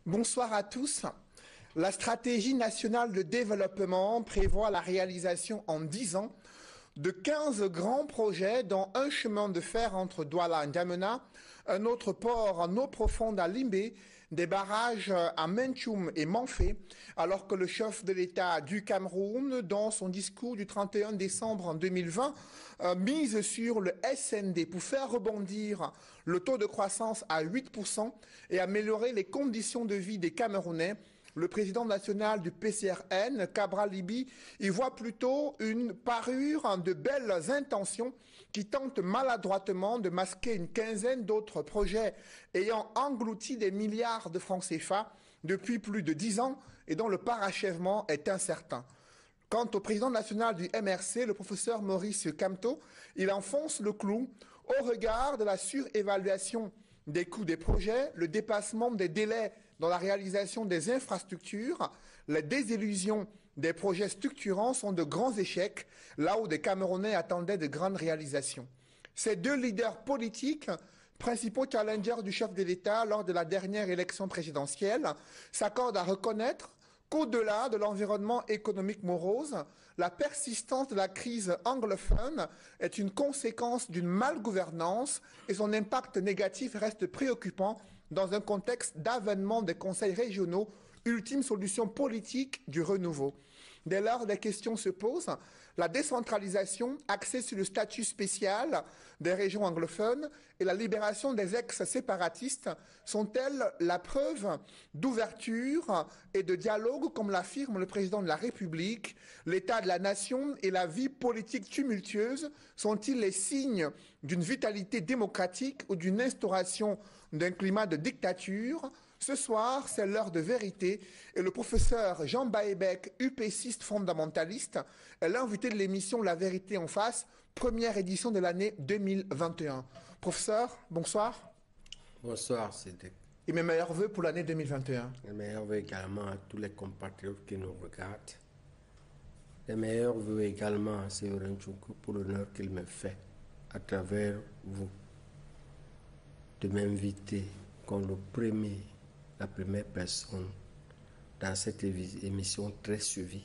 Bonsoir à tous. La stratégie nationale de développement prévoit la réalisation en 10 ans de 15 grands projets, dont un chemin de fer entre Douala et N'Djamena, un autre port en eau profonde à Limbé, des barrages à Mentchoum et Manfé, alors que le chef de l'État du Cameroun, dans son discours du 31 décembre 2020, mise sur le SND pour faire rebondir le taux de croissance à 8% et améliorer les conditions de vie des Camerounais. Le président national du PCRN, Cabral Libi, y voit plutôt une parure de belles intentions qui tentent maladroitement de masquer une quinzaine d'autres projets ayant englouti des milliards de francs CFA depuis plus de 10 ans et dont le parachèvement est incertain. Quant au président national du MRC, le professeur Maurice Kamto, il enfonce le clou au regard de la surévaluation des coûts des projets, le dépassement des délais dans la réalisation des infrastructures, les désillusions des projets structurants sont de grands échecs, là où des Camerounais attendaient de grandes réalisations. Ces deux leaders politiques, principaux challengers du chef de l'État lors de la dernière élection présidentielle, s'accordent à reconnaître qu'au-delà de l'environnement économique morose, la persistance de la crise anglophone est une conséquence d'une malgouvernance et son impact négatif reste préoccupant dans un contexte d'avènement des conseils régionaux, ultime solution politique du renouveau. Dès lors, des questions se posent. La décentralisation axée sur le statut spécial des régions anglophones et la libération des ex-séparatistes sont-elles la preuve d'ouverture et de dialogue, comme l'affirme le président de la République? L'état de la nation et la vie politique tumultueuse sont-ils les signes d'une vitalité démocratique ou d'une instauration d'un climat de dictature? Ce soir, c'est l'heure de vérité et le professeur Jean Baebek, UPCiste fondamentaliste, est l'invité de l'émission La Vérité en face, première édition de l'année 2021. Professeur, bonsoir. Bonsoir, Cédric. Et mes meilleurs voeux pour l'année 2021. Les meilleurs voeux également à tous les compatriotes qui nous regardent. Les meilleurs voeux également à Séverin Tchoukou pour l'honneur qu'il me fait à travers vous de m'inviter comme la première personne dans cette émission très suivie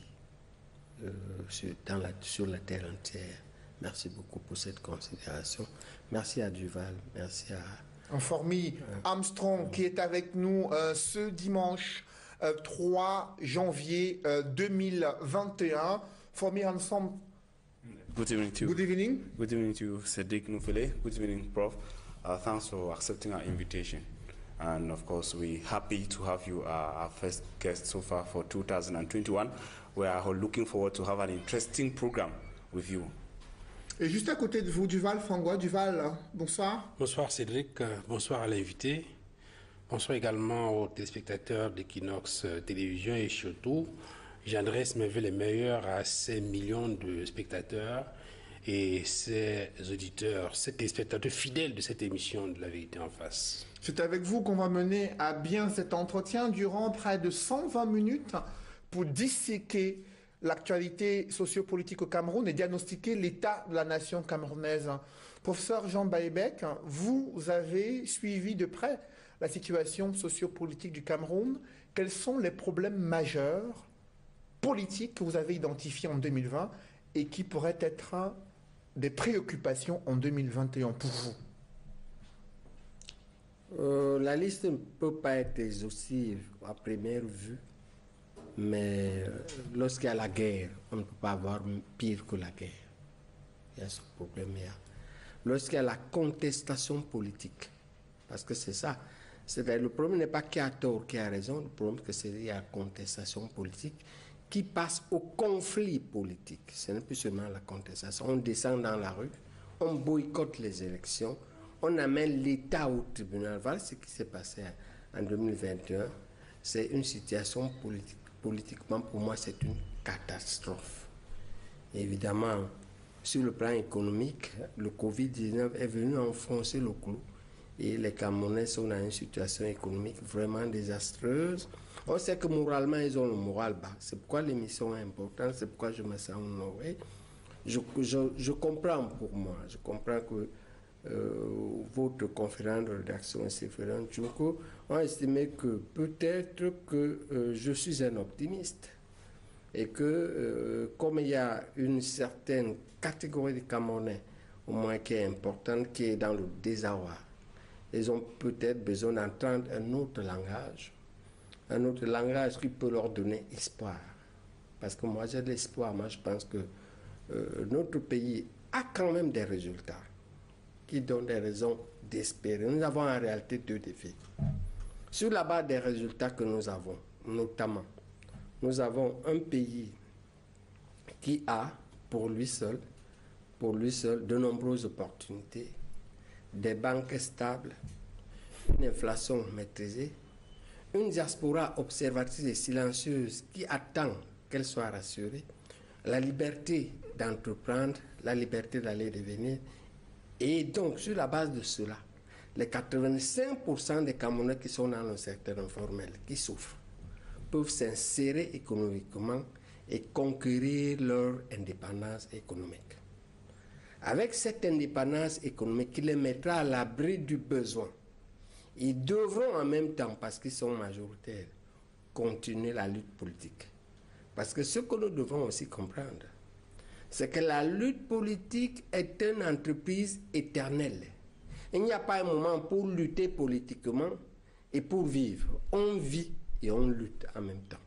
sur la terre entière. Merci beaucoup pour cette considération. Merci à Duval, merci à... Informi Armstrong qui est avec nous ce dimanche 3 janvier 2021. Formé ensemble. Good evening to you. Good evening. Good evening to you, Cedric Nufele. Good evening, Prof. Thanks for accepting our invitation. And of course, we're happy to have you our first guest so far for 2021. We are looking forward to have an interesting program with you. Et juste à côté de vous, Duval Frangois. Duval, bonsoir. Bonsoir Cédric, bonsoir à l'invité. Bonsoir également aux téléspectateurs d'Equinox Télévision et surtout, j'adresse mes vœux les meilleurs à ces millions de spectateurs et ces auditeurs, ces téléspectateurs fidèles de cette émission de La Vérité en face. C'est avec vous qu'on va mener à bien cet entretien durant près de 120 minutes pour disséquer l'actualité sociopolitique au Cameroun et diagnostiquer l'état de la nation camerounaise. Professeur Jean Baebek, vous avez suivi de près la situation sociopolitique du Cameroun. Quels sont les problèmes majeurs politiques que vous avez identifiés en 2020 et qui pourraient être des préoccupations en 2021 pour vous? La liste ne peut pas être exhaustive à première vue, mais lorsqu'il y a la guerre, on ne peut pas avoir pire que la guerre. Il y a ce problème-là. Lorsqu'il y a la contestation politique, parce que c'est ça, c'est-à-dire le problème n'est pas qui a tort, qui a raison, le problème c'est qu'il y a la contestation politique qui passe au conflit politique. Ce n'est plus seulement la contestation. On descend dans la rue, on boycotte les élections, on amène l'État au tribunal. Voilà ce qui s'est passé en 2021. C'est une situation politique. Politiquement, pour moi, c'est une catastrophe. Évidemment, sur le plan économique, le Covid-19 est venu enfoncer le clou. Et les Camerounais sont dans une situation économique vraiment désastreuse. On sait que moralement, ils ont le moral bas. C'est pourquoi l'émission est importante, c'est pourquoi je me sens honoré. Je comprends pour moi, je comprends que votre conférent de rédaction, Séphérien Tchouko, ont estimé que peut-être que je suis un optimiste et que comme il y a une certaine catégorie de Camerounais, au moins qui est importante, qui est dans le désarroi, ils ont peut-être besoin d'entendre un autre langage qui peut leur donner espoir. Parce que moi j'ai de l'espoir, moi je pense que notre pays a quand même des résultats qui donnent des raisons d'espérer. Nous avons en réalité deux défis. Sur la base des résultats que nous avons, notamment, nous avons un pays qui a, pour lui seul, de nombreuses opportunités, des banques stables, une inflation maîtrisée, une diaspora observatrice et silencieuse qui attend qu'elle soit rassurée, la liberté d'entreprendre, la liberté d'aller et de venir. Et donc, sur la base de cela, les 85% des Camerounais qui sont dans le secteur informel, qui souffrent, peuvent s'insérer économiquement et conquérir leur indépendance économique. Avec cette indépendance économique qui les mettra à l'abri du besoin, ils devront en même temps, parce qu'ils sont majoritaires, continuer la lutte politique. Parce que ce que nous devons aussi comprendre, c'est que la lutte politique est une entreprise éternelle. Il n'y a pas un moment pour lutter politiquement et pour vivre. On vit et on lutte en même temps.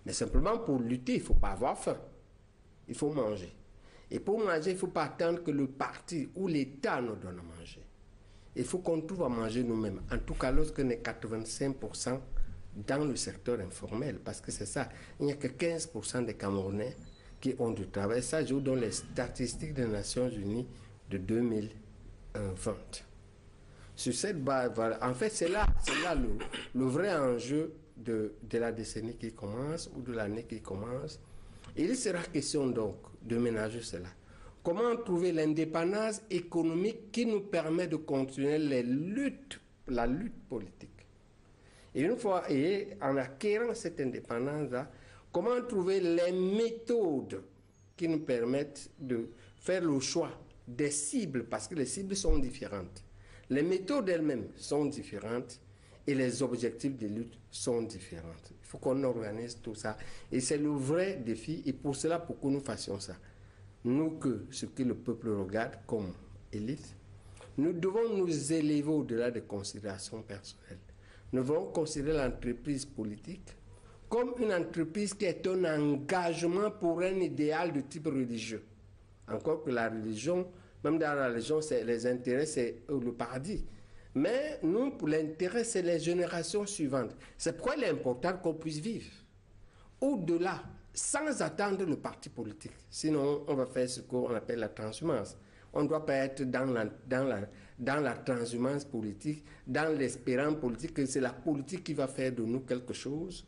Mais simplement pour lutter, il ne faut pas avoir faim. Il faut manger. Et pour manger, il ne faut pas attendre que le parti ou l'État nous donne à manger. Il faut qu'on trouve à manger nous-mêmes. En tout cas, lorsqu'on est 85% dans le secteur informel, parce que c'est ça, il n'y a que 15% des Camerounais qui ont du travail. Ça, je vous donne les statistiques des Nations Unies de 2020. Sur cette base, voilà. En fait, c'est là le vrai enjeu de la décennie qui commence ou de l'année qui commence. Et il sera question donc de ménager cela. Comment trouver l'indépendance économique qui nous permet de continuer la lutte politique. Et une fois, en acquérant cette indépendance-là, comment trouver les méthodes qui nous permettent de faire le choix des cibles, parce que les cibles sont différentes. Les méthodes elles-mêmes sont différentes et les objectifs de lutte sont différents. Il faut qu'on organise tout ça. Et c'est le vrai défi. Et pour cela, pour que nous fassions ça, nous, ce que le peuple regarde comme élite, nous devons nous élever au-delà des considérations personnelles. Nous devons considérer l'entreprise politique comme une entreprise qui est un engagement pour un idéal de type religieux. Encore que la religion, même dans la religion, les intérêts, c'est le paradis. Mais nous, pour l'intérêt, c'est les générations suivantes. C'est pourquoi il est important qu'on puisse vivre au-delà, sans attendre le parti politique. Sinon, on va faire ce qu'on appelle la transhumance. On ne doit pas être dans la transhumance politique, dans l'espérance politique, que c'est la politique qui va faire de nous quelque chose,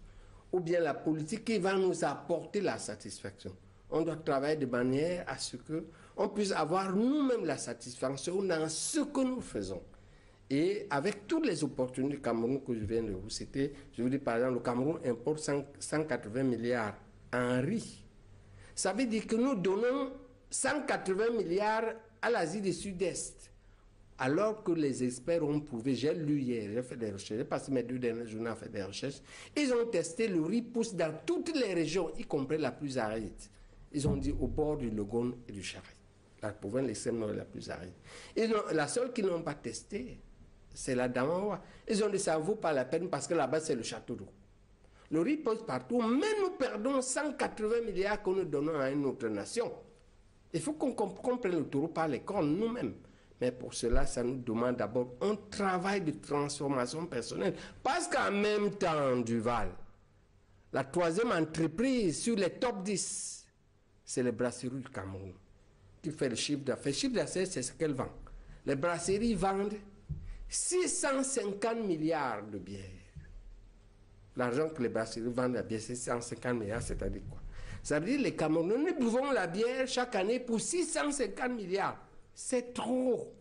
ou bien la politique qui va nous apporter la satisfaction. On doit travailler de manière à ce qu'on puisse avoir nous-mêmes la satisfaction dans ce que nous faisons. Et avec toutes les opportunités du Cameroun que je viens de vous citer, je vous dis par exemple, le Cameroun importe 180 milliards en riz. Ça veut dire que nous donnons 180 milliards à l'Asie du Sud-Est. Alors que les experts ont prouvé, j'ai lu hier, j'ai fait des recherches, j'ai passé mes 2 dernières journées à faire des recherches, ils ont testé, le riz pousse dans toutes les régions, y compris la plus aride. Ils ont dit au bord du Logone et du Chari, la province l'extrême nord est la plus aride. La seule qu'ils n'ont pas testée, c'est la Damawa. Ils ont dit ça ne vaut pas la peine parce que là-bas c'est le château d'eau. Le riz pousse partout, mais nous perdons 180 milliards que nous donnons à une autre nation. Il faut qu'on prenne le taureau par les cornes nous-mêmes. Mais pour cela, ça nous demande d'abord un travail de transformation personnelle. Parce qu'en même temps, Duval, la troisième entreprise sur les top 10, c'est les brasseries du Cameroun qui fait le chiffre d'affaires. Le chiffre d'affaires, c'est ce qu'elles vendent. Les brasseries vendent 650 milliards de bières. L'argent que les brasseries vendent la bière, c'est 650 milliards, c'est-à-dire quoi? Ça veut dire que les Camerounais, nous buvons la bière chaque année pour 650 milliards. C'est trop.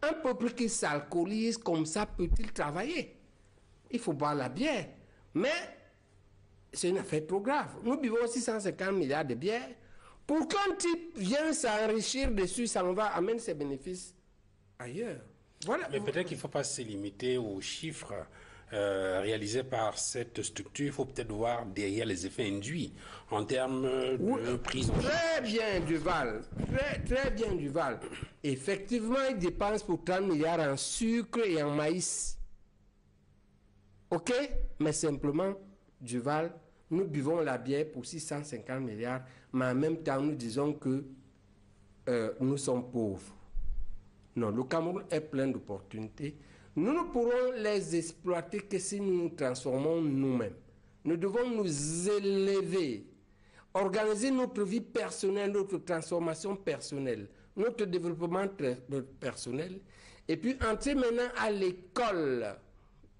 Un peuple qui s'alcoolise comme ça peut-il travailler? Il faut boire la bière. Mais c'est une affaire trop grave. Nous buvons 650 milliards de bière. Pour qu'un type vienne s'enrichir dessus, ça en va, amène ses bénéfices ailleurs. Voilà. Mais peut-être qu'il ne faut pas se limiter aux chiffres réalisés par cette structure. Il faut peut-être voir derrière les effets induits en termes de prise en charge. Très bien, Duval. Très bien, Duval. Effectivement, ils dépensent pour 30 milliards en sucre et en maïs. OK? Mais simplement, Duval, nous buvons la bière pour 650 milliards, mais en même temps, nous disons que nous sommes pauvres. Non, le Cameroun est plein d'opportunités. Nous ne pourrons les exploiter que si nous nous transformons nous-mêmes. Nous devons nous élever, organiser notre vie personnelle, notre transformation personnelle, notre développement personnel, et puis entrer maintenant à l'école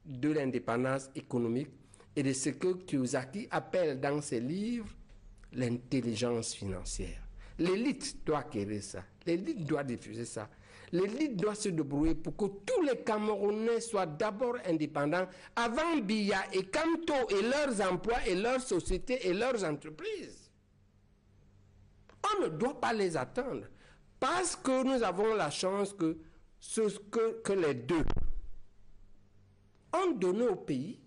de l'indépendance économique et de ce que Kiyosaki appelle dans ses livres l'intelligence financière. L'élite doit acquérir ça, l'élite doit diffuser ça. L'élite doit se débrouiller pour que tous les Camerounais soient d'abord indépendants avant Biya et Kamto et leurs emplois et leurs sociétés et leurs entreprises. On ne doit pas les attendre parce que nous avons la chance que les deux ont donné au pays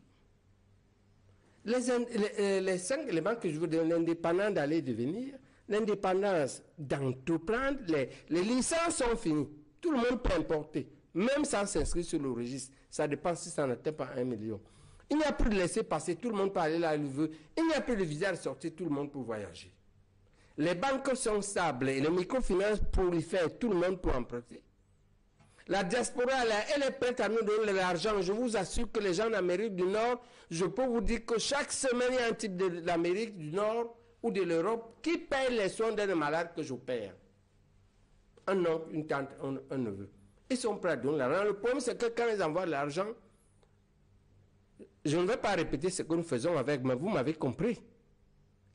les 5 éléments que je veux donner: l'indépendance d'aller devenir, l'indépendance d'entreprendre, les licences sont finies. Tout le monde peut importer, même sans s'inscrire sur le registre. Ça dépend si ça n'atteint pas 1 million. Il n'y a plus de laisser-passer, tout le monde peut aller là où il veut. Il n'y a plus de visa de sortie, tout le monde peut voyager. Les banques sont stables et les microfinances prolifèrent, tout le monde peut emprunter. La diaspora, elle est prête à nous donner de l'argent. Je vous assure que les gens d'Amérique du Nord, je peux vous dire que chaque semaine, il y a un type de l'Amérique du Nord ou de l'Europe qui paye les soins d'un malade que j'opère. Un oncle, une tante, un neveu. Ils sont prêts à donner l'argent. Le problème, c'est que quand ils envoient de l'argent, je ne vais pas répéter ce que nous faisons avec, mais vous m'avez compris.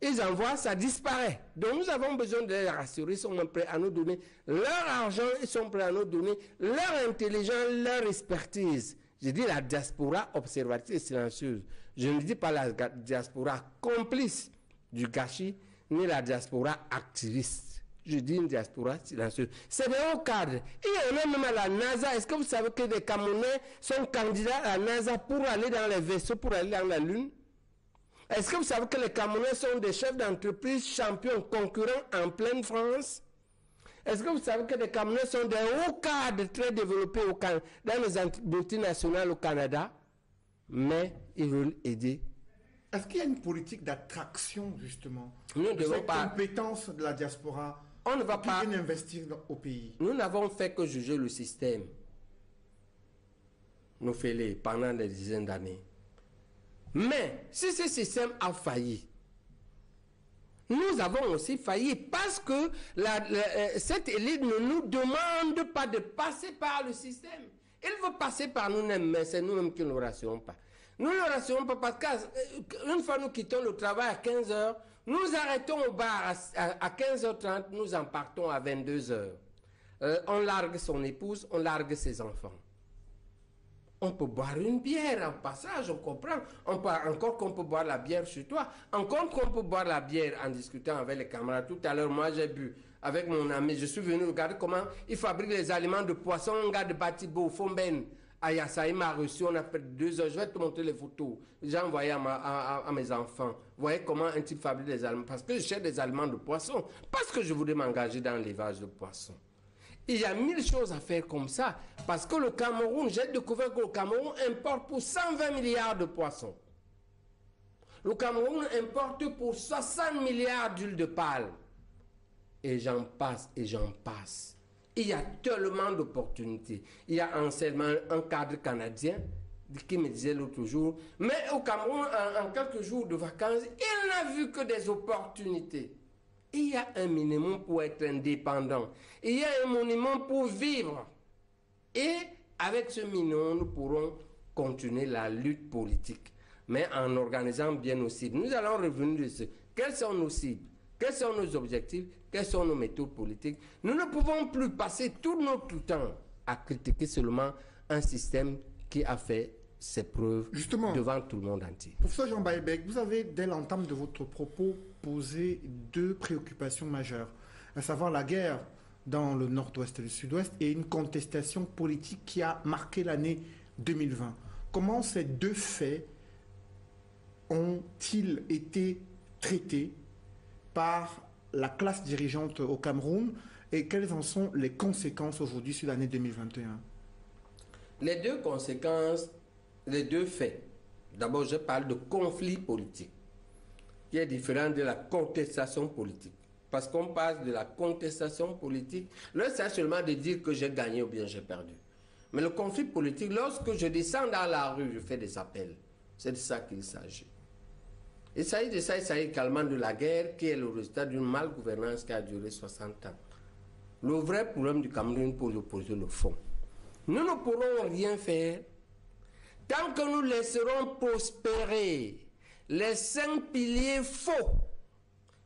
Ils envoient, ça disparaît. Donc nous avons besoin de les rassurer. Ils sont prêts à nous donner leur argent, ils sont prêts à nous donner leur intelligence, leur expertise. Je dis la diaspora observatrice et silencieuse. Je ne dis pas la diaspora complice du gâchis, ni la diaspora activiste. Je dis une diaspora silencieuse. C'est des hauts cadres. Il y en a même à la NASA. Est-ce que vous savez que des Camerounais sont candidats à la NASA pour aller dans les vaisseaux, pour aller dans la Lune? Est-ce que vous savez que les Camerounais sont des chefs d'entreprise champions concurrents en pleine France? Est-ce que vous savez que les Camerounais sont des hauts cadres très développés dans les multinationales au Canada? Mais ils veulent aider. Est-ce qu'il y a une politique d'attraction, justement, Nous de cette compétence de la diaspora on ne va qui pas viennent investir au pays? Nous n'avons fait que juger le système, nos fêlés, pendant des dizaines d'années. Mais si ce système a failli, nous avons aussi failli parce que cette élite ne nous demande pas de passer par le système. Il veut passer par nous-mêmes, mais c'est nous-mêmes qui ne le rassurons pas. Nous ne le rassurons pas parce qu'une fois nous quittons le travail à 15 h, nous arrêtons au bar à 15h30, nous en partons à 22 h. On largue son épouse, on largue ses enfants. On peut boire une bière en passage, on comprend. Encore qu'on peut boire la bière chez toi. Encore qu'on peut boire la bière en discutant avec les camarades. Tout à l'heure, moi, j'ai bu avec mon ami. Je suis venu regarder comment il fabrique les aliments de poisson. Un gars de Batibo, Fomben, à Yassa, il m'a reçu. On a fait 2 heures. Je vais te montrer les photos. J'ai envoyé à mes enfants. Vous voyez comment un type fabrique des aliments. Parce que je cherche des aliments de poisson. Parce que je voudrais m'engager dans l'élevage de poissons. Il y a 1000 choses à faire comme ça. Parce que le Cameroun, j'ai découvert que le Cameroun importe pour 120 milliards de poissons. Le Cameroun importe pour 60 milliards d'huile de palme. Et j'en passe, et j'en passe. Il y a tellement d'opportunités. Il y a seulement un cadre canadien qui me disait l'autre jour, mais au Cameroun, en quelques jours de vacances, il n'a vu que des opportunités. Il y a un minimum pour être indépendant. Il y a un minimum pour vivre. Et avec ce minimum, nous pourrons continuer la lutte politique. Mais en organisant bien nos cibles. Nous allons revenir dessus. Quelles sont nos cibles? Quels sont nos objectifs? Quelles sont nos méthodes politiques? Nous ne pouvons plus passer tout notre temps à critiquer seulement un système qui a fait ses preuves devant tout le monde entier. Professeur Jean Baïbek, vous avez, dès l'entame de votre propos, posé 2 préoccupations majeures, à savoir la guerre dans le nord-ouest et le sud-ouest et une contestation politique qui a marqué l'année 2020. Comment ces deux faits ont-ils été traités par la classe dirigeante au Cameroun et quelles en sont les conséquences aujourd'hui sur l'année 2021? Les deux conséquences, les deux faits. D'abord, je parle de conflit politique, qui est différent de la contestation politique. Parce qu'on passe de la contestation politique, là, c'est seulement de dire que j'ai gagné ou bien j'ai perdu. Mais le conflit politique, lorsque je descends dans la rue, je fais des appels. C'est de ça qu'il s'agit. Il s'agit de ça, il s'agit également de la guerre qui est le résultat d'une malgouvernance qui a duré 60 ans. Le vrai problème du Cameroun pour opposer le fond. Nous ne pourrons rien faire tant que nous laisserons prospérer les 5 piliers faux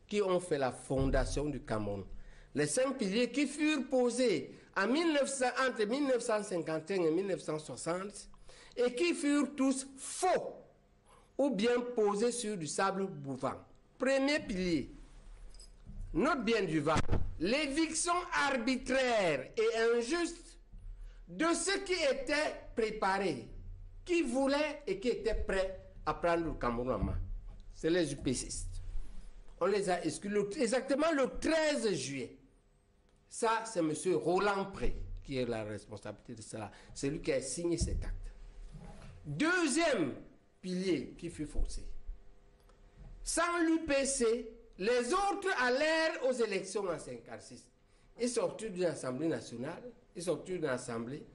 qui ont fait la fondation du Cameroun. Les 5 piliers qui furent posés entre 1951 et 1960 et qui furent tous faux ou bien posés sur du sable mouvant. Premier pilier, note bien du Var, l'éviction arbitraire et injuste de ceux qui étaient préparés, qui voulaient et qui étaient prêts à prendre le Cameroun en main. C'est les UPCistes. On les a exclus exactement le 13 juillet. Ça, c'est M. Roland Pré qui est la responsabilité de cela. C'est lui qui a signé cet acte. Deuxième pilier qui fut faussé. Sans l'UPC, les autres allèrent aux élections en 1956. Ils sortirent d'une assemblée nationale, ils sortirent d'une assemblée,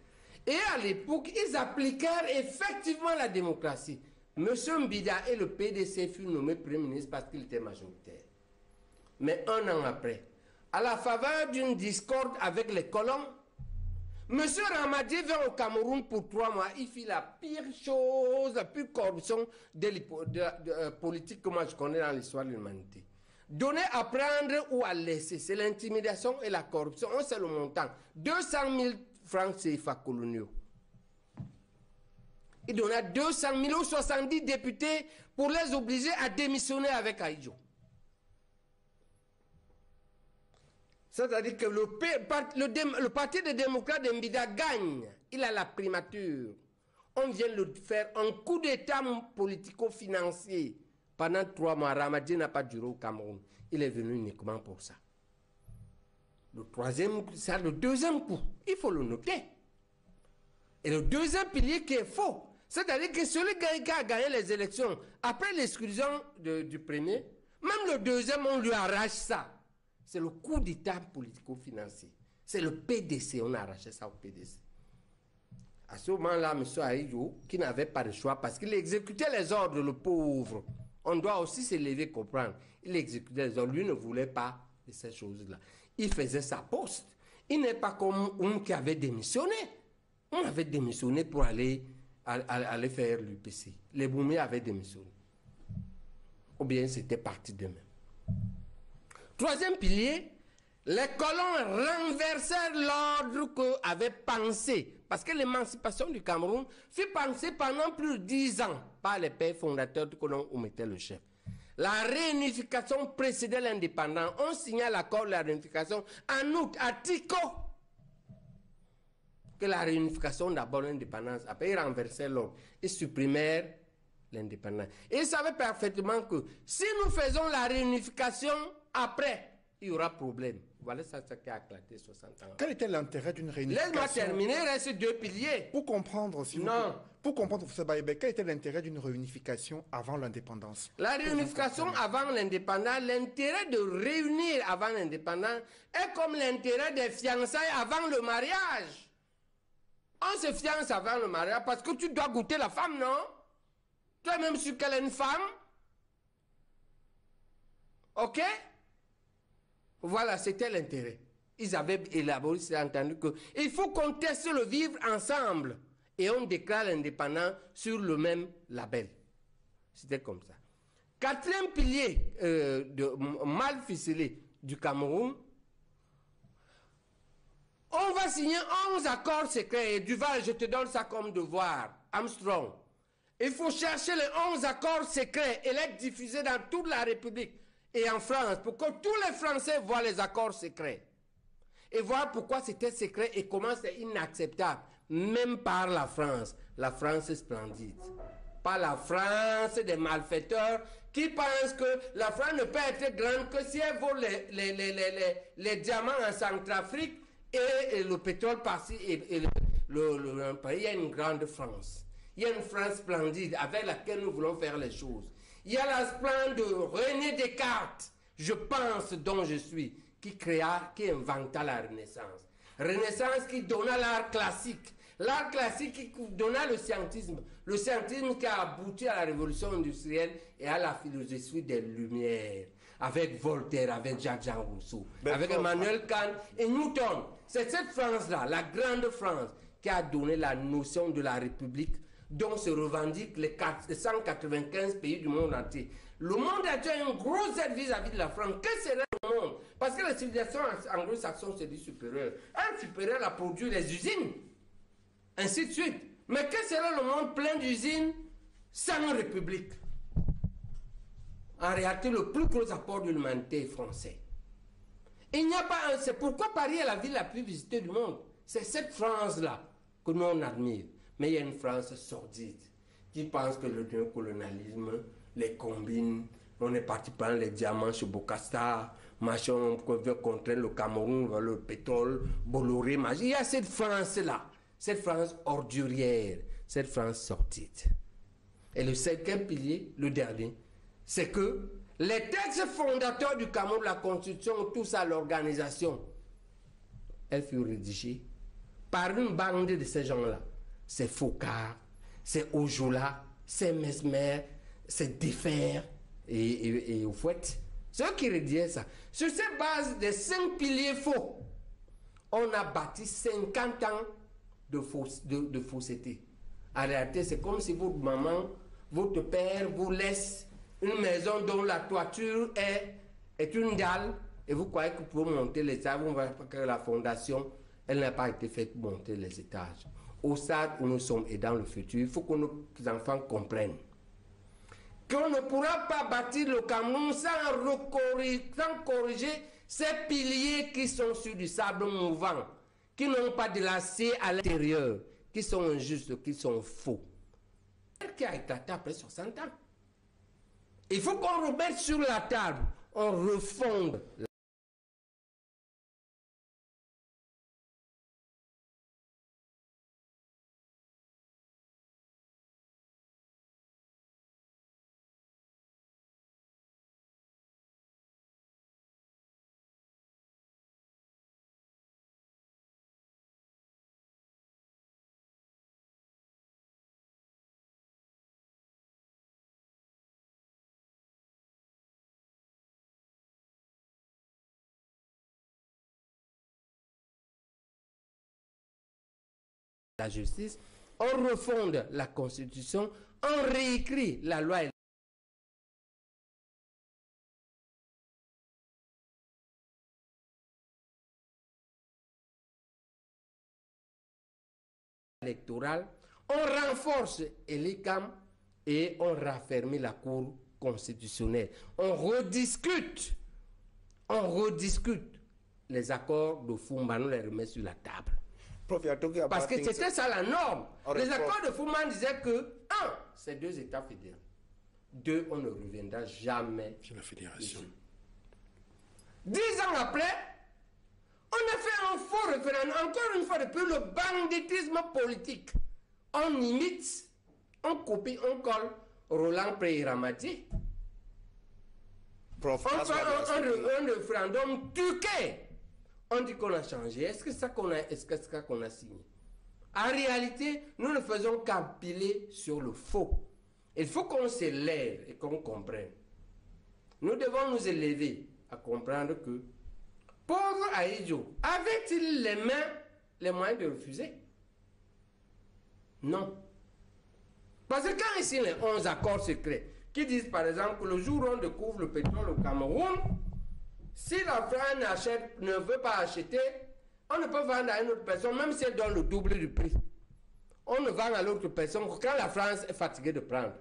et à l'époque, ils appliquèrent effectivement la démocratie. M. Mbida et le PDC furent nommés Premier ministre parce qu'il était majoritaire. Mais un an après, à la faveur d'une discorde avec les colons, M. Ramadier vint au Cameroun pour 3 mois. Il fit la pire chose, la pire corruption politique que moi je connais dans l'histoire de l'humanité. Donner à prendre ou à laisser, c'est l'intimidation et la corruption. On sait le montant. 200 000 francs CFA coloniaux. Il donna 200 000 aux 70 députés pour les obliger à démissionner avec Aïdjo. C'est-à-dire que le parti des démocrates de Mbida gagne. Il a la primature. On vient de faire un coup d'état politico-financier. Pendant 3 mois, Ramadier n'a pas duré au Cameroun. Il est venu uniquement pour ça. C'est le deuxième coup. Il faut le noter. Et le deuxième pilier qui est faux. C'est-à-dire que celui qui a gagné les élections, après l'exclusion du premier, même le deuxième, on lui arrache ça. C'est le coup d'état politico-financier. C'est le PDC, on a arraché ça au PDC. À ce moment-là, M. Aïdjo, qui n'avait pas de choix, parce qu'il exécutait les ordres, le pauvre, on doit aussi se lever, comprendre. Il exécutait les ordres, lui ne voulait pas de ces choses-là. Il faisait sa poste. Il n'est pas comme un qui avait démissionné. On avait démissionné pour aller faire l'UPC. Les Boumé avaient démissionné. Ou bien c'était parti d'eux-mêmes. Troisième pilier, les colons renversèrent l'ordre qu'avaient pensé. Parce que l'émancipation du Cameroun fut pensée pendant plus de 10 ans par les pères fondateurs du colon où mettait le chef. La réunification précédait l'indépendance. On signa l'accord de la réunification en août à Tico. Que la réunification d'abord l'indépendance. Après, ils renversèrent l'ordre. Ils supprimèrent l'indépendance. Et ils savaient parfaitement que si nous faisons la réunification, après, il y aura problème. Voilà ça qui a éclaté 60 ans. Quel était l'intérêt d'une réunification? Laisse-moi terminer, il reste 2 piliers. Pour comprendre, si vous Non. plaît, pour comprendre, professeur Baïbé, quel était l'intérêt d'une réunification avant l'indépendance? La réunification avant l'indépendance, l'intérêt de réunir avant l'indépendance est comme l'intérêt des fiançailles avant le mariage. On se fiance avant le mariage parce que tu dois goûter la femme, non? Tu es même sûr qu'elle est une femme. Ok? Voilà, c'était l'intérêt. Ils avaient élaboré, ils avaient entendu qu'il faut qu'on teste le vivre ensemble. Et on déclare l'indépendance sur le même label. C'était comme ça. 4e pilier mal ficelé du Cameroun. On va signer 11 accords secrets. Et Duval, je te donne ça comme devoir. Armstrong. Il faut chercher les 11 accords secrets et les diffuser dans toute la République et en France pour que tous les Français voient les accords secrets. et voir pourquoi c'était secret et comment c'est inacceptable, même par la France. La France est splendide. Pas la France des malfaiteurs qui pensent que la France ne peut être grande que si elle vole les diamants en Centrafrique et le pétrole par-ci et le pays. Il y a une grande France. Il y a une France splendide avec laquelle nous voulons faire les choses. Il y a la splendide René Descartes, je pense dont je suis, qui inventa la Renaissance. Renaissance qui donna l'art classique. L'art classique qui donna le scientisme qui a abouti à la révolution industrielle et à la philosophie des Lumières, avec Voltaire, avec Jacques-Jean Rousseau, avec Emmanuel Kant et Newton. C'est cette France-là, la grande France, qui a donné la notion de la République dont se revendiquent les 195 pays du monde entier. Le monde entier a une grosse aide vis-à-vis de la France. Que serait le monde? Parce que la civilisation anglo-saxonne se dit supérieure. Un supérieur a produit les usines. Ainsi de suite. Mais que serait le monde plein d'usines sans république? En réalité, le plus gros apport de l'humanité est français. Il n'y a pas c'est pourquoi Paris est la ville la plus visitée du monde. C'est cette France-là que nous on admire. Mais il y a une France sordide qui pense que le néocolonialisme les combine. On est parti prendre les diamants chez Bokassa, machin, on veut contraindre le Cameroun, le pétrole, Bolloré, machin. Il y a cette France-là. Cette France ordurière, cette France sordide. Et le cinquième pilier, le dernier, c'est que les textes fondateurs du Cameroun, la Constitution, tout ça, l'organisation, elle fut rédigée par une bande de ces gens-là. C'est Foucault, c'est Ojola, c'est Mesmer, c'est Defer et Oufouette. C'est eux qui rédigeaient ça. Sur cette base des 5 piliers faux, on a bâti 50 ans de fausseté. En réalité, c'est comme si votre maman, votre père vous laisse une maison dont la toiture est une dalle et vous croyez que vous pouvez monter les étages, vous voyez que la fondation, elle n'a pas été faite pour monter les étages. Au stade où nous sommes et dans le futur, il faut que nos enfants comprennent qu'on ne pourra pas bâtir le Cameroun sans corriger ces piliers qui sont sur du sable mouvant, qui n'ont pas de l'acier à l'intérieur, qui sont injustes, qui sont faux. Qui a éclaté après 60 ans. Il faut qu'on remette sur la table, on refonde la justice, on refonde la Constitution, on réécrit la loi électorale, on renforce l'ICAM et on raffermit la Cour constitutionnelle. On rediscute les accords de Fumba, on les remet sur la table. Parce que c'était ça la norme. Les accords de Fumba disaient que 1. C'est 2 États fédérés. 2. On ne reviendra jamais sur la fédération. 10 ans après, on a fait un faux référendum. Encore une fois, depuis le banditisme politique. On imite, on copie, on colle Roland Préramati. On fait un référendum truqué. On dit qu'on a changé. Est-ce que c'est ça qu'on a signé? En réalité, nous ne faisons qu'empiler sur le faux. Il faut qu'on s'élève et qu'on comprenne. Nous devons nous élever à comprendre que pauvre Ahidjo, avait-il les moyens de refuser? Non. Parce que quand ici les 11 accords secrets qui disent par exemple que le jour où on découvre le pétrole au Cameroun, si la France ne veut pas acheter, on ne peut vendre à une autre personne, même si elle donne le double du prix. On ne vend à l'autre personne quand la France est fatiguée de prendre.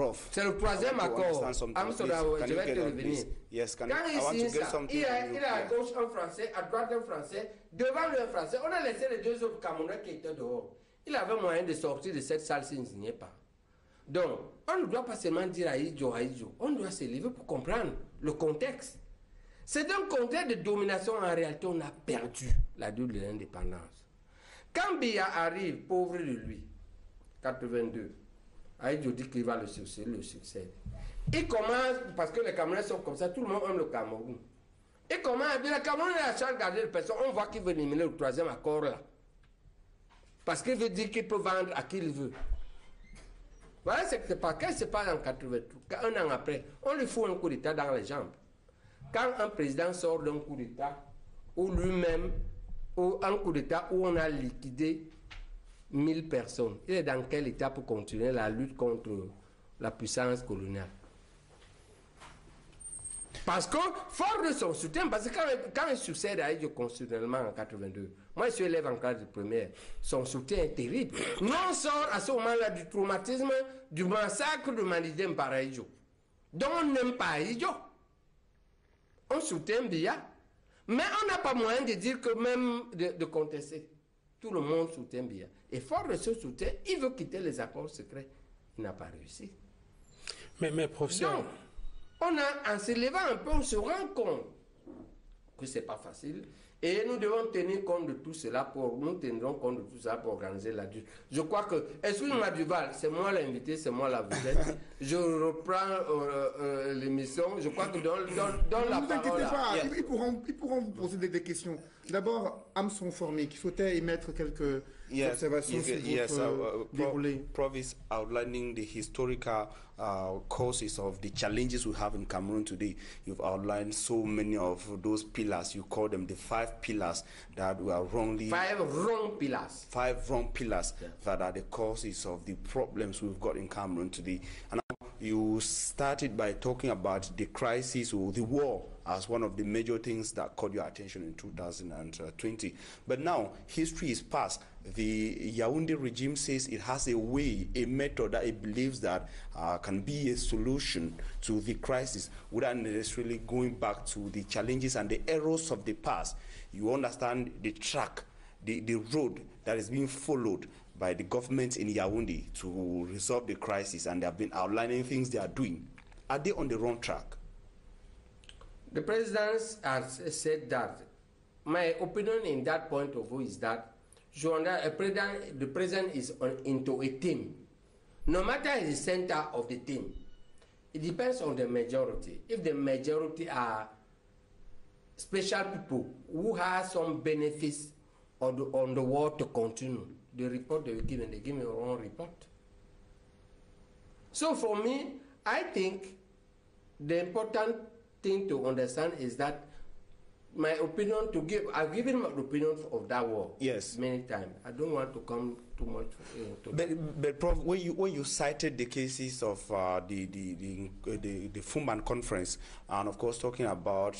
Prof. C'est le troisième accord. Je vais te revenir. Yes, Quand il signe ça, il est à gauche un Français, à droite un Français, devant lui un Français. On a laissé les deux autres Camerounais qui étaient dehors. Il avait moyen de sortir de cette salle s'il ne signait pas. Donc, on ne doit pas seulement dire à Aïdjo, on doit se lever pour comprendre le contexte. C'est un contexte de domination, en réalité, on a perdu la lutte de l'indépendance. Quand Biya arrive, pauvre de lui, 82, Aïdjo dit qu'il va le succède. Il commence, parce que les Camerounais sont comme ça, tout le monde aime le Cameroun. Il commence à dire, le Cameroun est la charge de garder les personnes, on voit qu'il veut éliminer le troisième accord là. Parce qu'il veut dire qu'il peut vendre à qui il veut. Voilà ce qui se passe. Qu'est-ce qui se passe en 83, un an après, on lui fout un coup d'État dans les jambes. Quand un président sort d'un coup d'État, ou lui-même, ou un coup d'État où on a liquidé 1000 personnes, il est dans quel état pour continuer la lutte contre la puissance coloniale? Parce que, fort de son soutien, parce que quand il succède à Aïdjo constitutionnellement en 82, moi je suis élève en classe de première, son soutien est terrible. Nous on sort à ce moment-là du traumatisme du massacre de Manidem par Aïdjo. Donc on n'aime pas Aïdjo. On soutient Biya. Mais on n'a pas moyen de dire que même de contester. Tout le monde soutient Biya. Et fort de ce soutien, il veut quitter les accords secrets. Il n'a pas réussi. Mais professeur... Donc, en se levant un peu, on se rend compte que ce n'est pas facile. Et nous devons tenir compte de tout cela nous tiendrons compte de tout cela pour organiser la lutte. Je crois que, excuse-moi Duval, c'est moi l'invité, c'est moi la vedette. Je reprends l'émission. Je crois que dans la parole... Ne vous inquiétez pas, ils pourront vous poser des questions. D'abord, Amson Formé, qui souhaitait émettre quelques observations sur votre déroulé. Prof is outlining the historical causes of the challenges we have in Cameroon today. You've outlined so many of those pillars. You call them the 5 pillars that were wrongly... 5 wrong pillars. 5 wrong pillars that are the causes of the problems we've got in Cameroon today. And you started by talking about the crisis or the war as one of the major things that caught your attention in 2020. But now, history is past. The Yaoundé regime says it has a way, a method that it believes that can be a solution to the crisis without necessarily going back to the challenges and the errors of the past. You understand the track, the road that is being followed by the government in Yaoundé to resolve the crisis, and they have been outlining things they are doing. Are they on the wrong track? The president has said that. My opinion in that point of view is that the president is into a team. No matter the center of the team, it depends on the majority. If the majority are special people who have some benefits on the war to continue, the report they will give, and they give me a wrong report. So for me, I think the important thing to understand is that my opinion I've given my opinion of that war. Yes. Many times. I don't want to come too much into that. But Prof, when you cited the cases of the Fumban conference, and of course talking about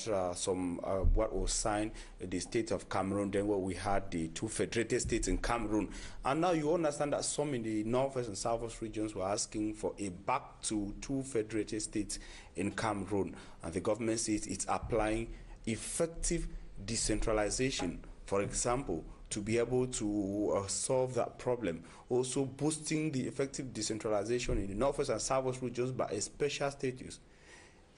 what was signed, the state of Cameroon, then what we had the 2 federated states in Cameroon, and now you understand that some in the northwest and southwest regions were asking for a back to 2 federated states in Cameroon, and the government says it's applying effective decentralization, for example, to be able to solve that problem. Also boosting the effective decentralization in the northwest and southwest regions by a special status.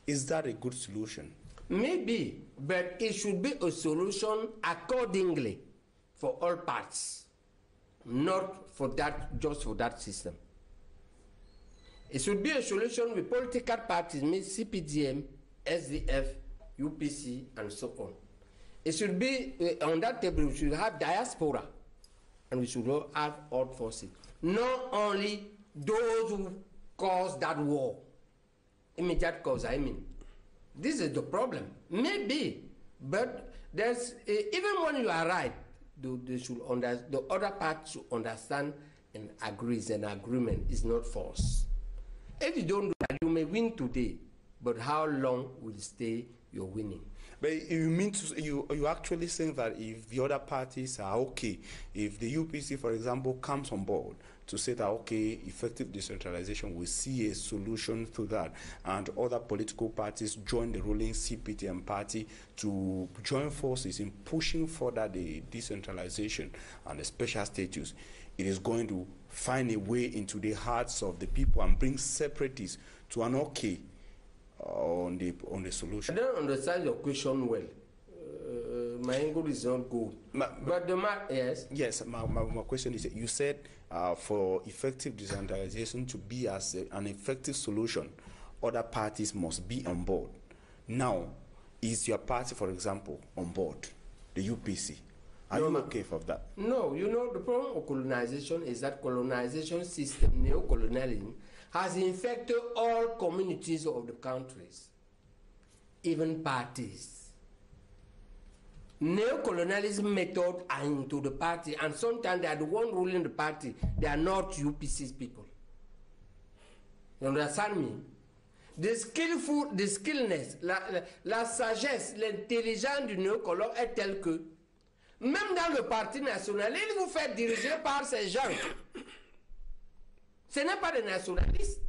Is that a good solution? Maybe, but it should be a solution accordingly for all parts, not for that, just for that system. It should be a solution with political parties, means CPDM, SDF, UPC, and so on. It should be, on that table, we should have diaspora, and we should have all forces. Not only those who caused that war, immediate cause, I mean. This is the problem. Maybe, but there's, even when you are right, the other part should understand and agree. An agreement is not force. If you don't do that, you may win today, but how long will stay your winning? But you mean you actually saying that if the other parties are okay, if the UPC, for example, comes on board, to say that, okay, effective decentralization, we see a solution to that. And other political parties join the ruling CPTM party to join forces in pushing further the decentralization and the special status. It is going to find a way into the hearts of the people and bring separatists to an okay on the solution. I don't understand your question well. My English is not good. But the yes. Yes, my question is, you said for effective decentralization to be as an effective solution, other parties must be on board. Now, is your party, for example, on board, the UPC? Are you okay for that? No, you know, the problem of colonization is that colonization system, neocolonialism, has infected all communities of the countries, even parties. Neocolonialism method are into the party, and sometimes they are the one ruling the party. They are not UPC's people. You understand me? The skillful, the skillness, la sagesse, l'intelligence du néocolon est telle que même dans le parti national, il vous fait diriger par ces gens. Ce n'est pas des nationalistes.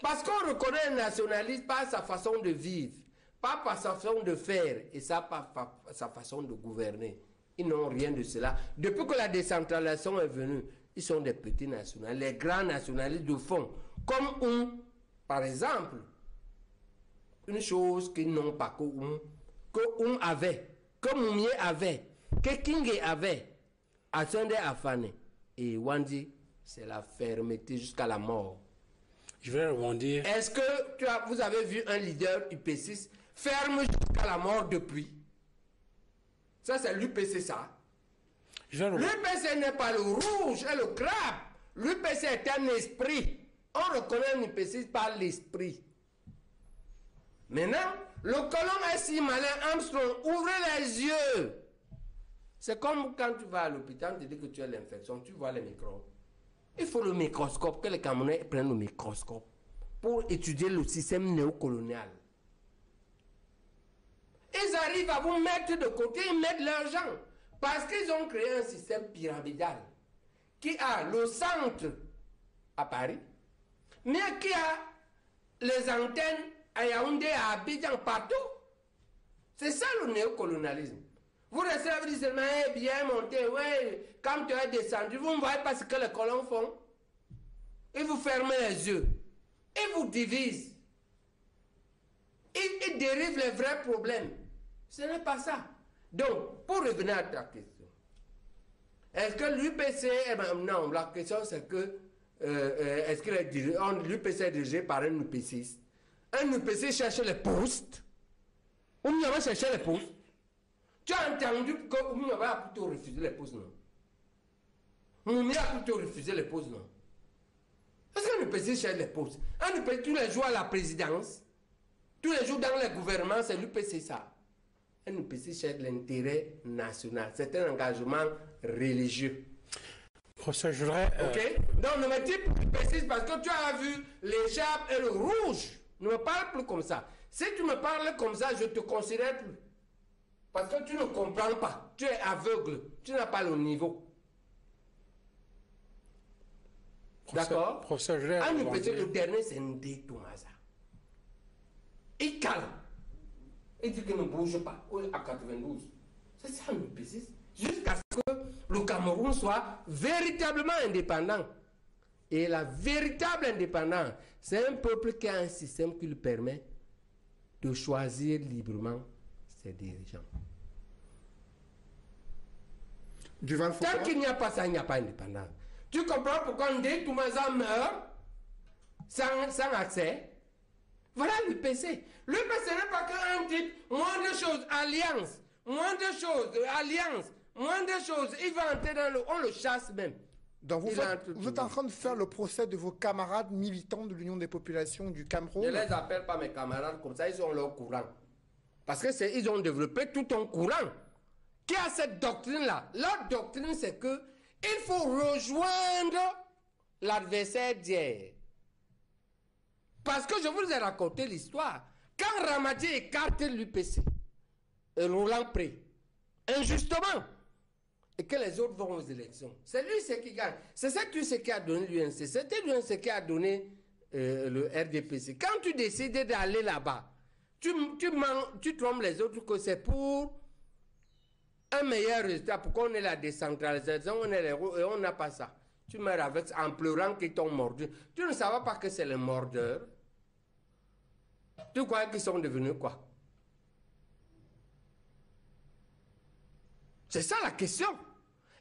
Parce qu'on reconnaît un nationaliste par sa façon de vivre, pas par sa façon de faire et ça par sa façon de gouverner. Ils n'ont rien de cela. Depuis que la décentralisation est venue, ils sont des petits nationalistes, les grands nationalistes de fond. Comme par exemple, une chose qu'ils n'ont pas que avait, que Moumié avait, que Kingé avait, Asande Afane et Wandi, c'est la fermeté jusqu'à la mort. Je vais rebondir. Est-ce que vous avez vu un leader UP6 ferme jusqu'à la mort depuis? Ça, c'est l'UPC, ça. L'UPC n'est pas le rouge et le crabe. L'UPC est un esprit. On reconnaît un UP6 par l'esprit. Maintenant, le colon est si malin, Armstrong, ouvrez les yeux. C'est comme quand tu vas à l'hôpital, tu dis que tu as l'infection, tu vois les microbes. Il faut le microscope, que les Camerounais prennent le microscope pour étudier le système néocolonial. Ils arrivent à vous mettre de côté, ils mettent l'argent. Parce qu'ils ont créé un système pyramidal qui a le centre à Paris, mais qui a les antennes à Yaoundé, à Abidjan, partout. C'est ça le néocolonialisme. Vous restez là, vous dites seulement, bien monté, ouais, quand tu es descendu, vous ne voyez pas ce que les colons font. Ils vous ferment les yeux. Ils vous divisent. Ils dérivent les vrais problèmes. Ce n'est pas ça. Donc, pour revenir à ta question, est-ce que l'UPC, non, la question c'est que, est-ce que l'UPC est dirigé par un UPC? Un UPC cherche les postes. On va chercher les postes. Tu as entendu que Mouniaba a plutôt refusé les postes, non? Mouniaba a plutôt refusé les postes, non? Est-ce qu'un UPC cherche les postes? Un UPC, tous les jours à la présidence, tous les jours dans le gouvernement, c'est l'UPC ça. Un UPC cherche l'intérêt national. C'est un engagement religieux. Professeur, je voudrais... Ok? Donc, ne me dis plus UPC parce que tu as vu l'écharpe et le rouge. Ne me parle plus comme ça. Si tu me parles comme ça, je te considère plus. Parce que tu ne comprends pas. Tu es aveugle. Tu n'as pas le niveau. D'accord? Professeur, je voudrais... Un UPC, le dernier, c'est Ndé Toumaza. Il calme. Il dit qu'il ne bouge pas à 92. C'est ça un UPC. Jusqu'à ce que le Cameroun soit véritablement indépendant. Et la véritable indépendance, c'est un peuple qui a un système qui lui permet de choisir librement ses dirigeants. Tant qu'il n'y a pas ça, il n'y a pas d'indépendance. Tu comprends pourquoi Ndé Toumaza meurt sans accès? Voilà l'UPC. L'UPC n'est pas qu'un type, moins de choses, alliance, moins de choses, alliance, moins de choses. Il va entrer dans le... On le chasse même. Donc vous êtes en train de faire le procès de vos camarades militants de l'Union des populations du Cameroun. Je ne les appelle pas mes camarades comme ça, ils ont leur courant. Parce que ils ont développé tout un courant qui a cette doctrine-là. Leur doctrine, c'est que il faut rejoindre l'adversaire d'hier. Parce que je vous ai raconté l'histoire. Quand Ramadi écarte l'UPC, Roland Pré, injustement, et que les autres vont aux élections. C'est lui qui gagne. C'est ça qui a donné l'UNC. C'était l'UNC qui a donné le RDPC. Quand tu décides d'aller là-bas, tu trompes les autres que c'est pour un meilleur résultat, pour qu'on ait la décentralisation, on ait les roues, et on n'a pas ça. Tu meurs avec, en pleurant qu'ils t'ont mordu. Tu ne savais pas que c'est les mordeurs. Tu crois qu'ils sont devenus quoi? C'est ça la question.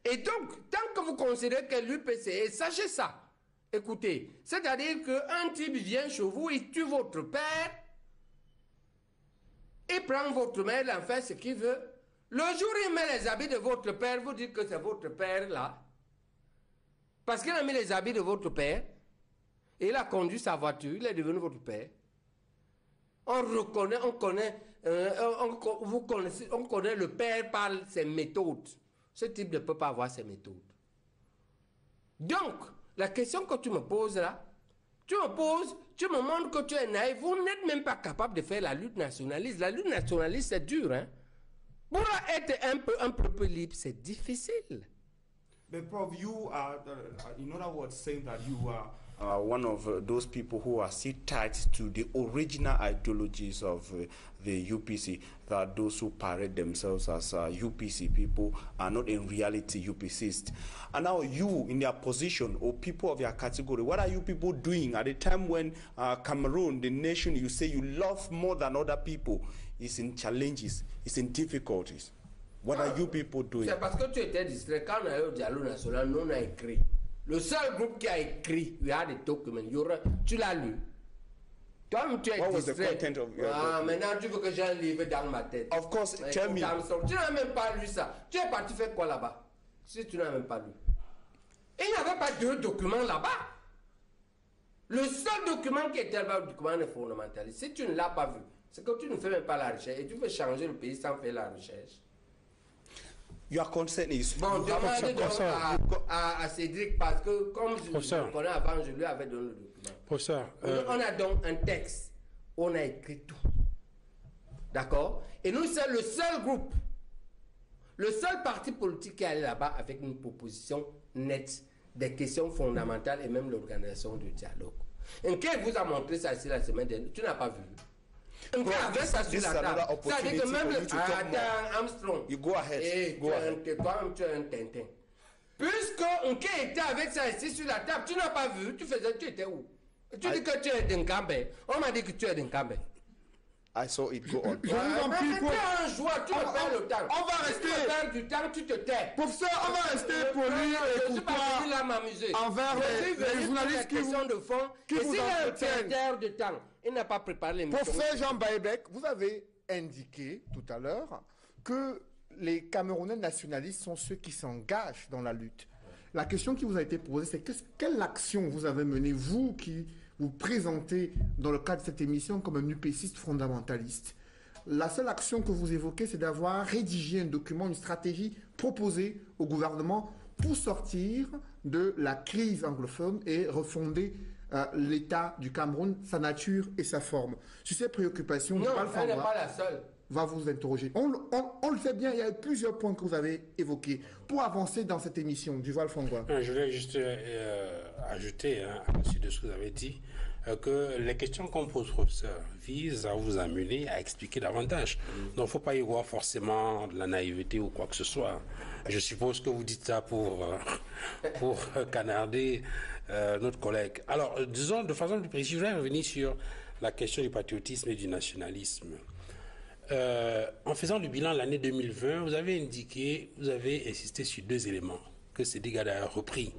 Et donc, tant que vous considérez que l'UPC, sachez ça. Écoutez, c'est-à-dire qu'un type vient chez vous, il tue votre père, il prend votre mère, il en fait ce qu'il veut. Le jour où il met les habits de votre père, vous dites que c'est votre père là. Parce qu'il a mis les habits de votre père, et il a conduit sa voiture, il est devenu votre père. On reconnaît, on connaît le père par ses méthodes. Ce type ne peut pas avoir ses méthodes. Donc, la question que tu me poses là, tu me montres que tu es naïf. Vous n'êtes même pas capable de faire la lutte nationaliste. La lutte nationaliste, c'est dur, hein. Pour être un peu libre, c'est difficile. But Prof, you are, in other words, saying that you are one of those people who are still tied to the original ideologies of the UPC, that those who parade themselves as UPC people are not in reality UPCists. And now you, in your position, or people of your category, what are you people doing at a time when Cameroon, the nation you say you love more than other people, is in challenges, is in difficulties? What are you people doing? C'est parce que tu étais distrait. Quand on a eu au dialogue national, nous on a écrit. Le seul groupe qui a écrit, il y a des documents. Tu l'as lu. Toi-même, tu es What distrait. was the content of your document? Maintenant, tu veux que j'ai un livre dans ma tête. Of course, tell me. Tu n'as même pas lu ça. Tu es parti faire quoi là-bas? Si tu n'as même pas lu. Et il n'y avait pas deux documents là-bas. Le seul document qui était là-bas, le document est fondamentaliste. Si tu ne l'as pas vu, c'est que tu ne fais même pas la recherche. Et tu veux changer le pays sans faire la recherche. Your concern is... Bon, demandez donc à Cédric, parce que comme je le connais avant, je lui avais donné le document. Professeur, on a donc un texte, on a écrit tout. D'accord? Et nous, c'est le seul groupe, le seul parti politique qui est allé là-bas avec une proposition nette des questions fondamentales et même l'organisation du dialogue. Et qui vous a montré ça ici la semaine dernière? Tu n'as pas vu? On avait ça sur la table. C'est-à-dire que même Armstrong, you go ahead. Toi-même, tu es un tintin. Puisque on était avec ça ici sur la table, tu n'as pas vu, tu étais où? Tu dis que tu es d'Nkambe. On m'a dit que tu es d'Nkambe. I saw it go on. Tu es un joueur, tu me perds le temps. On va rester. Tu me perds du temps, tu te tais. Professeur, on va rester poli et je suis pas venu là m'amuser. envers les journalistes qui vous, de fond. qui et vous s'il a un entretiennent. perdeur de temps, il n'a pas préparé l'émission. Professeur Jean Baïbek, vous avez indiqué tout à l'heure que les Camerounais nationalistes sont ceux qui s'engagent dans la lutte. La question qui vous a été posée, c'est quelle action vous avez menée, vous qui vous présentez dans le cadre de cette émission comme un UPCiste fondamentaliste? La seule action que vous évoquez, c'est d'avoir rédigé un document, une stratégie proposée au gouvernement pour sortir de la crise anglophone et refonder l'État du Cameroun, sa nature et sa forme. Sur ces préoccupations, non, elle n'est pas la seule. Va vous interroger. On le sait bien, il y a plusieurs points que vous avez évoqués pour avancer dans cette émission du Val-Fangwa. Je voulais juste ajouter à la suite de ce que vous avez dit que les questions qu'on pose, professeur, visent à vous amener à expliquer davantage. Donc, il ne faut pas y voir forcément de la naïveté ou quoi que ce soit. Je suppose que vous dites ça pour canarder notre collègue. Alors, disons de façon plus précise, je voudrais revenir sur la question du patriotisme et du nationalisme. En faisant le bilan de l'année 2020, vous avez insisté sur deux éléments que Cédric a d'ailleurs repris.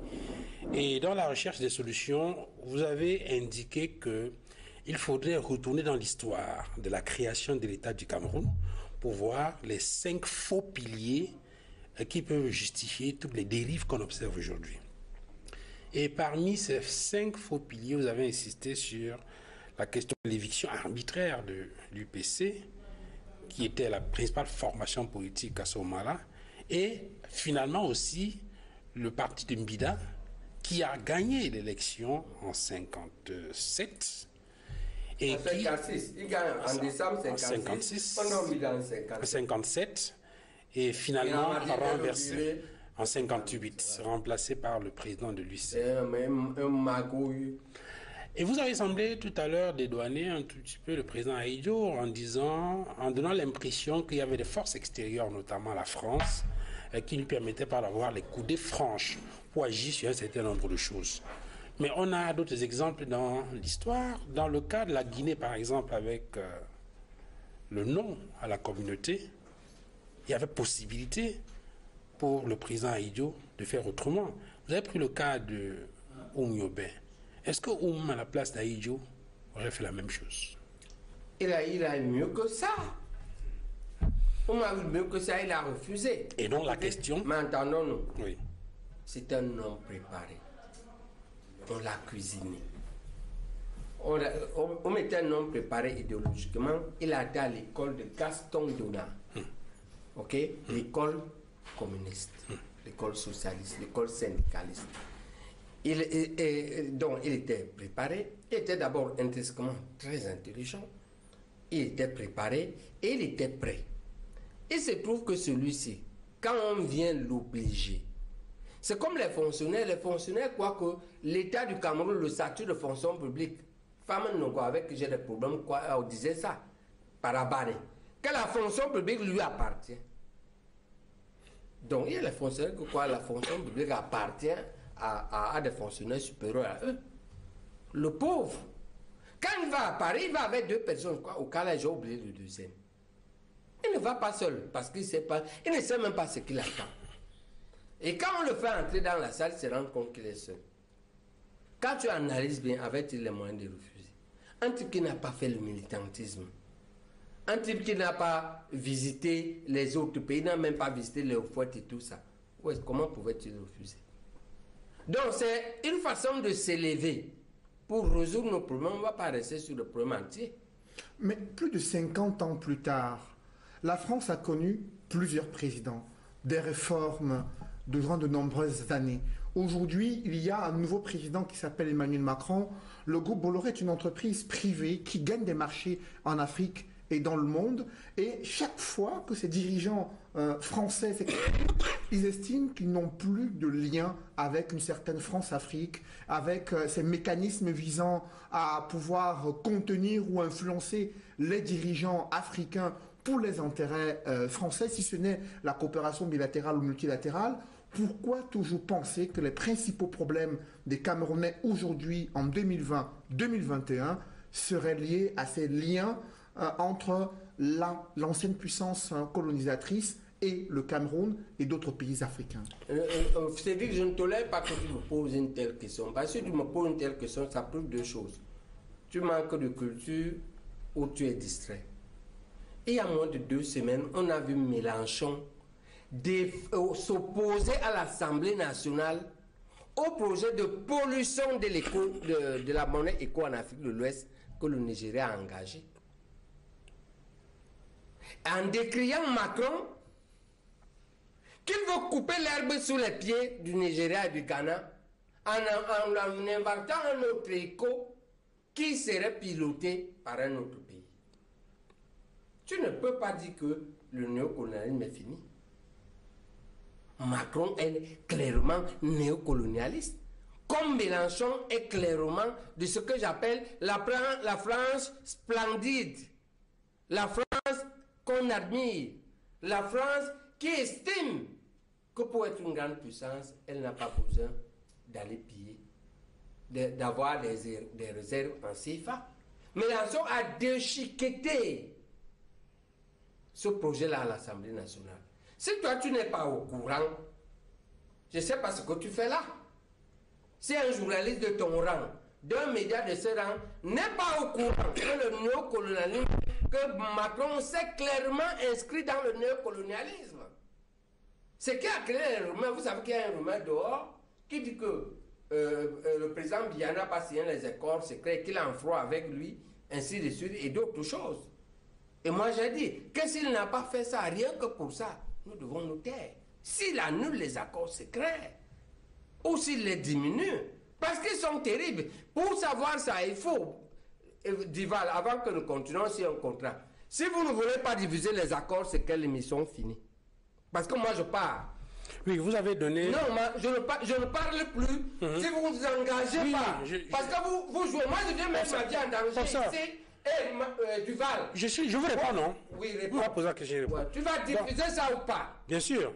Et dans la recherche des solutions, vous avez indiqué qu'il faudrait retourner dans l'histoire de la création de l'État du Cameroun pour voir les 5 faux piliers qui peuvent justifier toutes les dérives qu'on observe aujourd'hui. Et parmi ces 5 faux piliers, vous avez insisté sur la question de l'éviction arbitraire de l'UPC, qui était la principale formation politique à ce moment-là, et finalement aussi le parti de Mbida, qui a gagné l'élection en 1957. Et en 1956, il gagne en décembre 1956, pendant Mbida en 1957, et finalement en 58, remplacé par le président de l'UIC. Un magouille. Et vous avez semblé tout à l'heure dédouaner un tout petit peu le président Ahidjo en donnant l'impression qu'il y avait des forces extérieures, notamment la France, qui lui permettaient pas d'avoir les coudées franches pour agir sur un certain nombre de choses. Mais on a d'autres exemples dans l'histoire. Dans le cas de la Guinée, par exemple, avec le non à la communauté, il y avait possibilité pour le président Ahidjo de faire autrement. Vous avez pris le cas de Yobé. Est-ce que à la place d'Ahidjo, aurait fait la même chose? Il a mieux que ça. A eu mieux que ça, il a refusé. Et donc la question... Mais entendons-nous. Oui. C'est un homme préparé. On l'a cuisiné. On était un homme préparé idéologiquement. Il a été à l'école de Gaston Donat. Ok? L'école communiste, l'école socialiste, l'école syndicaliste. Donc il était préparé. Il était d'abord intrinsèquement très intelligent. Il était préparé et il était prêt. Il se trouve que celui-ci, quand on vient l'obliger, c'est comme les fonctionnaires croient que l'État du Cameroun, le statut de fonction publique, femmes non quoi, avec j'ai des problèmes, quoi, on disait ça, par Abane, que la fonction publique lui appartient. Donc il y a les fonctionnaires qui croient que la fonction publique appartient à des fonctionnaires supérieurs à eux. Le pauvre, quand il va à Paris, il va avec deux personnes, quoi, au cas là j'ai oublié le deuxième. Il ne va pas seul parce qu'il il ne sait même pas ce qu'il attend. Et quand on le fait entrer dans la salle, il se rend compte qu'il est seul. Quand tu analyses bien, avait-il les moyens de refuser? Un type qui n'a pas fait le militantisme, un type qui n'a pas visité les autres pays, n'a même pas visité les Hauts-Fouettes et tout ça, comment pouvait-il refuser? Donc c'est une façon de s'élever. Pour résoudre nos problèmes, on ne va pas rester sur le problème entier. Mais plus de 50 ans plus tard, la France a connu plusieurs présidents, des réformes durant de nombreuses années. Aujourd'hui, il y a un nouveau président qui s'appelle Emmanuel Macron. Le groupe Bolloré est une entreprise privée qui gagne des marchés en Afrique et dans le monde. Et chaque fois que ces dirigeants français s'expriment, ils estiment qu'ils n'ont plus de lien avec une certaine France-Afrique, avec ces mécanismes visant à pouvoir contenir ou influencer les dirigeants africains pour les intérêts français, si ce n'est la coopération bilatérale ou multilatérale. Pourquoi toujours penser que les principaux problèmes des Camerounais aujourd'hui, en 2020-2021, seraient liés à ces liens entre l'ancienne puissance colonisatrice et le Cameroun et d'autres pays africains? C'est dit que je ne tolère pas que tu me poses une telle question. Parce que si tu me poses une telle question, ça prouve deux choses. Tu manques de culture ou tu es distrait. Il y a moins de 2 semaines, on a vu Mélenchon s'opposer à l'Assemblée nationale au projet de pollution de la monnaie éco en Afrique de l'Ouest que le Nigeria a engagé. En décriant Macron qu'il veut couper l'herbe sous les pieds du Nigeria et du Ghana en inventant un autre éco qui serait piloté par un autre pays. Tu ne peux pas dire que le néocolonialisme est fini. Macron est clairement néocolonialiste, comme Mélenchon est clairement de ce que j'appelle la France splendide, la France qu'on admire, la France qui estime que pour être une grande puissance, elle n'a pas besoin d'aller piller, d'avoir des réserves en CFA. Mélenchon a déchiqueté ce projet-là à l'Assemblée nationale. Si toi, tu n'es pas au courant, je ne sais pas ce que tu fais là. Si un journaliste de ton rang, d'un média de ce rang, n'est pas au courant que le néocolonialisme, que Macron s'est clairement inscrit dans le néocolonialisme. Ce qui a créé un rumeur, vous savez qu'il y a un rumeur dehors qui dit que le président Biya n'a pas signé les accords secrets, qu'il a un froid avec lui, ainsi de suite, et d'autres choses. Et moi j'ai dit que s'il n'a pas fait ça, rien que pour ça, nous devons nous taire. S'il annule les accords secrets, ou s'il les diminue, parce qu'ils sont terribles. Pour savoir ça, il faut, Dival, avant que nous continuions sur un contrat, si vous ne voulez pas diviser les accords secrets, l'émission finit. Parce que moi je pars. Oui, vous avez donné... Non, je ne parle plus si vous ne vous engagez pas. Parce que vous jouez. Moi, je viens mettre ma vie en danger ici. Et Duval. Je vous réponds, non? Oui, réponds. Vous m'avez posé la question, je réponds. Ouais, tu vas diffuser ça ou pas? Bien sûr.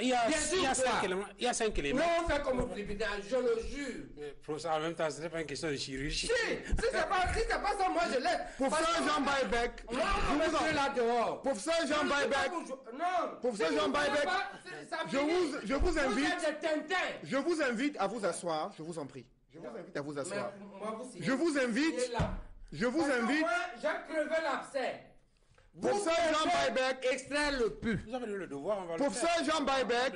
Il y a 5 éléments. Non, on fait comme au tribunal, je le jure. Pour ça, en même temps, ce n'est pas une question de chirurgie. Si c'est pas ça, moi je l'aide. Professeur Jean Baybec, Professeur Jean Baybec, Professeur Jean Baybec, je vous invite à vous asseoir, je vous en prie. Je vous invite à vous asseoir. Je vous invite. J'ai crevé l'abcès. Professeur Jean Baybec, extraire le pu. Vous avez le devoir, on va le Professeur faire. Jean Baybec,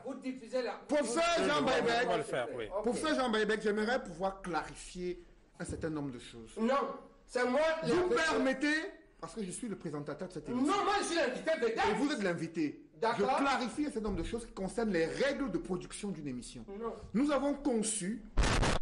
Vous diffusez la... Professeur Jean Baybec, on va le faire, oui. Professeur Jean Baybec, j'aimerais pouvoir clarifier un certain nombre de choses. Non, c'est moi... Vous permettez, parce que je suis le présentateur de cette émission. Non, moi je suis l'invité vedette. Et vous êtes l'invité. Je clarifie un certain nombre de choses qui concernent les règles de production d'une émission. Non. Nous avons conçu,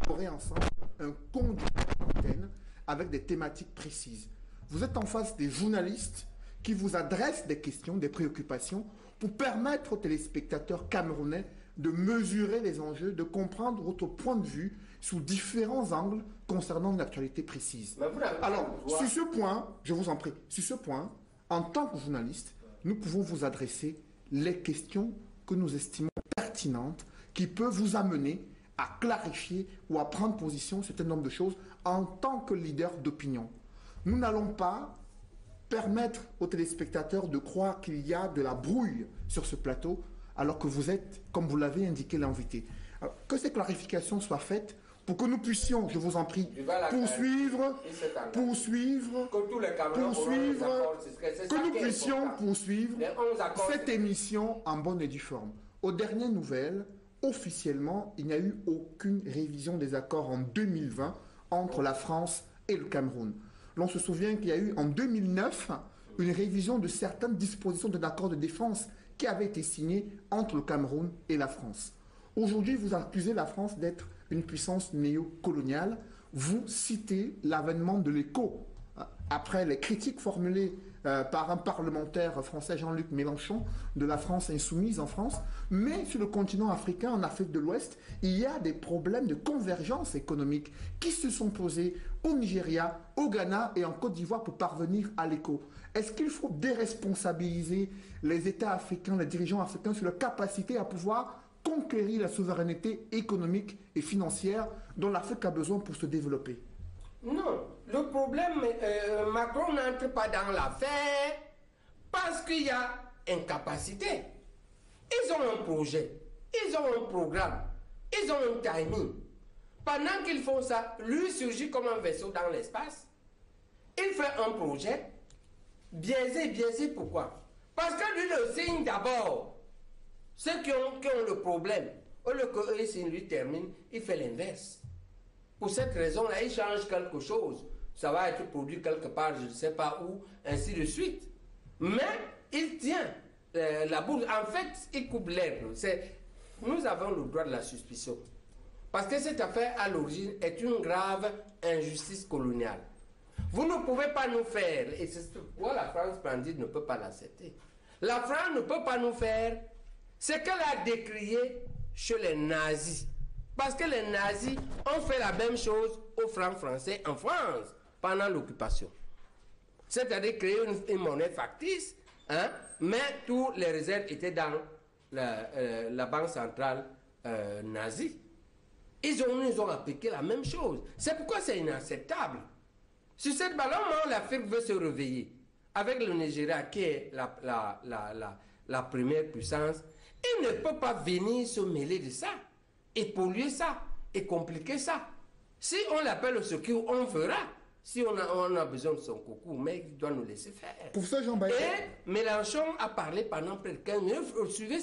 élaboré ensemble, un conduit d'antenne avec des thématiques précises. Vous êtes en face des journalistes qui vous adressent des questions, des préoccupations, pour permettre aux téléspectateurs camerounais de mesurer les enjeux, de comprendre votre point de vue sous différents angles concernant une actualité précise. Alors, sur ce point, je vous en prie, sur ce point, en tant que journaliste, nous pouvons vous adresser les questions que nous estimons pertinentes, qui peuvent vous amener à clarifier ou à prendre position sur un certain nombre de choses en tant que leader d'opinion. Nous n'allons pas permettre aux téléspectateurs de croire qu'il y a de la brouille sur ce plateau, alors que vous êtes, comme vous l'avez indiqué, l'invité. Que ces clarifications soient faites pour que nous puissions, je vous en prie, poursuivre, que nous puissions poursuivre cette émission en bonne et due forme. Aux dernières nouvelles, officiellement, il n'y a eu aucune révision des accords en 2020 entre la France et le Cameroun. L'on se souvient qu'il y a eu en 2009 une révision de certaines dispositions de l'accord de défense qui avait été signé entre le Cameroun et la France. Aujourd'hui, vous accusez la France d'être une puissance néocoloniale. Vous citez l'avènement de l'écho après les critiques formulées par un parlementaire français, Jean-Luc Mélenchon, de la France insoumise en France. Mais sur le continent africain, en Afrique de l'Ouest, il y a des problèmes de convergence économique qui se sont posés au Nigeria, au Ghana et en Côte d'Ivoire pour parvenir à l'écho. Est-ce qu'il faut déresponsabiliser les États africains, les dirigeants africains sur leur capacité à pouvoir conquérir la souveraineté économique et financière dont l'Afrique a besoin pour se développer? Non, le problème, Macron n'entre pas dans l'affaire parce qu'il y a incapacité. Ils ont un projet, ils ont un programme, ils ont un timing. Pendant qu'ils font ça, lui surgit comme un vaisseau dans l'espace. Il fait un projet biaisé, pourquoi? Parce que lui le signe d'abord. Ceux qui ont le problème, au lieu que s'il lui termine, il fait l'inverse. Pour cette raison-là, il change quelque chose. Ça va être produit quelque part, je ne sais pas où, ainsi de suite. Mais il tient la bourse. En fait, il coupe l'herbe. Nous avons le droit de la suspicion. Parce que cette affaire, à l'origine, est une grave injustice coloniale. Vous ne pouvez pas nous faire, et c'est pourquoi la France splendide ne peut pas l'accepter. La France ne peut pas nous faire ce qu'elle a décrié chez les nazis. Parce que les nazis ont fait la même chose aux francs français en France pendant l'occupation. C'est-à-dire créer une monnaie factice, hein, mais tous les réserves étaient dans la banque centrale nazie. Ils ont appliqué la même chose. C'est pourquoi c'est inacceptable. Sur cette base, l'Afrique veut se réveiller. Avec le Nigeria qui est la première puissance, il ne peut pas venir se mêler de ça et polluer ça et compliquer ça. Si on l'appelle au secours, on fera. Si on a besoin de son coucou, mais il doit nous laisser faire. Pour ça, Jean Baybec. Et Mélenchon a parlé pendant près de 15 minutes. Suivez,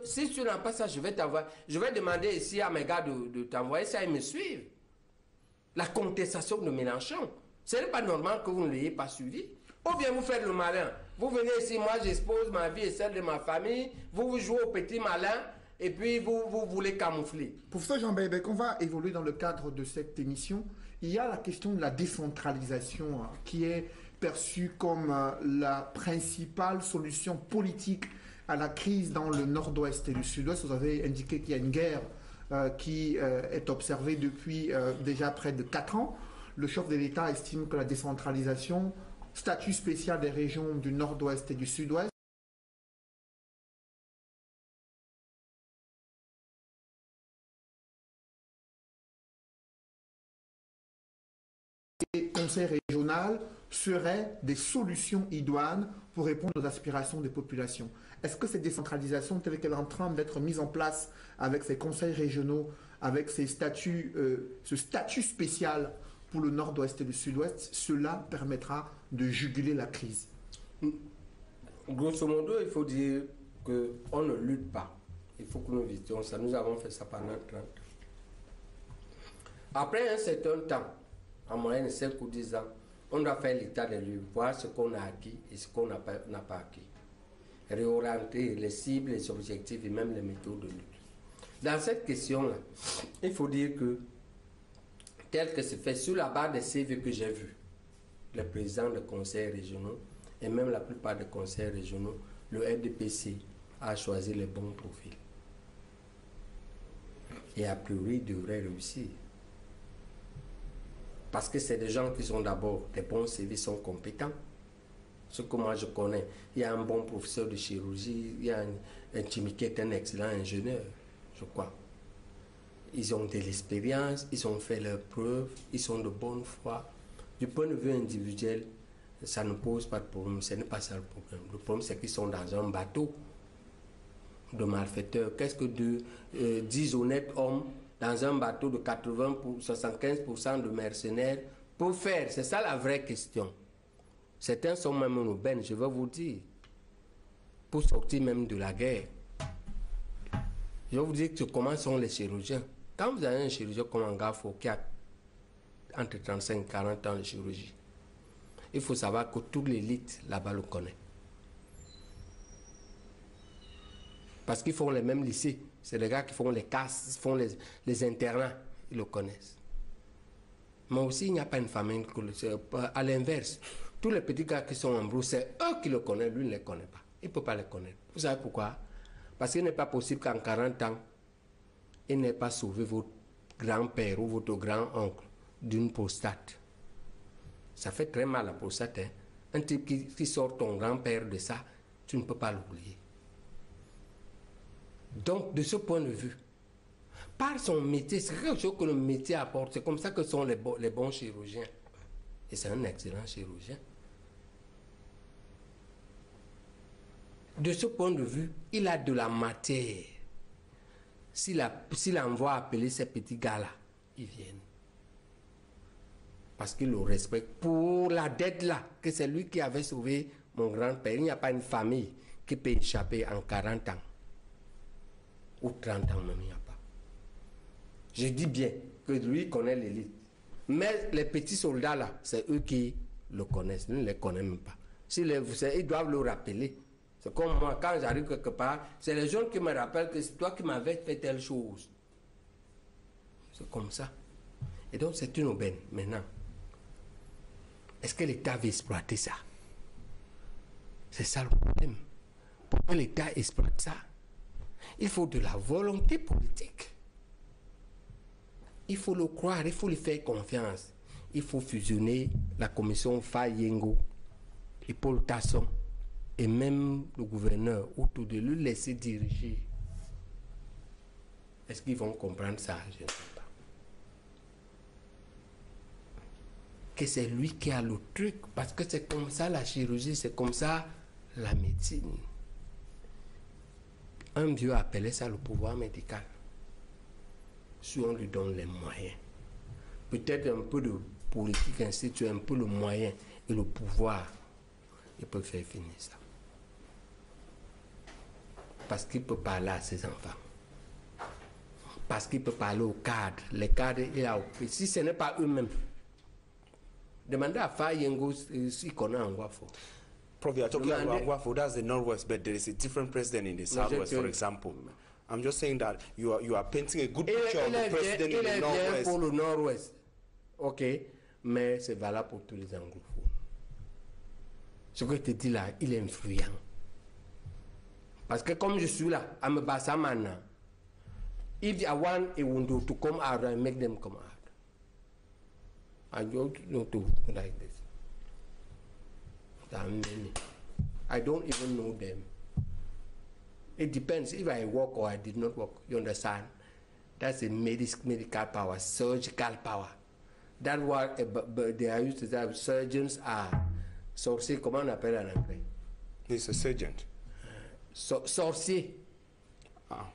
si tu n'as pas ça, je vais t'envoyer. Je vais demander ici à mes gars de t'envoyer ça et me suivre. La contestation de Mélenchon. Ce n'est pas normal que vous ne l'ayez pas suivi. Ou bien vous faites le malin. Vous venez ici, moi j'expose ma vie et celle de ma famille. Vous jouez au petit malin. Et puis vous voulez camoufler. Professeur Jean Baybec, on va évoluer dans le cadre de cette émission. Il y a la question de la décentralisation qui est perçue comme la principale solution politique à la crise dans le nord-ouest et le sud-ouest. Vous avez indiqué qu'il y a une guerre qui est observée depuis déjà près de 4 ans. Le chef de l'État estime que la décentralisation, statut spécial des régions du nord-ouest et du sud-ouest, et conseil régional seraient des solutions idoines pour répondre aux aspirations des populations. Est-ce que cette décentralisation telle qu'elle est en train d'être mise en place avec ces conseils régionaux, avec ces statuts, ce statut spécial pour le nord-ouest et le sud-ouest, cela permettra de juguler la crise? Grosso modo, il faut dire qu'on ne lutte pas. Il faut que nous visions ça. Nous avons fait ça pendant 30 ans. Après un certain temps, en moyenne de 5 ou 10 ans, on doit faire l'état des lieux, voir ce qu'on a acquis et ce qu'on n'a pas acquis. Réorienter les cibles, les objectifs et même les méthodes de lutte. Dans cette question-là, il faut dire que, tel que c'est fait sur la base des CV que j'ai vus, les présidents des conseils régionaux et même la plupart des conseils régionaux, le RDPC a choisi les bons profils. Et a priori, il devrait réussir. Parce que c'est des gens qui sont d'abord des bons CV, sont compétents. Ce que moi je connais, il y a un bon professeur de chirurgie, il y a un Timi qui est un excellent ingénieur, je crois. Ils ont de l'expérience, ils ont fait leurs preuves, ils sont de bonne foi. Du point de vue individuel, ça ne pose pas de problème, ce n'est pas ça le problème. Le problème, c'est qu'ils sont dans un bateau de malfaiteurs. Qu'est-ce que 10 honnêtes hommes dans un bateau de 75% de mercenaires pour faire? C'est ça la vraie question. Certains sont même en aubaine, je vais vous dire, pour sortir même de la guerre. Je vais vous dire comment sont les chirurgiens. Quand vous avez un chirurgien comme Angafo qui a entre 35 et 40 ans de chirurgie, il faut savoir que toute l'élite là-bas le connaît. Parce qu'ils font les mêmes lycées. C'est les gars qui font les classes, font les internats, ils le connaissent. Mais aussi, il n'y a pas une famille, à l'inverse. Tous les petits gars qui sont en brousse, c'est eux qui le connaissent, lui ne les connaît pas. Il ne peut pas les connaître. Vous savez pourquoi? Parce qu'il n'est pas possible qu'en 40 ans, il n'ait pas sauvé votre grand-père ou votre grand-oncle d'une prostate. Ça fait très mal la prostate. Hein? Un type qui sort ton grand-père de ça, tu ne peux pas l'oublier. Donc, de ce point de vue, par son métier, c'est quelque chose que le métier apporte. C'est comme ça que sont les bons chirurgiens. Et c'est un excellent chirurgien. De ce point de vue, il a de la matière. S'il envoie appeler ces petits gars-là, ils viennent. Parce qu'il le respecte pour la dette là, que c'est lui qui avait sauvé mon grand-père. Il n'y a pas une famille qui peut échapper en 40 ans. Ou 30 ans même, il n'y a pas. Je dis bien que lui connaît l'élite. Mais les petits soldats là, c'est eux qui le connaissent. Nous ne les connaissons même pas. Ils doivent le rappeler. C'est comme moi, quand j'arrive quelque part, c'est les gens qui me rappellent que c'est toi qui m'avais fait telle chose. C'est comme ça. Et donc c'est une aubaine. Maintenant, est-ce que l'État veut exploiter ça? C'est ça le problème. Pourquoi l'État exploite ça? Il faut de la volonté politique. Il faut le croire, il faut lui faire confiance. Il faut fusionner la commission Fayengo et Paul Tasson et même le gouverneur autour de lui, laisser diriger. Est-ce qu'ils vont comprendre ça? Je ne sais pas. Que c'est lui qui a le truc, parce que c'est comme ça la chirurgie, c'est comme ça la médecine. Un vieux appelait ça le pouvoir médical. Si on lui donne les moyens, peut-être un peu de politique, institue un peu le moyen et le pouvoir, il peut faire finir ça. Parce qu'il peut parler à ses enfants. Parce qu'il peut parler aux cadres. Les cadres, il a... Si ce n'est pas eux-mêmes, demandez à Fayengo s'il connaît Angwafo. Prof, you are talking about Angwafo, that's the Northwest, but there is a different president in the Southwest, for example. I'm just saying that you are painting a good picture of the president in the Northwest. Il est bien pour le Nord-Ouest. Ok, mais c'est valable pour tous les anglophones. Ce que je te dis là, il est influent. Parce que comme je suis là, I'm a Bassamana. If I want a window to come out, I make them come out. I don't know to like this. There are many. I don't even know them. It depends if I work or I did not work. You understand? That's a medical power, surgical power. That's what they are used to say. Surgeons are. Sorcier, comment on appelle en anglais? He's a surgeon. Sorcier.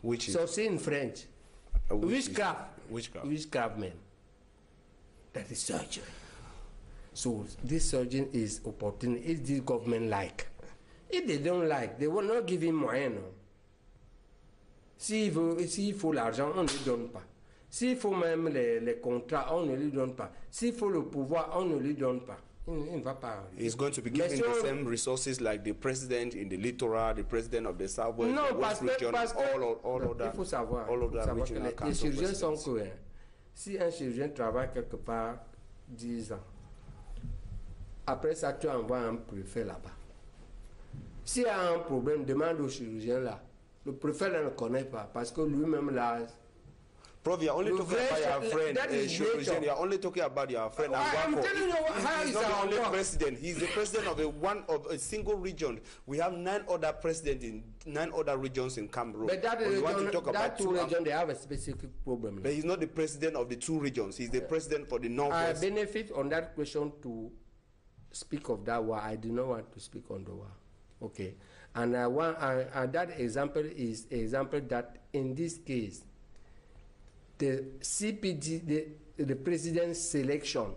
Which is? Sorcier in French. Witchcraft. Witchcraft. Witchcraft man. That is surgery. So this surgeon is opportunity. If this government like, if they don't like, they will not give him moyen. S'il faut l'argent, on ne lui donne pas. S'il faut même les contrats, on ne lui donne pas. S'il faut le pouvoir, on ne lui donne pas. Il ne va pas. He's going to be given the same resources like the president in the littoral, the president of the southwest, the west region, all of that. Il faut savoir, que les chirurgiens sont cruels. Si un chirurgien travaille quelque part 10 ans, après ça, tu envoies un préfet là-bas. S'il y a un problème, demande au chirurgien là. Le préfet là ne connaît pas parce que lui-même là. Prof, you're only talking about your friend, chirurgien. You're only talking about your friend. I'm telling you how he's not the only president. He's the president of a single region. We have 9 other presidents in 9 other regions in Cameroon. But that two regions, they have a specific problem. But he's not the president of the 2 regions. He's the president for the northwest. I benefit on that question to speak of that war. I do not want to speak on the war. Okay. And that example is an example that in this case, the CPD, the president's selection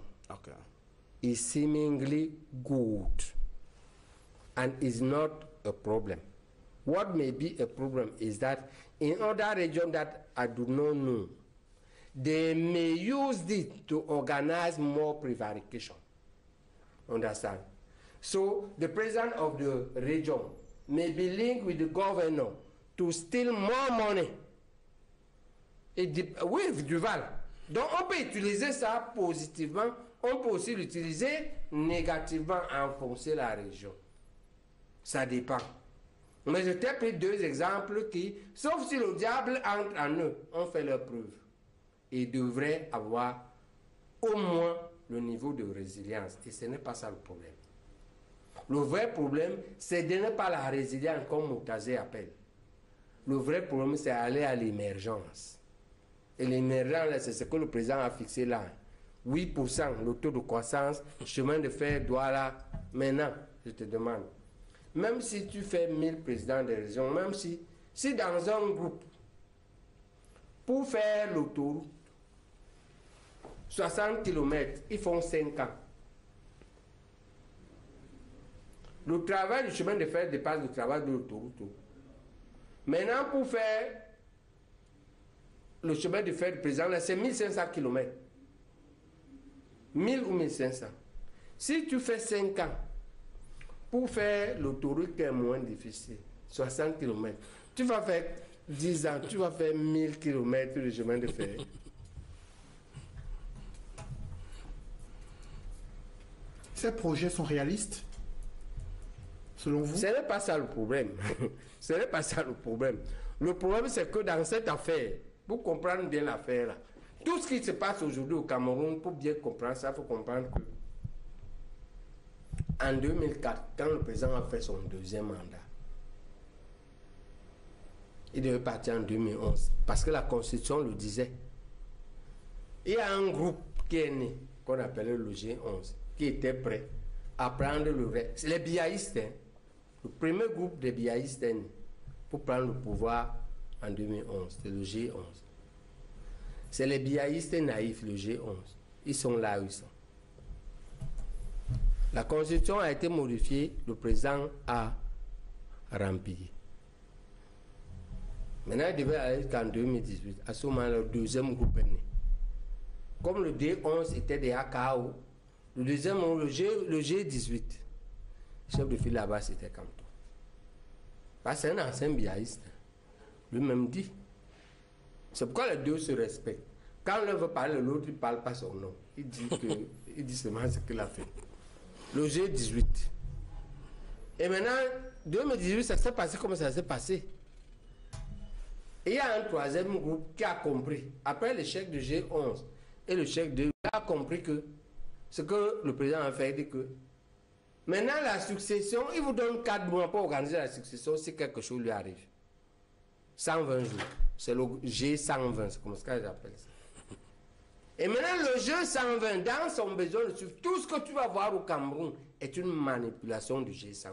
is seemingly good and is not a problem. What may be a problem is that in other regions that I do not know, they may use it to organize more prevarication. Understand? So the president of the region may be linked with the governor to steal more money. Oui, Duval. Donc on peut utiliser ça positivement, on peut aussi l'utiliser négativement, enfoncer la région. Ça dépend. Mais je t'ai pris 2 exemples qui, sauf si le diable entre en eux, ont fait leur preuve. Ils devraient avoir au moins le niveau de résilience. Et ce n'est pas ça le problème. Le vrai problème, c'est de ne pas la résilience comme Moutazé appelle. Le vrai problème, c'est aller à l'émergence. Et l'émergence, c'est ce que le président a fixé là. 8%, le taux de croissance, chemin de fer, Douala. Maintenant, je te demande, même si tu fais 1000 présidents de région, même si dans un groupe, pour faire l'autoroute, 60 km, ils font 5 ans. Le travail du chemin de fer dépasse le travail de l'autoroute. Maintenant, pour faire le chemin de fer du président, c'est 1500 km. 1000 ou 1500. Si tu fais 5 ans, pour faire l'autoroute qui est moins difficile, 60 km, tu vas faire 10 ans, tu vas faire 1000 km de chemin de fer. Ces projets sont réalistes, selon vous? Ce n'est pas ça le problème. Ce n'est pas ça le problème. Le problème, c'est que dans cette affaire, pour comprendre bien l'affaire, là, tout ce qui se passe aujourd'hui au Cameroun, pour bien comprendre ça, il faut comprendre que en 2004, quand le président a fait son 2e mandat, il devait partir en 2011, parce que la Constitution le disait. Il y a un groupe qui est né, qu'on appelait le G11, qui était prêt à prendre le reste. C'est les biaïstes, hein. Le premier groupe des biaïstes est né pour prendre le pouvoir en 2011, c'est le G11. C'est les biaïstes naïfs, le G11. Ils sont là où ils sont. La Constitution a été modifiée, le président a rempli. Maintenant, il devait aller jusqu'en 2018. À ce moment, le 2e groupe est né. Comme le D11 était des AKO, le 2e, le G18, chef de file là-bas, c'était Kanto. C'est un ancien biaïste. Lui-même dit. C'est pourquoi les deux se respectent. Quand l'un veut parler, l'autre ne parle pas son nom. Il dit seulement ce qu'il a fait. Le G18. Et maintenant, 2018, ça s'est passé comme ça s'est passé. Et il y a un troisième groupe qui a compris, après l'échec du G11 et l'échec de... Il a compris que ce que le président a fait, dit que maintenant la succession, il vous donne 4 mois pour organiser la succession si quelque chose lui arrive. 120 jours. C'est le G120, c'est comme ça que j'appelle ça. Et maintenant, le G120, dans son besoin de suivre, tout ce que tu vas voir au Cameroun est une manipulation du G120.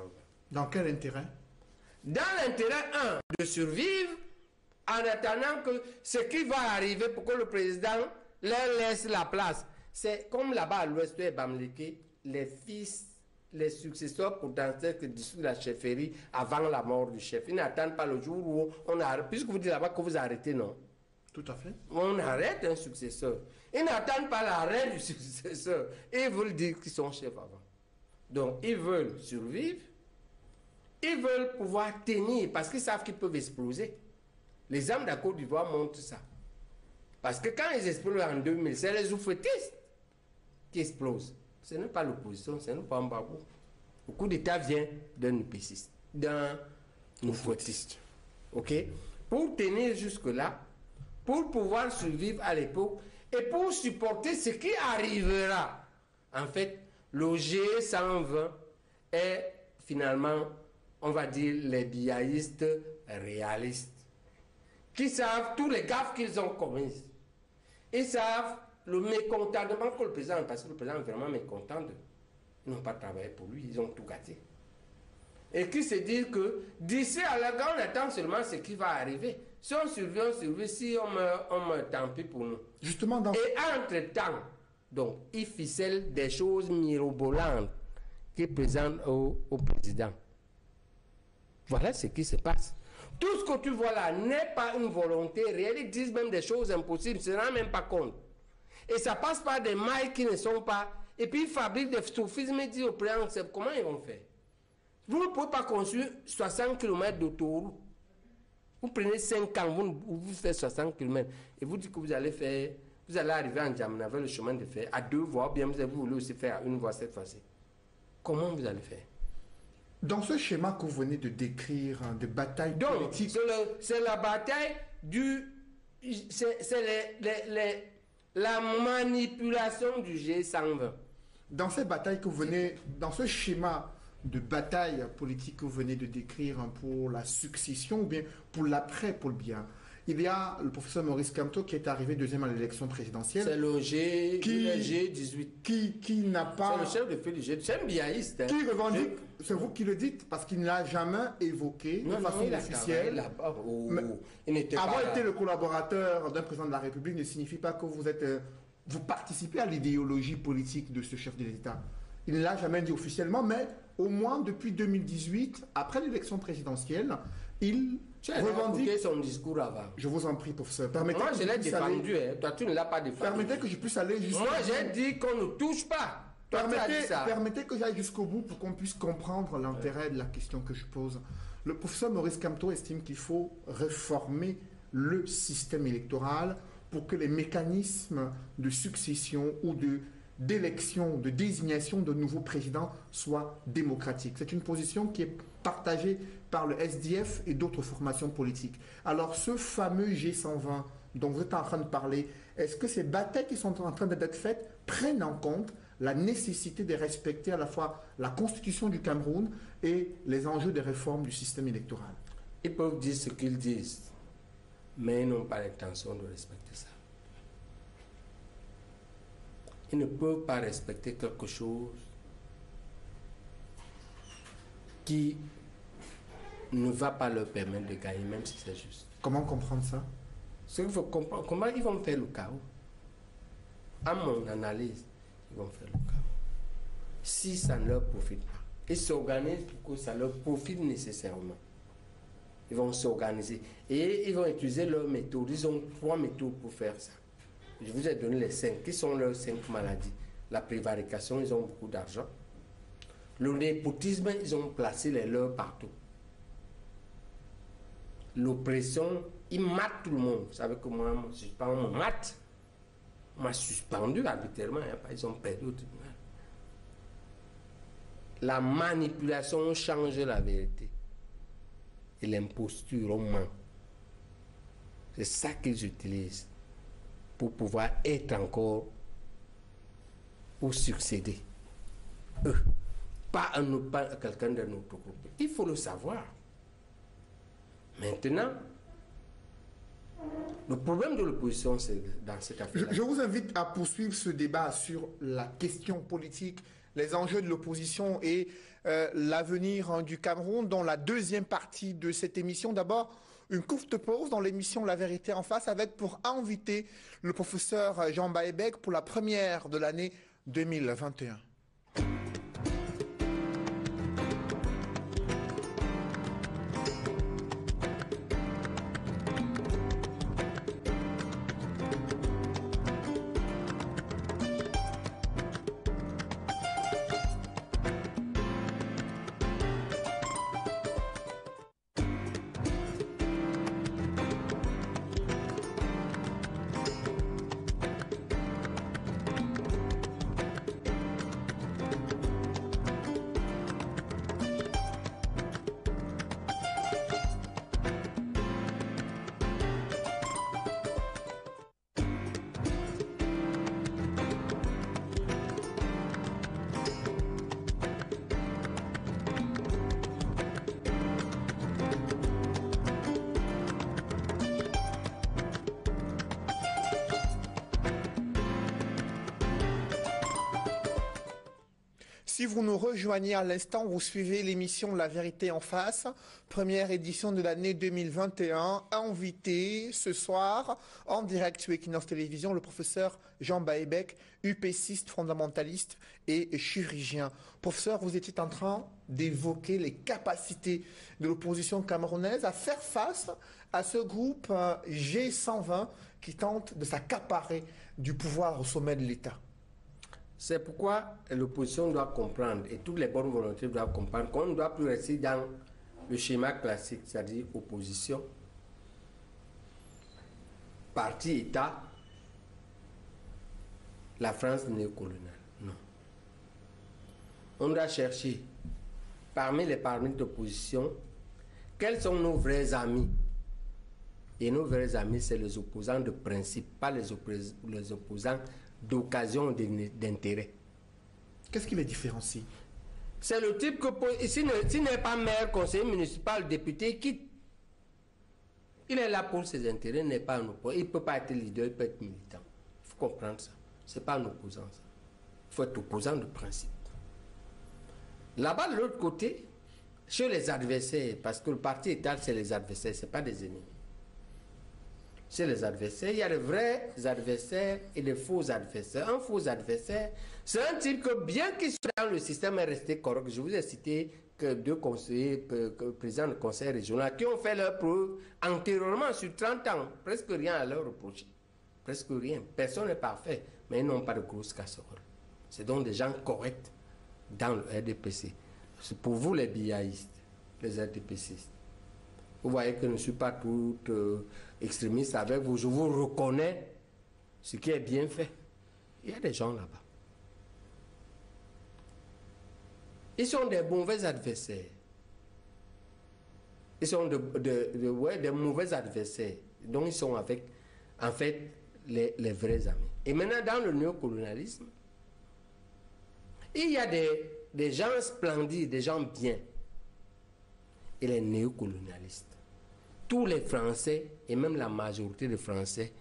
Dans quel intérêt? Dans l'intérêt, de survivre, en attendant que ce qui va arriver pour que le président leur laisse la place. C'est comme là-bas à l'ouest de Bamileke, les fils, les successeurs potentiels qui discutent la chefferie avant la mort du chef. Ils n'attendent pas le jour où on arrête, puisque vous dites là-bas que vous arrêtez, non? Tout à fait. On arrête un successeur. Ils n'attendent pas l'arrêt du successeur. Ils veulent dire qu'ils sont chefs avant. Donc, ils veulent survivre. Ils veulent pouvoir tenir parce qu'ils savent qu'ils peuvent exploser. Les hommes de la Côte d'Ivoire montrent ça. Parce que quand ils explosent en 2000, c'est les oufetistes qui explosent. Ce n'est pas l'opposition, ce n'est pas un babou. Le coup d'État vient d'un épiciste, d'un oufetiste. OK? Pour tenir jusque-là, pour pouvoir survivre à l'époque et pour supporter ce qui arrivera. En fait, le G120 est finalement, on va dire, les biaïstes réalistes qui savent tous les gaffes qu'ils ont commises. Ils savent le mécontentement que le président a, parce que le président est vraiment mécontent d'eux. Ils n'ont pas travaillé pour lui, ils ont tout gâté. Et qui se disent que d'ici à là, on attend seulement ce qui va arriver. Si on survit, on survit. Si on meurt, tant pis pour nous. Justement dans... Et entre-temps, donc, ils ficellent des choses mirobolantes qu'ils présentent au président. Voilà ce qui se passe. Tout ce que tu vois là n'est pas une volonté réelle. Ils disent même des choses impossibles, ils ne se rendent même pas compte. Et ça passe par des mailles qui ne sont pas... Et puis ils fabriquent des sophismes et disent au président, comment ils vont faire? Vous ne pouvez pas construire 60 km d'autoroute. Vous prenez 5 ans, vous faites 60 km et vous dites que vous allez faire, vous allez arriver en Djamena avec le chemin de fer à 2 voies, ou bien vous voulez aussi faire à 1 voie cette fois-ci. Comment vous allez faire? Dans ce schéma que vous venez de décrire, hein, de bataille politique... C'est la bataille du... C'est la manipulation du G120. Dans ces batailles que vous venez... Dans ce schéma de bataille politique que vous venez de décrire, hein, pour la succession ou bien pour l'après Paul Biya, il y a le professeur Maurice Kamto qui est arrivé deuxième à l'élection présidentielle. C'est le G18. Qui n'a pas... C'est le chef de file du G. C'est un biaïste. Hein. Qui revendique, c'est vous qui le dites, parce qu'il ne l'a jamais évoqué de façon officielle. Avoir été le collaborateur d'un président de la République ne signifie pas que vous participez à l'idéologie politique de ce chef de l'État. Il ne l'a jamais dit officiellement, mais au moins depuis 2018, après l'élection présidentielle, il revendique son discours avant. Je vous en prie, professeur. Moi, je l'ai défendu. Toi, tu ne l'as pas défendu. Permettez que je puisse aller jusqu'au bout. Moi, j'ai dit qu'on ne touche pas. Permettez que j'aille jusqu'au bout pour qu'on puisse comprendre l'intérêt de la question que je pose. Le professeur Maurice Kamto estime qu'il faut réformer le système électoral pour que les mécanismes de succession ou d'élection, de désignation de nouveaux présidents soient démocratiques. C'est une position qui est partagée par le SDF et d'autres formations politiques. Alors ce fameux G120 dont vous êtes en train de parler, est-ce que ces batailles qui sont en train d'être faites prennent en compte la nécessité de respecter à la fois la constitution du Cameroun et les enjeux des réformes du système électoral? Ils peuvent dire ce qu'ils disent, mais ils n'ont pas l'intention de respecter ça. Ils ne peuvent pas respecter quelque chose qui ne va pas leur permettre de gagner, même si c'est juste. Comment comprendre ça? Ce qu'il faut comprendre, comment ils vont faire le chaos? À mon analyse, ils vont faire le chaos. Si ça ne leur profite pas, ils s'organisent pour que ça leur profite nécessairement. Ils vont s'organiser et ils vont utiliser leurs méthodes. Ils ont 3 méthodes pour faire ça. Je vous ai donné les 5. Qui sont leurs 5 maladies? La prévarication, ils ont beaucoup d'argent. Le népotisme, ils ont placé les leurs partout. L'oppression, ils matent tout le monde. Vous savez que moi, on me mate. On m'a suspendu arbitrairement. Ils ont perdu au tribunal. La manipulation change la vérité. et l'imposture, on ment. C'est ça qu'ils utilisent pour pouvoir être encore, pour succéder. Eux, pas quelqu'un de notre groupe. Il faut le savoir. Maintenant, le problème de l'opposition, c'est dans cette affaire. Je vous invite à poursuivre ce débat sur la question politique, les enjeux de l'opposition et l'avenir du Cameroun dans la deuxième partie de cette émission. D'abord, une courte pause dans l'émission La Vérité en face avec pour inviter le professeur Jean Baebek pour la première de l'année 2021. Si vous nous rejoignez à l'instant, vous suivez l'émission La Vérité en face, première édition de l'année 2021. Invité ce soir en direct sur Equinox Télévision, le professeur Jean Baebek, UPCiste, fondamentaliste et chirurgien. Professeur, vous étiez en train d'évoquer les capacités de l'opposition camerounaise à faire face à ce groupe G120 qui tente de s'accaparer du pouvoir au sommet de l'État. C'est pourquoi l'opposition doit comprendre, et toutes les bonnes volontés doivent comprendre, qu'on ne doit plus rester dans le schéma classique, c'est-à-dire opposition, parti-État, la France néocoloniale. Non. On doit chercher, parmi les partis d'opposition, quels sont nos vrais amis. Et nos vrais amis, c'est les opposants de principe, pas les opposants d'occasion d'intérêt. Qu'est-ce qui les différencie? C'est le type que, s'il n'est pas maire, conseiller municipal, député, quitte. Il est là pour ses intérêts, il n'est pas un opposant. Il ne peut pas être leader, il peut être militant. Il faut comprendre ça. Ce n'est pas un opposant, ça. Il faut être opposant de principe. Là-bas, de l'autre côté, chez les adversaires, parce que le parti État, c'est les adversaires, ce n'est pas des ennemis. Chez les adversaires, il y a de vrais adversaires et de faux adversaires. Un faux adversaire, c'est un type que, bien qu'il soit dans le système, est resté correct. Je vous ai cité que deux conseillers, présidents de conseil régional, qui ont fait leur preuve antérieurement sur 30 ans. Presque rien à leur reprocher. Presque rien. Personne n'est parfait, mais ils n'ont pas de grosses casseroles. C'est donc des gens corrects dans le RDPC. C'est pour vous les biaïstes, les RDPCistes. Vous voyez que je ne suis pas tout extrémiste avec vous. Je vous reconnais ce qui est bien fait. Il y a des gens là-bas. Ils sont des mauvais adversaires. Ils sont des mauvais adversaires. Donc ils sont avec, en fait, les vrais amis. Et maintenant, dans le néocolonialisme, il y a des gens splendides, des gens bien. Et les néocolonialistes. Tous les Français, et même la majorité des Français,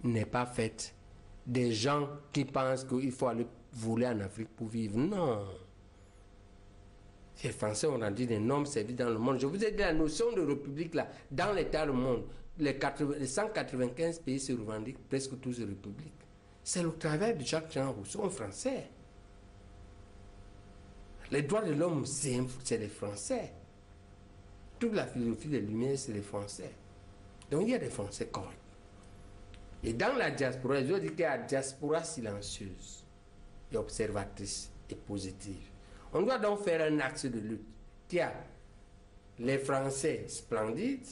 n'est pas faite des gens qui pensent qu'il faut aller voler en Afrique pour vivre. Non. Les Français ont rendu d'énormes services dans le monde. Je vous ai dit la notion de république, là, dans l'état du monde, les 195 pays se revendiquent presque tous de république. C'est le travail de Jacques-Jean Rousseau, un Français. Les droits de l'homme, c'est les Français. Toute la philosophie des Lumières, c'est les Français. Donc il y a des Français corrects. Et dans la diaspora, je veux dire qu'il y a la diaspora silencieuse et observatrice et positive. On doit donc faire un axe de lutte qui a les Français splendides,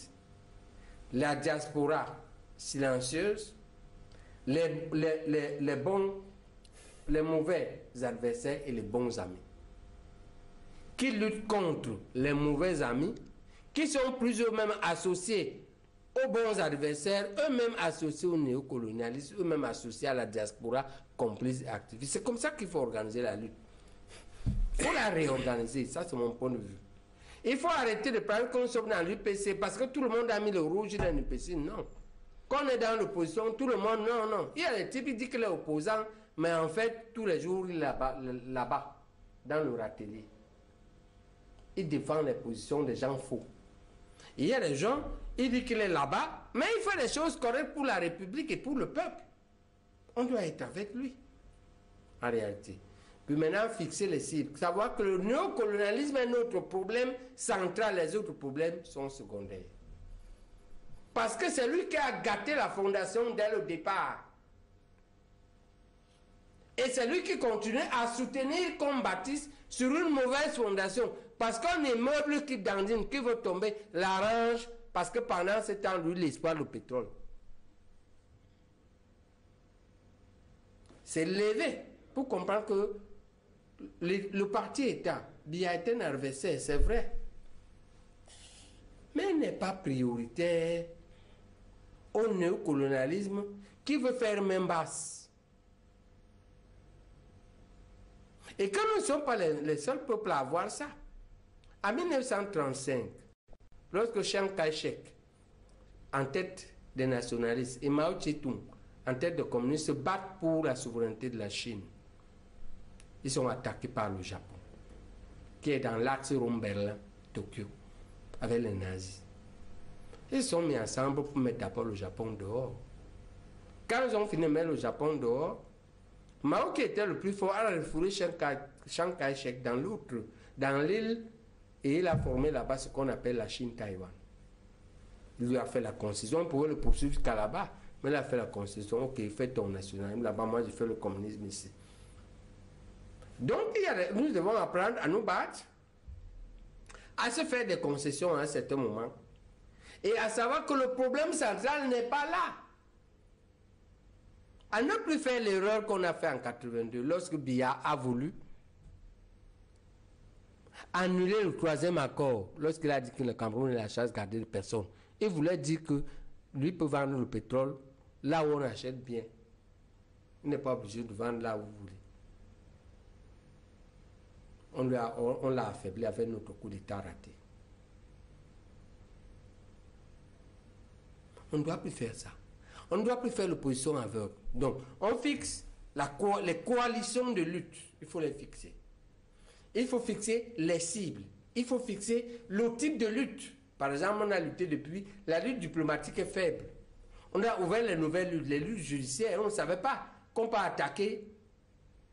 la diaspora silencieuse, les mauvais adversaires et les bons amis. Qui luttent contre les mauvais amis, qui sont plus eux-mêmes associés aux bons adversaires, eux-mêmes associés au néocolonialisme, eux-mêmes associés à la diaspora complice et activiste. C'est comme ça qu'il faut organiser la lutte. Il faut la réorganiser, ça c'est mon point de vue. Il faut arrêter de prendre comme nous sommes dans l'UPC parce que tout le monde a mis le rouge dans l'UPC, non. Quand on est dans l'opposition, tout le monde, non. Il y a des types qui disent qu'il est opposant, mais en fait, tous les jours, il est là-bas, dans leur atelier. Il défend les positions des gens faux. Il y a des gens, il dit qu'il est là-bas, mais il fait des choses correctes pour la République et pour le peuple. On doit être avec lui, en réalité. Puis maintenant, fixer les cibles. Savoir que le néocolonialisme est notre problème central, les autres problèmes sont secondaires. Parce que c'est lui qui a gâté la fondation dès le départ. Et c'est lui qui continue à soutenir comme Baptiste sur une mauvaise fondation. Parce qu'un immeuble qui dandine, qui veut tomber, l'arrange, parce que pendant ce temps, lui, l'espoir le pétrole. C'est levé pour comprendre que le parti État, il y a été un adversaire, c'est vrai. Mais il n'est pas prioritaire au néocolonialisme qui veut faire main basse. Et quand nous ne sommes pas les seuls peuples à avoir ça, en 1935, lorsque Chiang Kai-shek, en tête des nationalistes, et Mao Tse-tung, en tête des communistes, se battent pour la souveraineté de la Chine, ils sont attaqués par le Japon, qui est dans l'axe Rome-Berlin-Tokyo, avec les nazis. Ils sont mis ensemble pour mettre d'abord le Japon dehors. Quand ils ont fini de mettre le Japon dehors, Mao, qui était le plus fort, a refoulé Chiang Kai-shek dans l'autre, dans l'île, et il a formé là-bas ce qu'on appelle la Chine-Taïwan. Il lui a fait la concession, on pouvait le poursuivre jusqu'à là-bas, mais il a fait la concession, ok, fais ton nationalisme là-bas, moi je fais le communisme ici. Donc nous devons apprendre à nous battre, à se faire des concessions à un certain moment, et à savoir que le problème central n'est pas là. À ne plus faire l'erreur qu'on a fait en 82, lorsque Biya a voulu annuler le 3e accord, lorsqu'il a dit que le Cameroun est la chasse gardée de personne. Il voulait dire que lui peut vendre le pétrole là où on achète bien. Il n'est pas obligé de vendre là où vous voulez. On l'a affaibli avec notre coup d'État raté. On ne doit plus faire ça. On ne doit plus faire l'opposition aveugle. Donc, on fixe les coalitions de lutte. Il faut les fixer. Il faut fixer les cibles. Il faut fixer le type de lutte. Par exemple, on a lutté depuis. La lutte diplomatique est faible. On a ouvert les nouvelles luttes, les luttes judiciaires. On ne savait pas qu'on peut attaquer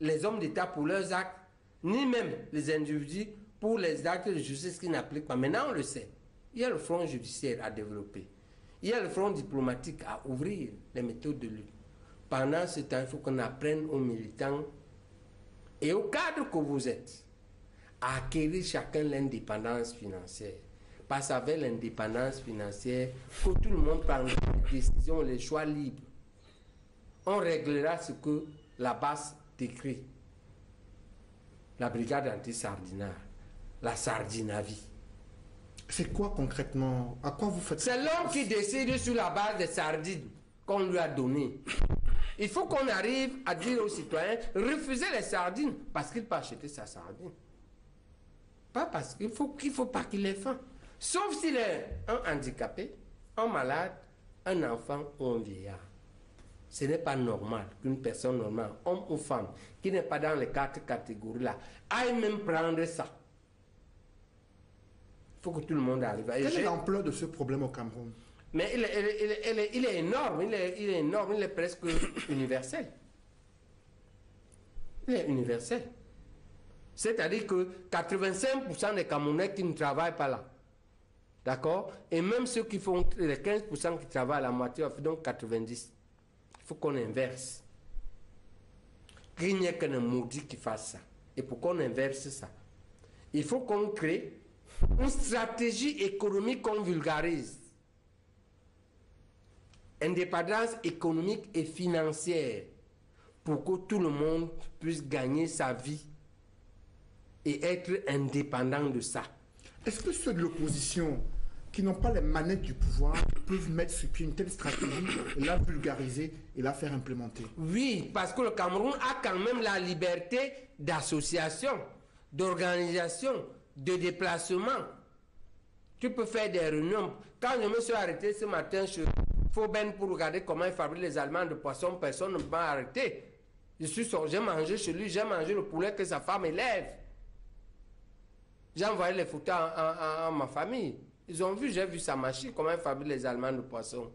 les hommes d'État pour leurs actes, ni même les individus pour les actes de justice qui n'appliquent pas. Maintenant, on le sait. Il y a le front judiciaire à développer. Il y a le front diplomatique à ouvrir les méthodes de lutte. Pendant ce temps, il faut qu'on apprenne aux militants et aux cadres que vous êtes à acquérir chacun l'indépendance financière. Parce qu'avec l'indépendance financière, que tout le monde prenne les décisions, les choix libres. On réglera ce que la base décrit. La brigade anti-sardinage, la sardinavie. C'est quoi concrètement? À quoi vous faites? C'est l'homme qui décide sur la base des sardines qu'on lui a données. Il faut qu'on arrive à dire aux citoyens, refusez les sardines parce qu'il peut acheter sa sardine. Pas parce qu'il faut pas qu'il ait faim. Sauf s'il est un handicapé, un malade, un enfant ou un vieillard. Ce n'est pas normal qu'une personne normale, homme ou femme, qui n'est pas dans les 4 catégories-là, aille même prendre ça. Il faut que tout le monde arrive. Quelle est l'ampleur de ce problème au Cameroun? Mais il est énorme, il est énorme, il est presque universel. Il est universel. C'est-à-dire que 85% des Camerounais qui ne travaillent pas là. D'accord? Et même ceux qui font les 15% qui travaillent à la moitié, donc 90%. Il faut qu'on inverse. Il n'y a qu'un maudit qui fasse ça. Et pour qu'on inverse ça, il faut qu'on crée une stratégie économique qu'on vulgarise. Indépendance économique et financière pour que tout le monde puisse gagner sa vie et être indépendant de ça. Est-ce que ceux de l'opposition qui n'ont pas les manettes du pouvoir peuvent mettre sur pied une telle stratégie, et la vulgariser et la faire implémenter. Oui, parce que le Cameroun a quand même la liberté d'association, d'organisation, de déplacement. Tu peux faire des réunions. Quand je me suis arrêté ce matin chez Fauben pour regarder comment ils fabriquent les aliments de poisson, personne ne m'a arrêté. J'ai mangé chez lui, j'ai mangé le poulet que sa femme élève. J'ai envoyé les photos à ma famille. Ils ont vu, j'ai vu sa machine, comment il fabrique les aliments de poisson.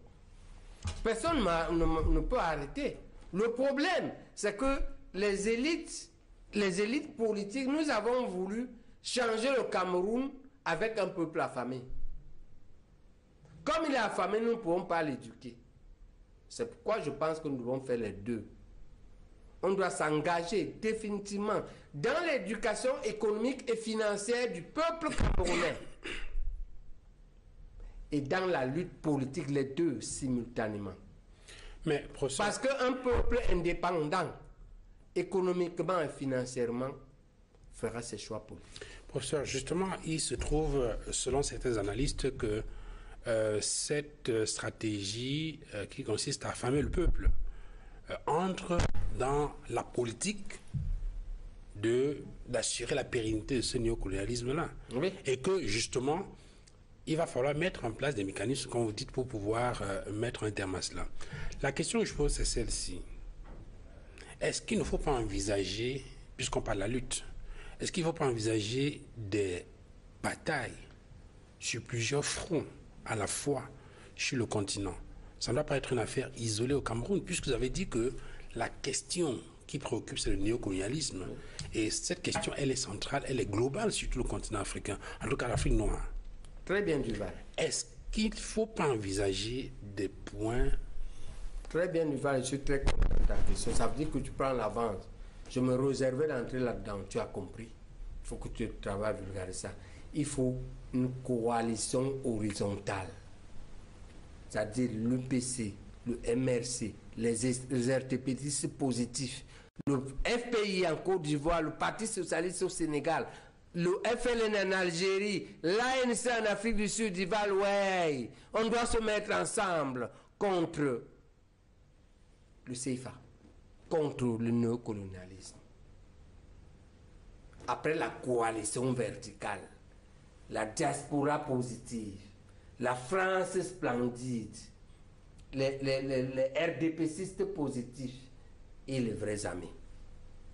Personne ne peut arrêter. Le problème, c'est que les élites politiques, nous avons voulu changer le Cameroun avec un peuple affamé. Comme il est affamé, nous ne pouvons pas l'éduquer. C'est pourquoi je pense que nous devons faire les deux. On doit s'engager définitivement dans l'éducation économique et financière du peuple camerounais. Et dans la lutte politique, les deux simultanément. Mais, professeur... Parce qu'un peuple indépendant, économiquement et financièrement, fera ses choix politiques. Professeur, justement, il se trouve, selon certains analystes, que cette stratégie qui consiste à affamer le peuple entre dans la politique d'assurer la pérennité de ce néocolonialisme-là. Oui. Et que, justement, il va falloir mettre en place des mécanismes, comme vous dites, pour pouvoir mettre un terme à cela. La question que je pose, c'est celle-ci. Est-ce qu'il ne faut pas envisager, puisqu'on parle de la lutte, est-ce qu'il ne faut pas envisager des batailles sur plusieurs fronts à la fois sur le continent? Ça ne doit pas être une affaire isolée au Cameroun, puisque vous avez dit que la question qui préoccupe, c'est le néocolonialisme. Et cette question, elle est centrale, elle est globale sur tout le continent africain, en tout cas l'Afrique noire. Très bien, Duval. Est-ce qu'il ne faut pas envisager des points... Très bien, Duval, je suis très content de ta question. Ça veut dire que tu prends l'avance. Je me réservais d'entrer là-dedans, tu as compris. Il faut que tu travailles à vulgariser ça. Il faut une coalition horizontale. C'est-à-dire l'UPC, le MRC, les RTPistes positifs, le FPI en Côte d'Ivoire, le Parti socialiste au Sénégal, le FLN en Algérie, l'ANC en Afrique du Sud, Duval, ouais, on doit se mettre ensemble contre le CFA, contre le néocolonialisme. Après la coalition verticale, la diaspora positive, la France splendide, les RDPistes positifs et les vrais amis.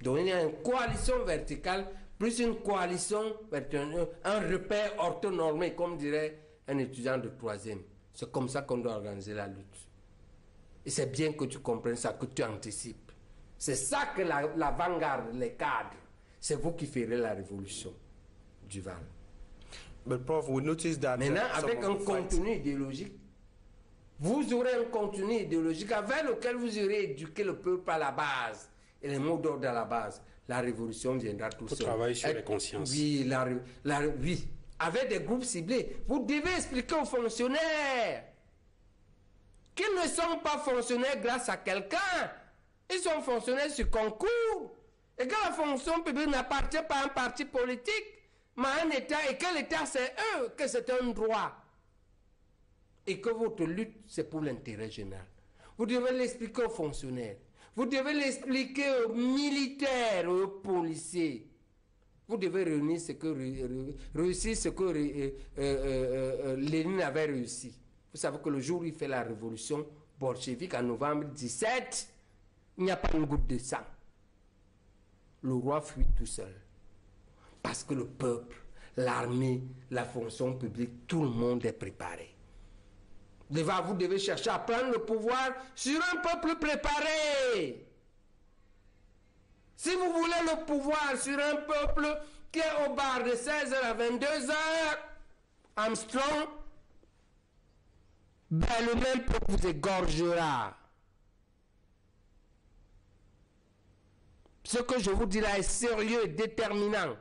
Donc il y a une coalition verticale plus une coalition verticale, un repère orthonormé, comme dirait un étudiant de 3e. C'est comme ça qu'on doit organiser la lutte. Et c'est bien que tu comprennes ça, que tu anticipes. C'est ça que l'avant-garde, les cadres, c'est vous qui ferez la révolution, Duval. But Prof, we notice that maintenant, avec un contenu idéologique, vous aurez un contenu idéologique avec lequel vous aurez éduqué le peuple à la base et les mots d'ordre à la base. La révolution viendra tout seul. Pour travailler sur les consciences. Oui, oui, avec des groupes ciblés. Vous devez expliquer aux fonctionnaires qu'ils ne sont pas fonctionnaires grâce à quelqu'un. Ils sont fonctionnaires sur concours. Et que la fonction publique n'appartient pas à un parti politique, mais à un État. Et que l'État, c'est eux, que c'est un droit. Et que votre lutte, c'est pour l'intérêt général. Vous devez l'expliquer aux fonctionnaires. Vous devez l'expliquer aux militaires, aux policiers. Vous devez réussir ce que Lénine avait réussi. Vous savez que le jour où il fait la révolution bolchevique en novembre 17, il n'y a pas une goutte de sang. Le roi fuit tout seul. Parce que le peuple, l'armée, la fonction publique, tout le monde est préparé. Vous devez chercher à prendre le pouvoir sur un peuple préparé. Si vous voulez le pouvoir sur un peuple qui est au bar de 16h à 22h, Armstrong, ben le même peuple vous égorgera. Ce que je vous dis là est sérieux et déterminant.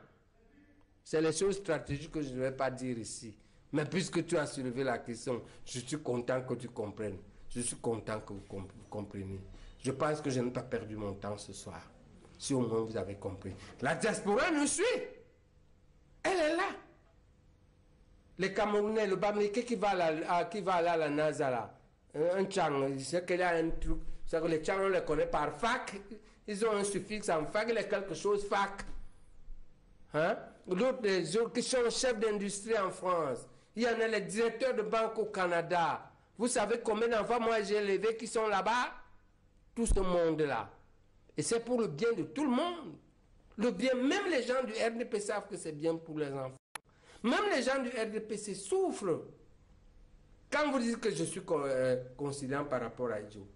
C'est les choses stratégiques que je ne vais pas dire ici. Mais puisque tu as soulevé la question, je suis content que tu comprennes. Je suis content que vous compreniez. Je pense que je n'ai pas perdu mon temps ce soir. Si au moins vous avez compris. La diaspora nous suit. Elle est là. Les Camerounais, le Bamileke qui va aller à la NASA là, un Tchang, c'est qu'il y a un truc, c'est que les Tchang on les connaît par fac, ils ont un suffixe en fac, il y a quelque chose fac. Hein? D'autres, les autres qui sont chefs d'industrie en France, il y en a les directeurs de banque au Canada. Vous savez combien d'enfants moi j'ai élevés qui sont là-bas? Tout ce monde-là. Et c'est pour le bien de tout le monde. Le bien, même les gens du RDP savent que c'est bien pour les enfants. Même les gens du RDPC souffrent. Quand vous dites que je suis conciliant par rapport à Idjo,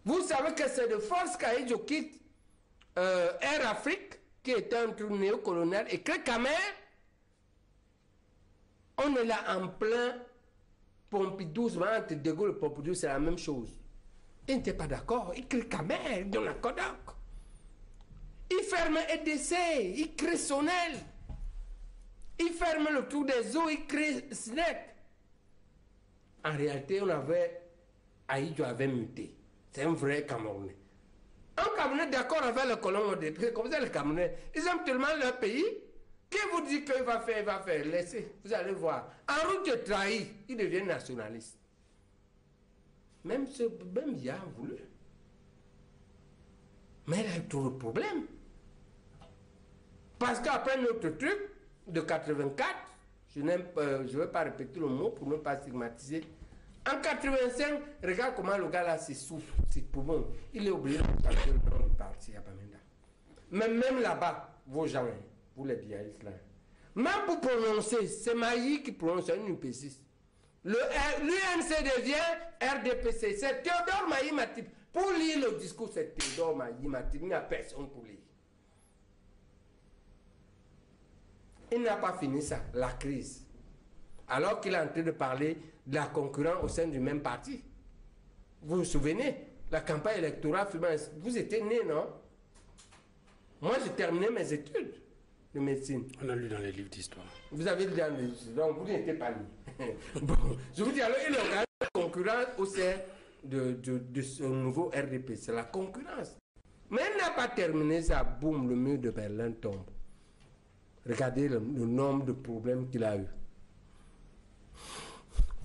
vous savez que c'est de force qu'Idjo quitte Air Afrique, qui était un truc néocolonial, et que Camer, on est là en plein Pompidou, entre De Gaulle et Pompidou, c'est la même chose. Il n'était pas d'accord. Il crée Camer, il donne la Kodak. Il ferme EDC, il crée Sonel. Il ferme le tour des eaux, il crée SNEC. En réalité, Aïdjo avait muté. C'est un vrai Camerounais. Un Camerounais d'accord avec le colon modèle. Comme ça, les Camerounais, ils aiment tellement leur pays. Qui vous dit qu'il va faire, il va faire. Laissez, vous allez voir. En route de trahir, il devient nationaliste. Même Biya a voulu. Mais il a eu trop de problèmes. Parce qu'après notre truc de 84, je ne vais pas répéter le mot pour ne pas stigmatiser. En 85, regarde comment le gars là s'essouffle, c'est poumon. Il est obligé de changer le nom du parti à Bamenda. Mais même là-bas, vos gens, vous les biaïstes là, même pour prononcer, c'est Maï qui prononce un UPC. L'UNC devient RDPC. C'est Théodore Maï Matip. Pour lire le discours, c'est Théodore Maï Matip. Il n'y a personne pour lire. Il n'a pas fini ça, la crise. Alors qu'il est en train de parler de la concurrence au sein du même parti. Vous vous souvenez, la campagne électorale, vous étiez né, non? Moi, j'ai terminé mes études de médecine. On a lu dans les livres d'histoire. Vous avez lu dans les livres d'histoire, donc vous n'étiez pas né. Bon, je vous dis, alors, il organise la concurrence au sein de ce nouveau RDP. C'est la concurrence. Mais il n'a pas terminé ça, boum, le mur de Berlin tombe. Regardez le nombre de problèmes qu'il a eu.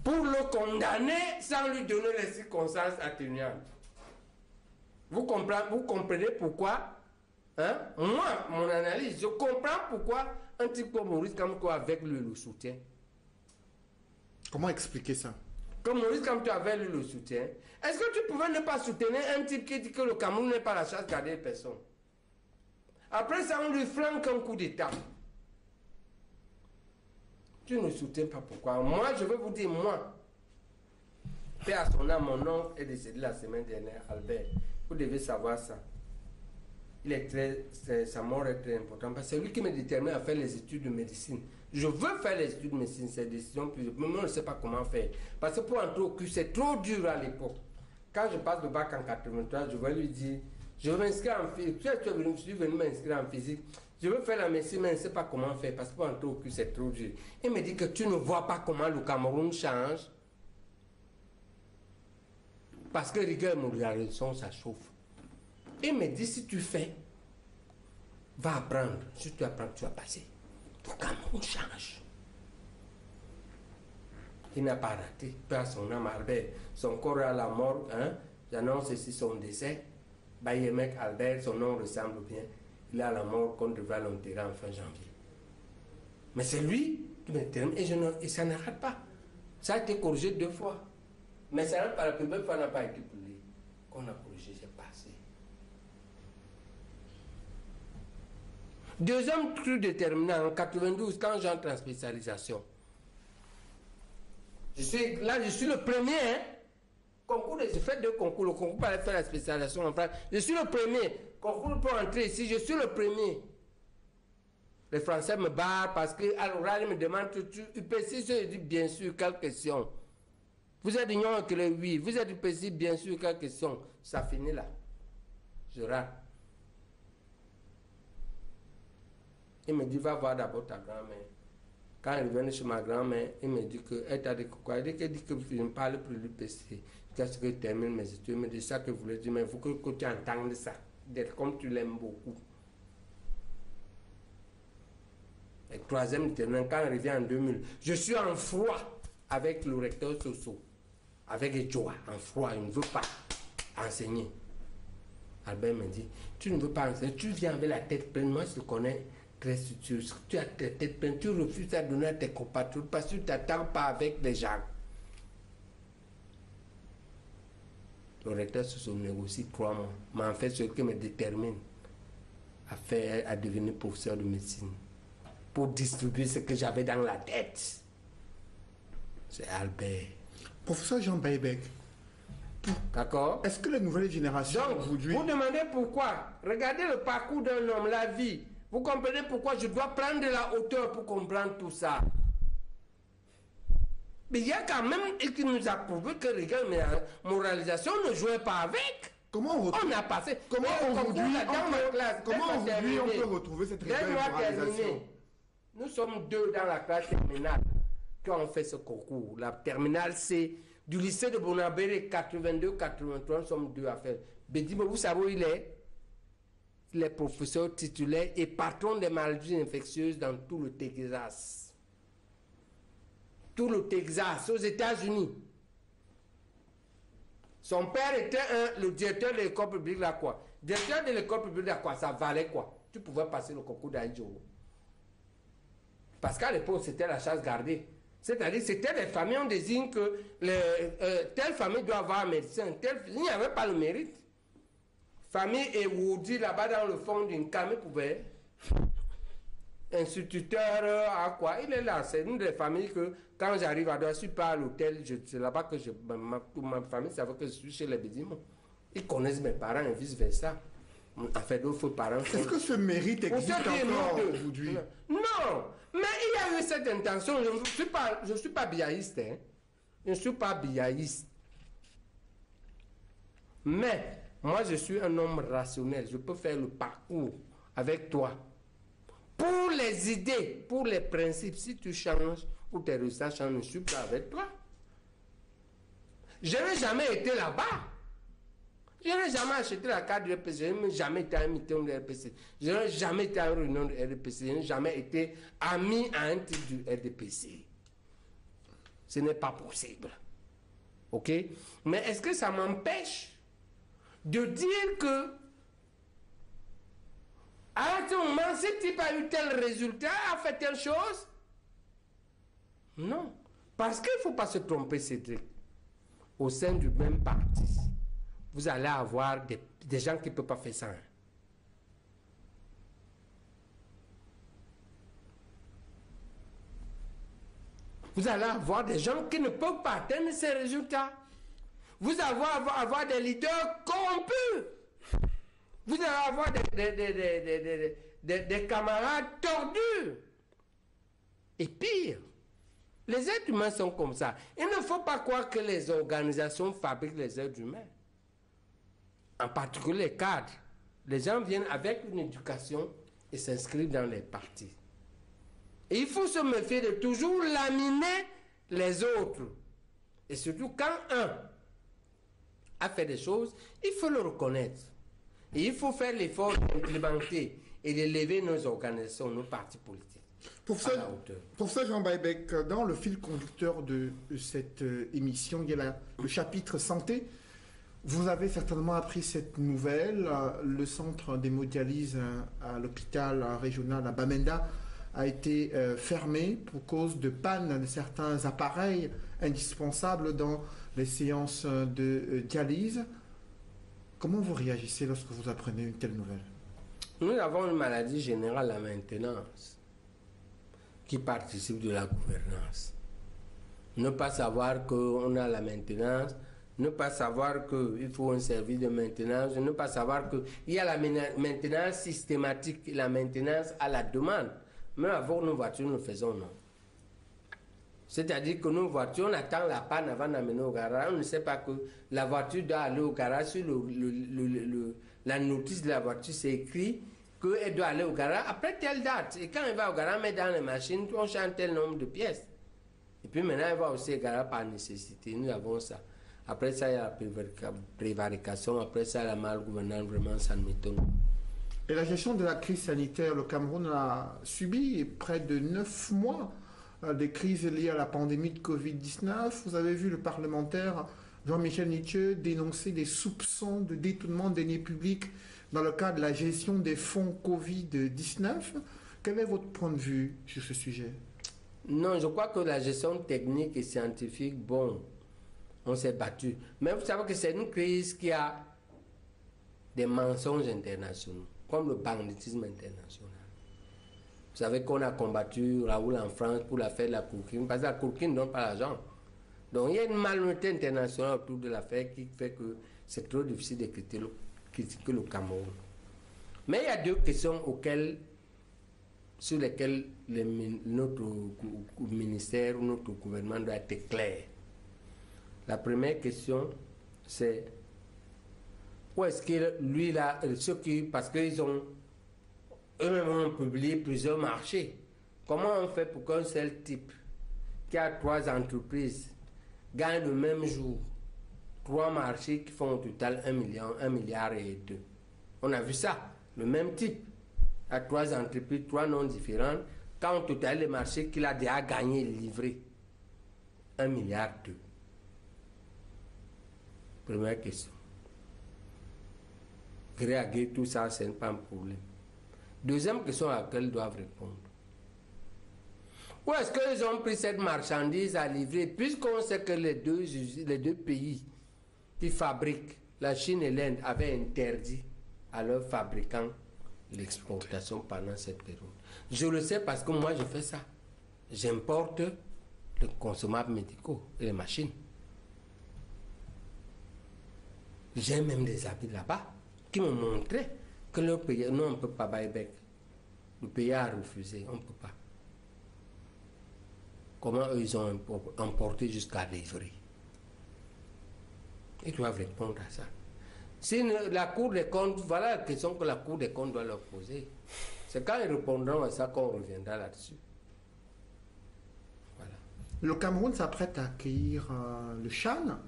Pour le condamner sans lui donner les circonstances atténuantes. Vous comprenez pourquoi, hein? Moi, mon analyse, je comprends pourquoi un type comme Maurice Kamto avec lui le soutien. Comment expliquer ça? Comme Maurice Kamto avec lui le soutien, est-ce que tu pouvais ne pas soutenir un type qui dit que le Cameroun n'est pas la chasse gardée de personne? Après ça, on lui flanque un coup d'État. Tu ne soutiens pas pourquoi. Moi, je veux vous dire, moi, paix à son âme, mon oncle est décédé la semaine dernière, Albert. Vous devez savoir ça. Sa mort est très importante parce que c'est lui qui me détermine à faire les études de médecine. Je veux faire les études de médecine, c'est une décision plus. Mais moi, je ne sais pas comment faire. Parce que pour entrer au cul, c'est trop dur à l'époque. Quand je passe le bac en 83, je vais lui dire, je veux m'inscrire en physique. Je suis venu m'inscrire en physique. Je veux faire la médecine, mais je ne sais pas comment faire parce que pour entrer au cul, c'est trop dur. Il me dit que tu ne vois pas comment le Cameroun change. Parce que rigueur, modération, ça chauffe. Il me dit, si tu fais, va apprendre. Si tu apprends, tu vas passer. Le Cameroun change. Il n'a pas raté. Peu à son âme, Albert. Son corps est à la mort. Hein? J'annonce ici son décès. Bayemek Albert, son nom ressemble bien. Il est à la mort qu'on devrait l'enterrer en fin janvier. Mais c'est lui qui me termine et ça n'arrête pas. Ça a été corrigé 2 fois. Mais ça n'arrête pas. La première fois n'a pas été pour lui. Qu'on a corrigé, c'est passé. Deuxième truc déterminant, en 92, quand j'entre en spécialisation, je suis le premier, hein? J'ai fait 2 concours. Le concours pour aller faire la spécialisation en France. Je suis le premier. Concours pour entrer ici, je suis le premier. Les Français me barrent parce qu'à l'oral, ils me demandent UPC, je dis bien sûr, quelle question. Vous êtes union que le oui. Vous êtes UPC, bien sûr, quelle question. Ça finit là. Je rate. Il me dit, va voir d'abord ta grand-mère. Quand il est venu chez ma grand-mère, il me dit qu'elle t'a dit quoi? Elle dit que je ne parle plus de l'UPC. Qu'est-ce que je termine mes études? Il me dit ça que vous voulez dire, mais il faut que tu entendes ça. D'être comme tu l'aimes beaucoup. Et troisième terminale, quand on revient en 2000, je suis en froid avec le recteur Soso, avec Edjoa, en froid, il ne veut pas enseigner. Albert me dit, tu ne veux pas enseigner, tu viens avec la tête pleine, moi je te connais très structuré, tu as ta tête pleine, tu refuses à donner à tes compatriotes parce que tu ne t'attends pas avec les gens. Le recteur Soso négocie 3 mois, mais en fait ce qui me détermine à devenir professeur de médecine, pour distribuer ce que j'avais dans la tête. C'est Albert. Professeur Jean Baïbek, d'accord? Est-ce que les nouvelles générations aujourd'hui... Vous demandez pourquoi? Regardez le parcours d'un homme, la vie. Vous comprenez pourquoi je dois prendre de la hauteur pour comprendre tout ça? Mais il y a quand même et qui nous a prouvé que les gars, moralisation ne jouait pas avec. Comment on a passé. Comment aujourd'hui on peut retrouver cette moralisation? Nous sommes 2 dans la classe terminale qui ont fait ce concours. La terminale, c'est du lycée de Bonabéré, 82-83, nous sommes 2 à faire. Bédimo, vous savez où il est? Il est professeur titulaire et patron des maladies infectieuses dans tout le Texas. Tout le Texas, aux États-Unis. Son père était le directeur de l'école publique là quoi. Directeur de l'école publique là quoi, ça valait quoi? Tu pouvais passer le concours d'Aïdjo. Parce qu'à l'époque, c'était la chasse gardée. C'est-à-dire, c'était des familles, on désigne que telle famille doit avoir un médecin, il n'y avait pas le mérite. Famille et Woody, là-bas dans le fond d'une came pouvait. Instituteur à quoi? Il est là, c'est une des familles que quand j'arrive à Douala, je suis pas à l'hôtel, c'est là-bas que ma famille savait que je suis chez les Bédimos. Ils connaissent mes parents et vice-versa. En fait, d'autres parents. Est-ce que ce mérite existe encore aujourd'hui? Non, mais il y a eu cette intention. Je ne suis pas biaïste. Hein. Je ne suis pas biaïste. Mais moi, je suis un homme rationnel. Je peux faire le parcours avec toi. Pour les idées, pour les principes, si tu changes ou tes résultats changent, je suis pas avec toi. Je n'ai jamais été là-bas. Je n'ai jamais acheté la carte du RPC, je n'ai jamais été à un meeting du RPC, je n'ai jamais été à une réunion du RDPC, je n'ai jamais été ami à un type du RDPC. Ce n'est pas possible. Ok? Mais est-ce que ça m'empêche de dire que à ce moment, ce type a eu tel résultat, a fait telle chose? Non. Parce qu'il ne faut pas se tromper, Cédric. Au sein du même parti, vous allez avoir des gens qui ne peuvent pas faire ça. Hein. Vous allez avoir des gens qui ne peuvent pas atteindre ces résultats. Vous allez avoir des leaders corrompus. Vous allez avoir des camarades tordus. Et pire, les êtres humains sont comme ça. Il ne faut pas croire que les organisations fabriquent les êtres humains. En particulier les cadres. Les gens viennent avec une éducation et s'inscrivent dans les partis. Et il faut se méfier de toujours laminer les autres. Et surtout quand un a fait des choses, il faut le reconnaître. Et il faut faire l'effort d'implémenter et d'élever nos organisations, nos partis politiques. Professeur Jean Baïbek, dans le fil conducteur de cette émission, il y a le chapitre santé. Vous avez certainement appris cette nouvelle. Le centre d'hémodialyse à l'hôpital régional à Bamenda a été fermé pour cause de panne de certains appareils indispensables dans les séances de dialyse. Comment vous réagissez lorsque vous apprenez une telle nouvelle? Nous avons une maladie générale, la maintenance, qui participe de la gouvernance. Ne pas savoir qu'on a la maintenance, ne pas savoir qu'il faut un service de maintenance, ne pas savoir qu'il y a la maintenance systématique et la maintenance à la demande. Même avant nos voitures, nous faisons non. C'est-à-dire que nos voitures, on attend la panne avant d'amener au garage. On ne sait pas que la voiture doit aller au garage. Sur la notice de la voiture, c'est écrit qu'elle doit aller au garage après telle date. Et quand elle va au garage, on met dans les machines, on change tel nombre de pièces. Et puis maintenant, elle va aussi au garage par nécessité. Nous avons ça. Après ça, il y a la prévarication. Après ça, la malgouvernance, vraiment, ça ne m'étonne pas. Et la gestion de la crise sanitaire, le Cameroun a subi près de 9 mois des crises liées à la pandémie de Covid-19. Vous avez vu le parlementaire Jean-Michel Nitscheux dénoncer des soupçons de détournement de deniers publics dans le cadre de la gestion des fonds Covid-19. Quel est votre point de vue sur ce sujet? Non, je crois que la gestion technique et scientifique, bon, on s'est battu. Mais vous savez que c'est une crise qui a des mensonges internationaux, comme le banditisme international. Vous savez qu'on a combattu Raoul en France pour l'affaire de la courquine, parce que la courquine ne donne pas l'argent. Donc il y a une malhonnêteté internationale autour de l'affaire qui fait que c'est trop difficile de critiquer le Cameroun. Mais il y a deux questions sur lesquelles notre ministère ou notre gouvernement doit être clair. La première question, c'est où est-ce que lui là, parce qu'ils ont eux-mêmes publié plusieurs marchés. Comment on fait pour qu'un seul type qui a 3 entreprises gagne le même jour 3 marchés qui font au total 1 milliard et 2? On a vu ça, le même type a 3 entreprises, 3 noms différents, quand au total les marchés qu'il a déjà gagné et livré 1 milliard 2. Première question. Gré à gré, tout ça, ce n'est pas un problème. Deuxième question à laquelle ils doivent répondre. Où est-ce qu'ils ont pris cette marchandise à livrer, puisqu'on sait que les deux pays qui fabriquent, la Chine et l'Inde, avaient interdit à leurs fabricants l'exportation pendant cette période. Je le sais parce que moi je fais ça. J'importe les consommables médicaux et les machines. J'ai même des habits là-bas qui me montraient que le pays, non, on ne peut pas buyback. Le pays a refusé, on ne peut pas. Comment eux, ils ont emporté jusqu'à livrer? Ils doivent répondre à ça. Si la Cour des comptes, voilà la question que la Cour des comptes doit leur poser. C'est quand ils répondront à ça qu'on reviendra là-dessus. Voilà. Le Cameroun s'apprête à accueillir le CHAN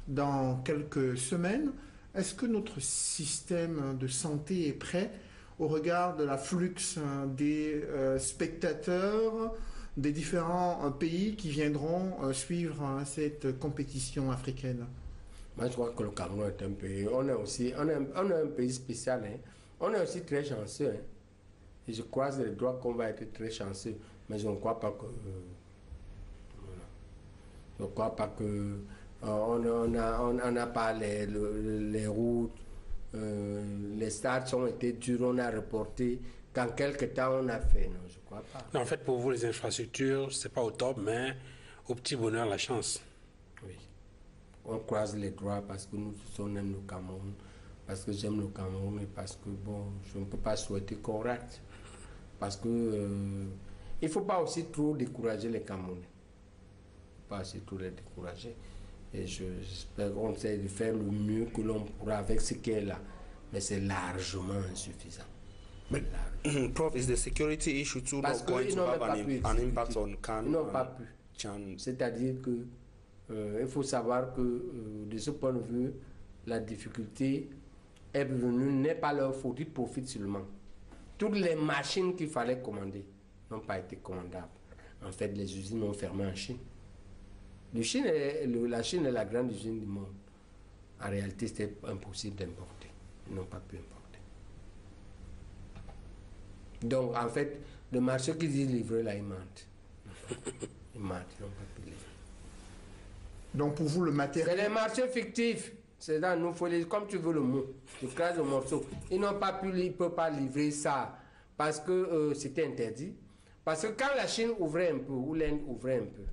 dans quelques semaines. Est-ce que notre système de santé est prêt au regard de l'afflux des spectateurs des différents pays qui viendront suivre cette compétition africaine? Moi, je crois que le Cameroun est un pays. On a un pays spécial. Hein. On est aussi très chanceux. Hein. Et je croise les doigts qu'on va être très chanceux. Mais je ne crois pas que. Je ne crois pas que. On n'a pas les routes. Les stades ont été durs. On a reporté. Qu'en quelques temps, on a fait. Non, je ne crois pas. Non, en fait, pour vous, les infrastructures, ce n'est pas au top, mais au petit bonheur, la chance. Oui. On croise les doigts parce que nous on aime le Cameroun, parce que j'aime le Cameroun et parce que bon, je ne peux pas souhaiter qu'on rate. Parce que il ne faut pas aussi trop décourager les Camerounais. Il ne faut pas aussi trop les décourager. Et j'espère qu'on essaie de faire le mieux que l'on pourra avec ce qui est là. Mais c'est largement insuffisant. But, Prof, is the security issue too Parce not going to have an impact on CAN? Ils n'ont pas pu. C'est-à-dire que il faut savoir que de ce point de vue, la difficulté est venue, n'est pas leur faute, ils profitent seulement. Toutes les machines qu'il fallait commander n'ont pas été commandables. En fait, les usines ont fermé en Chine. La Chine est la grande usine du monde. En réalité, c'était impossible d'importer. Ils n'ont pas pu importer. Donc, en fait, le marché qui dit livrer, là, ils mentent. Ils mentent, ils n'ont pas pu livrer. Donc pour vous, le matériel... C'est les marchés fictifs. C'est dans nous, comme tu veux le mot. Tu crases le morceau. Ils n'ont pas pu, ils ne peuvent pas livrer ça parce que c'était interdit. Parce que quand la Chine ouvrait un peu, ou l'Inde ouvrait un peu,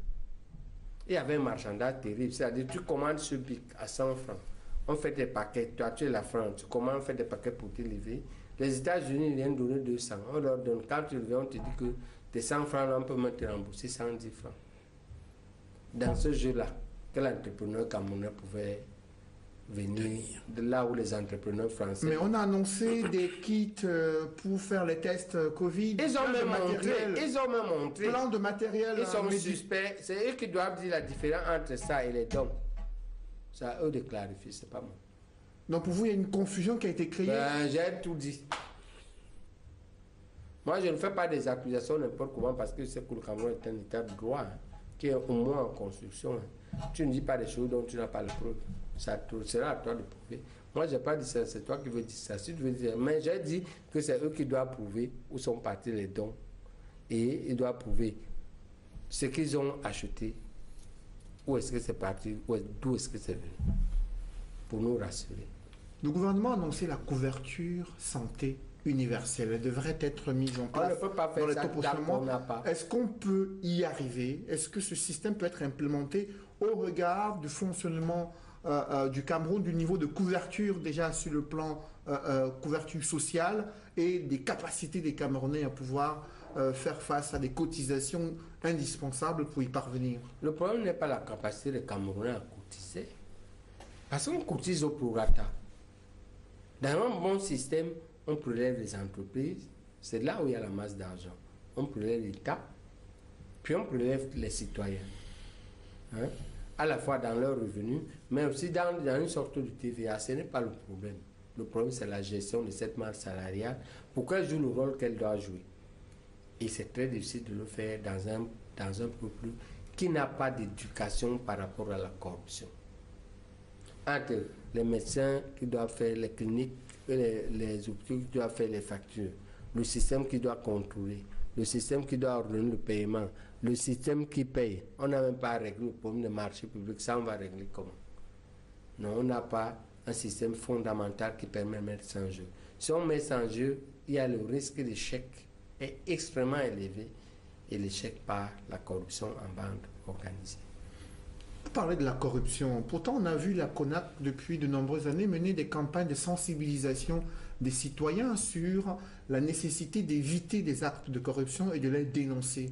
il y avait un marchandage terrible. C'est-à-dire, tu commandes ce bic à 100 francs. On fait des paquets. Tu es la France. Tu commandes, on fait des paquets pour te livrer. Les États-Unis viennent donner 200. On leur donne. Quand tu reviens, on te dit que tes 100 francs, là, on peut même te rembourser 110 francs. Dans ce jeu-là, quel entrepreneur camerounais pouvait venir de là où les entrepreneurs français... Mais on a annoncé des kits pour faire les tests Covid. Ils ont même montré. Plein de matériel. Ils sont suspects. C'est eux qui doivent dire la différence entre ça et les dons. C'est à eux de clarifier, c'est pas moi. Donc pour vous, il y a une confusion qui a été créée. J'ai tout dit. Moi, je ne fais pas des accusations n'importe comment parce que c'est que le Cameroun est un état de droit hein, qui est au moins en construction. Hein. Tu ne dis pas des choses dont tu n'as pas le preuve. Ça sera à toi de prouver. Moi, je n'ai pas dit ça, c'est toi qui veux dire ça. Si tu veux dire, mais j'ai dit que c'est eux qui doivent prouver où sont partis les dons. Et ils doivent prouver ce qu'ils ont acheté, où est-ce que c'est parti, d'où est-ce que c'est venu, pour nous rassurer. Le gouvernement a annoncé la couverture santé universelle. Elle devrait être mise en place on ne peut pas faire dans les ça tout prochains mois. Est-ce qu'on peut y arriver? Est-ce que ce système peut être implémenté au regard du fonctionnement du Cameroun, du niveau de couverture déjà sur le plan couverture sociale et des capacités des Camerounais à pouvoir faire face à des cotisations indispensables pour y parvenir? Le problème n'est pas la capacité des Camerounais à cotiser. Parce qu'on cotise au prorata. Dans un bon système, on prélève les entreprises, c'est là où il y a la masse d'argent. On prélève l'État, puis on prélève les citoyens. Hein? À la fois dans leurs revenus, mais aussi dans une sorte de TVA. Ce n'est pas le problème. Le problème, c'est la gestion de cette masse salariale pour qu'elle joue le rôle qu'elle doit jouer. Et c'est très difficile de le faire dans un peuple qui n'a pas d'éducation par rapport à la corruption. Entre les médecins qui doivent faire les cliniques, les hôpitaux qui doivent faire les factures, le système qui doit contrôler, le système qui doit ordonner le paiement, le système qui paye. On n'a même pas réglé le problème des marchés publics, ça on va régler comment? Non, on n'a pas un système fondamental qui permet de mettre ça en jeu. Si on met ça en jeu, il y a le risque d'échec est extrêmement élevé et l'échec par la corruption en bande organisée. Vous parlez de la corruption. Pourtant, on a vu la CONAC depuis de nombreuses années mener des campagnes de sensibilisation des citoyens sur la nécessité d'éviter des actes de corruption et de les dénoncer.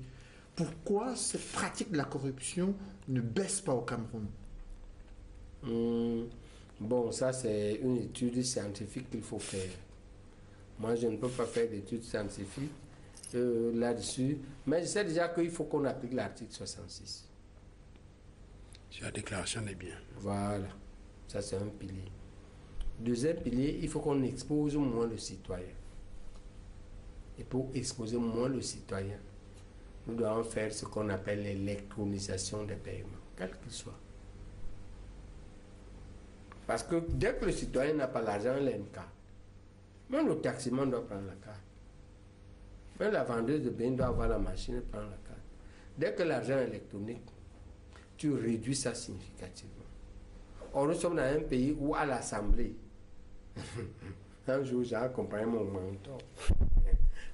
Pourquoi cette pratique de la corruption ne baisse pas au Cameroun? Bon, ça c'est une étude scientifique qu'il faut faire. Moi, je ne peux pas faire d'études scientifiques là-dessus, mais je sais déjà qu'il faut qu'on applique l'article 66. Sur la déclaration des biens. Voilà, ça c'est un pilier. Deuxième pilier, il faut qu'on expose moins le citoyen. Et pour exposer moins le citoyen, nous devons faire ce qu'on appelle l'électronisation des paiements, quel qu'il soit. Parce que dès que le citoyen n'a pas l'argent, il a une carte. Même le taximan doit prendre la carte. Même la vendeuse de biens doit avoir la machine et prendre la carte. Dès que l'argent est électronique, tu réduis ça significativement. Or, nous sommes dans un pays où à l'Assemblée, un jour j'ai accompagné mon mentor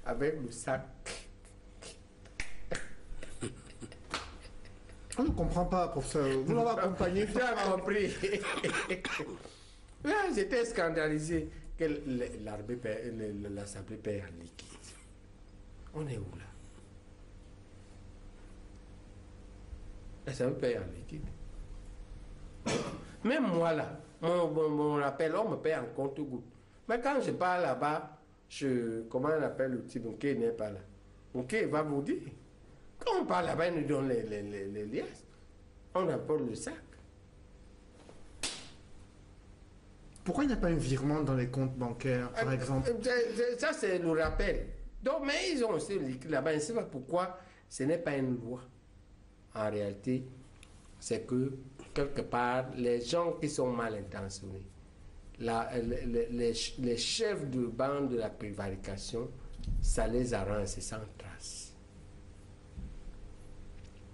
avec le sac. On ne comprend pas, professeur. Vous l'avez accompagné. Tu as compris. Là, j'étais scandalisé que l'Assemblée paie en liquide. On est où là? L'Assemblée paie en liquide. Même moi là, mon rappel, on me paie en compte-gouttes. Mais quand je pars là-bas, comment on appelle le type, Mouké n'est pas là. Mouké va vous dire. Quand on parle là-bas, il nous donne les liasses. On apporte le sac. Pourquoi il n'y a pas un virement dans les comptes bancaires, par exemple? Ça, c'est le rappel. Donc, mais ils ont aussi le liquide là-bas. Je ne sais pas pourquoi ce n'est pas une loi. En réalité, c'est que, quelque part, les gens qui sont mal intentionnés, les chefs de bande de la prévarication, ça les arrange, c'est sans trace.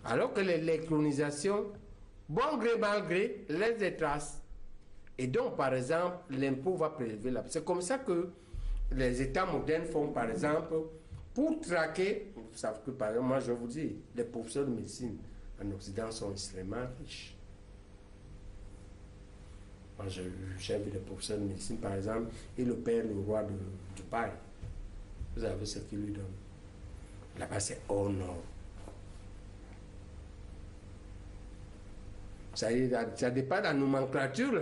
Alors que l'électronisation, bon gré, mal gré, laisse des traces. Et donc, par exemple, l'impôt va prélever là. C'est comme ça que les États modernes font, par exemple, pour traquer. Vous savez que, par exemple, moi, je vais vous dire, les professeurs de médecine en Occident sont extrêmement riches. Moi, j'ai vu des professeurs de médecine, par exemple, il opère le roi de Dubaï. Vous savez ce qu'il lui donne. Là-bas, c'est hors norme. Ça dépend de la nomenclature, là.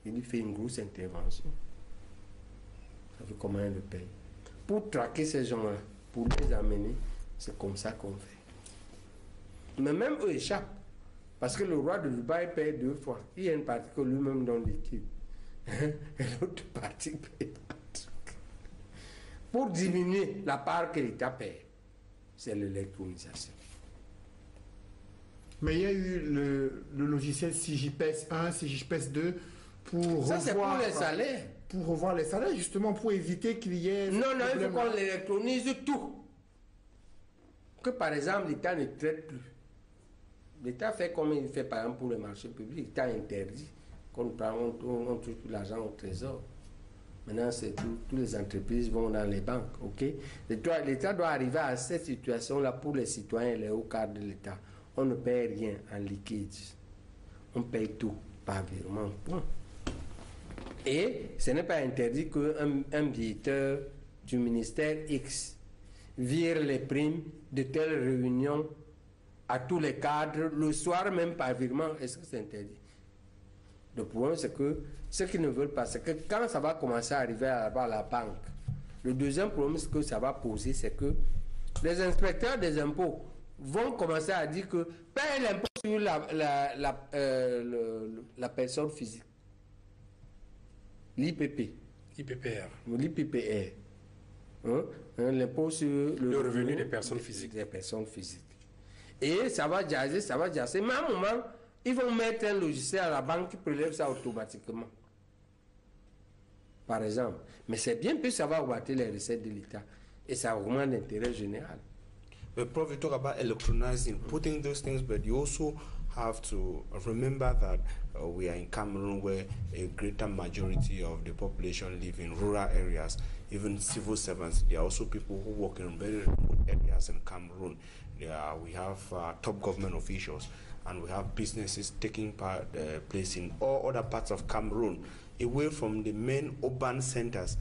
Il lui fait une grosse intervention. Ça fait comment il le paye. Pour traquer ces gens-là, pour les amener, c'est comme ça qu'on fait. Mais même eux échappent. Parce que le roi de Dubaï paye 2 fois. Il y a une partie que lui-même donne liquide. Et l'autre partie paye pas. pour diminuer la part que l'État paie, c'est l'électronisation. Mais il y a eu le logiciel CJPES 1, CJPES 2 pour ça, c'est pour les salaires. Pour revoir les salaires, justement, pour éviter qu'il y ait... Non, il faut qu'on l'électronise tout. Que par exemple, l'État ne traite plus. L'État fait comme il fait par exemple pour le marché public. L'État interdit qu'on on touche l'argent au trésor. Maintenant, c'est toutes les entreprises vont dans les banques. Ok? L'État doit arriver à cette situation-là pour les citoyens et les hauts cadres de l'État. On ne paye rien en liquide. On paye tout par virement. Point. Et ce n'est pas interdit qu'un directeur du ministère X vire les primes de telle réunion à tous les cadres, le soir même par virement. Est-ce que c'est interdit? Le problème, c'est que ce qu'ils ne veulent pas, c'est que quand ça va commencer à arriver à la banque, le deuxième problème, ce que ça va poser, c'est que les inspecteurs des impôts vont commencer à dire que paye l'impôt sur la personne physique. L'IPP. IPPR. L'IPPR. L'impôt sur le revenu des personnes physiques. Des personnes physiques. Et ça va jaser, ça va jaser. Mais à un moment, ils vont mettre un logiciel à la banque qui prélève ça automatiquement. Par exemple. Mais c'est bien que ça va augmenter les recettes de l'État. Et ça augmente l'intérêt général. But Prof, you talk about electronizing, putting those things, but you also have to remember that we are in Cameroon where a greater majority of the population live in rural areas, even civil servants. There are also people who work in very remote areas in Cameroon. We have top government officials, and we have businesses taking place in all other parts of Cameroon, away from the main urban centers.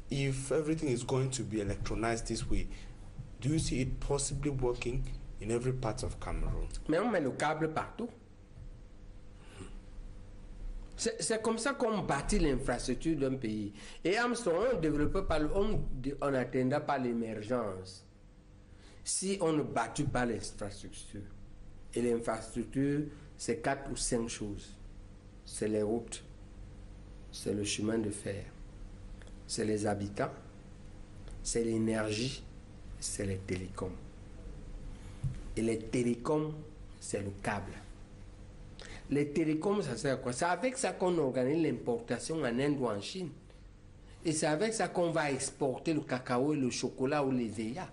If everything is going to be electronized this way, do you see it possibly working in every part of Cameroon? Mais on met le câble partout. C'est comme ça qu'on bâtit l'infrastructure d'un pays. Et Armstrong, on n'atteindra pas l'émergence si on ne bâtit pas l'infrastructure. Et l'infrastructure, c'est 4 ou 5 choses. C'est les routes, c'est le chemin de fer, c'est les habitants, c'est l'énergie, c'est les télécoms. Et les télécoms, c'est le câble. Les télécoms, ça sert à quoi? C'est avec ça qu'on organise l'importation en Inde ou en Chine. Et c'est avec ça qu'on va exporter le cacao et le chocolat ou les veillas.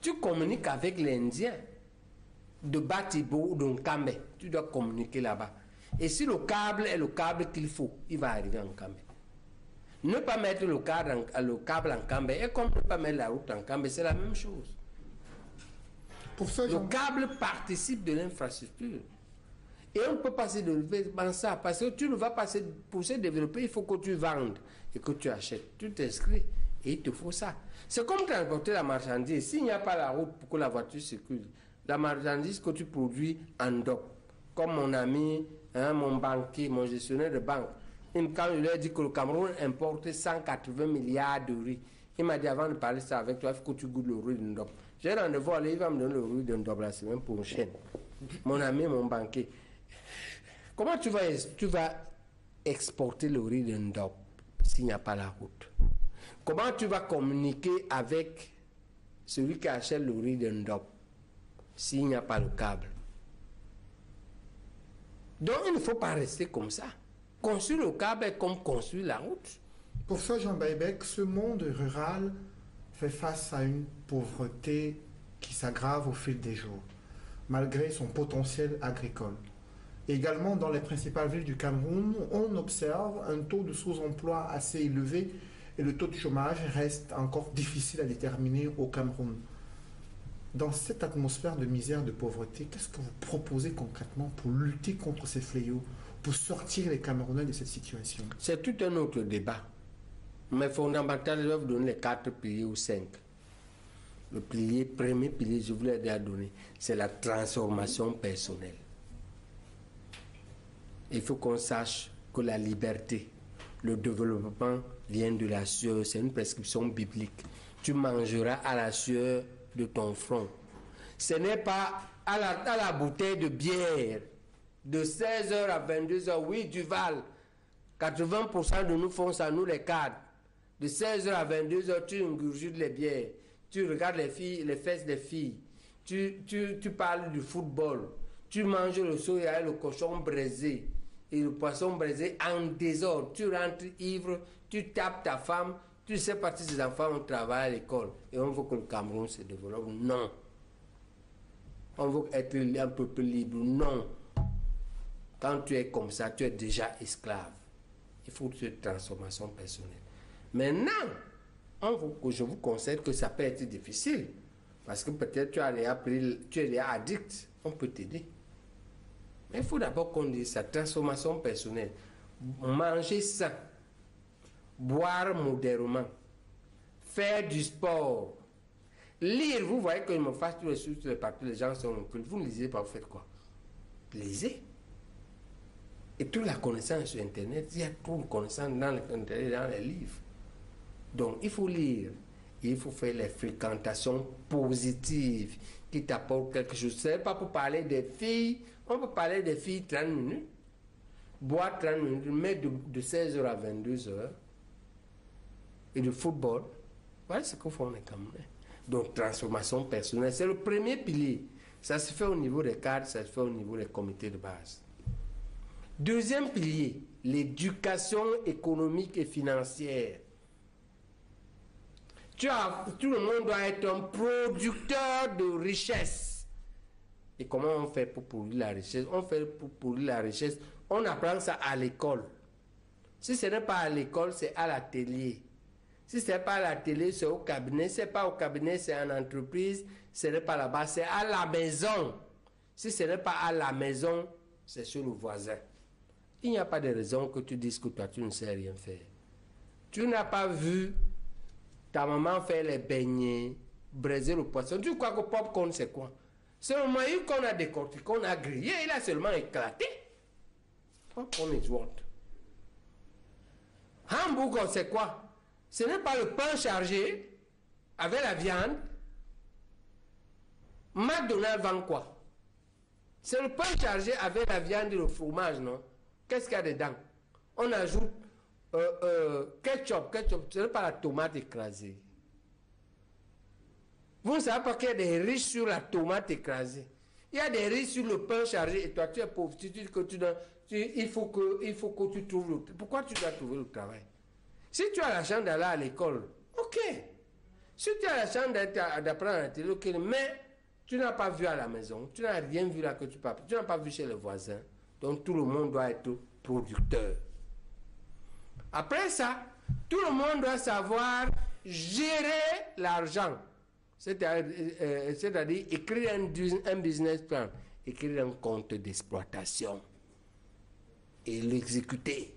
Tu communiques avec l'Indien de Batibo ou de Nkambe. Tu dois communiquer là-bas. Et si le câble est le câble qu'il faut, il va arriver en Nkambe. Ne pas mettre le câble en Nkambe est comme ne pas mettre la route en Nkambe, c'est la même chose. Pour ça, le câble participe de l'infrastructure. Et on ne peut pas se développer dans ça, parce que tu ne vas pas pour se développer, il faut que tu vendes et que tu achètes. Tu t'inscris et il te faut ça. C'est comme transporter la marchandise. S'il n'y a pas la route pour que la voiture circule, la marchandise que tu produis en DOP, comme mon ami, mon banquier, mon gestionnaire de banque, quand je lui ai dit que le Cameroun importe 180 milliards de riz, il m'a dit avant de parler ça avec toi, il faut que tu goûtes le riz de Ndop. J'ai rendez-vous, il va me donner le riz de Ndop la semaine prochaine. Mon ami, mon banquier. Comment tu vas exporter le riz de Ndop s'il n'y a pas la route? Comment tu vas communiquer avec celui qui achète le riz de Ndop s'il n'y a pas le câble? Donc il ne faut pas rester comme ça. Construire le câble est comme construire la route. Pour ça, Jean Baïbek, ce monde rural fait face à une pauvreté qui s'aggrave au fil des jours, malgré son potentiel agricole. Également, dans les principales villes du Cameroun, on observe un taux de sous-emploi assez élevé et le taux de chômage reste encore difficile à déterminer au Cameroun. Dans cette atmosphère de misère, de pauvreté, qu'est-ce que vous proposez concrètement pour lutter contre ces fléaux, pour sortir les Camerounais de cette situation? C'est tout un autre débat. Mais fondamentalement, je vais vous donner les 4 piliers ou 5. Le premier pilier, je vous l'ai déjà donné, c'est la transformation personnelle. Il faut qu'on sache que la liberté, le développement vient de la sueur. C'est une prescription biblique. Tu mangeras à la sueur de ton front. Ce n'est pas à la bouteille de bière de 16h à 22h. Oui, Duval, 80% de nous font ça, nous les cadres. De 16h à 22h, tu ingurgites les bières. Tu regardes les filles, les fesses des filles. Tu parles du football. Tu manges le soya et le cochon braisé. Et le poisson braisé en désordre. Tu rentres ivre, tu tapes ta femme. Tu sais pas si tes enfants ont travaillé à l'école. Et on veut que le Cameroun se développe. Non. On veut être un peuple libre. Non. Quand tu es comme ça, tu es déjà esclave. Il faut cette transformation personnelle. Maintenant, je vous conseille que ça peut être difficile. Parce que peut-être tu es déjà addict. On peut t'aider. Mais il faut d'abord qu'on dise sa transformation personnelle. Manger sain. Boire modérément. Faire du sport. Lire. Vous voyez que je me fasse tous les choses sur les papiers. Les gens sont occultes. Vous ne lisez pas, vous faites quoi? Lisez. Et toute la connaissance sur Internet, il y a toute la connaissance dans Internet, dans les livres. Donc, il faut lire. Il faut faire les fréquentations positives qui t'apportent quelque chose. Ce n'est pas pour parler des filles. On peut parler des filles 30 minutes. Boire 30 minutes, mettre de 16h à 22h. Et de football. Voilà ce que font les Camerounais. Donc, transformation personnelle, c'est le premier pilier. Ça se fait au niveau des cadres, ça se fait au niveau des comités de base. Deuxième pilier, l'éducation économique et financière. Tout le monde doit être un producteur de richesse. Et comment on fait pour produire la richesse? On fait pour produire la richesse, on apprend ça à l'école. Si ce n'est pas à l'école, c'est à l'atelier. Si ce n'est pas à l'atelier, c'est au cabinet. Si ce n'est pas au cabinet, c'est en entreprise. Si ce n'est pas là-bas, c'est à la maison. Si ce n'est pas à la maison, c'est chez le voisin. Il n'y a pas de raison que tu dises que toi, tu ne sais rien faire. Tu n'as pas vu ta maman faire les beignets, braiser le poisson. Tu crois que popcorn, c'est quoi? C'est le maïs qu'on a décortiqué, qu'on a grillé, il a seulement éclaté. Popcorn is what? Hamburger, c'est quoi? Ce n'est pas le pain chargé avec la viande. McDonald's vend quoi? C'est le pain chargé avec la viande et le fromage, non? Qu'est-ce qu'il y a dedans? On ajoute ketchup. Ce n'est pas la tomate écrasée. Vous ne savez pas qu'il y a des riches sur la tomate écrasée. Il y a des riches sur le pain chargé et toi tu es pauvre. Tu dis que il faut que tu trouves le travail. Pourquoi tu dois trouver le travail? Si tu as la chance d'aller à l'école, ok. Si tu as la chance d'apprendre à la télé, ok. Mais tu n'as pas vu à la maison. Tu n'as rien vu là que tu parles. Tu n'as pas vu chez les voisins. Donc tout le monde doit être producteur. Après ça, tout le monde doit savoir gérer l'argent. C'est-à-dire écrire un business plan, écrire un compte d'exploitation et l'exécuter.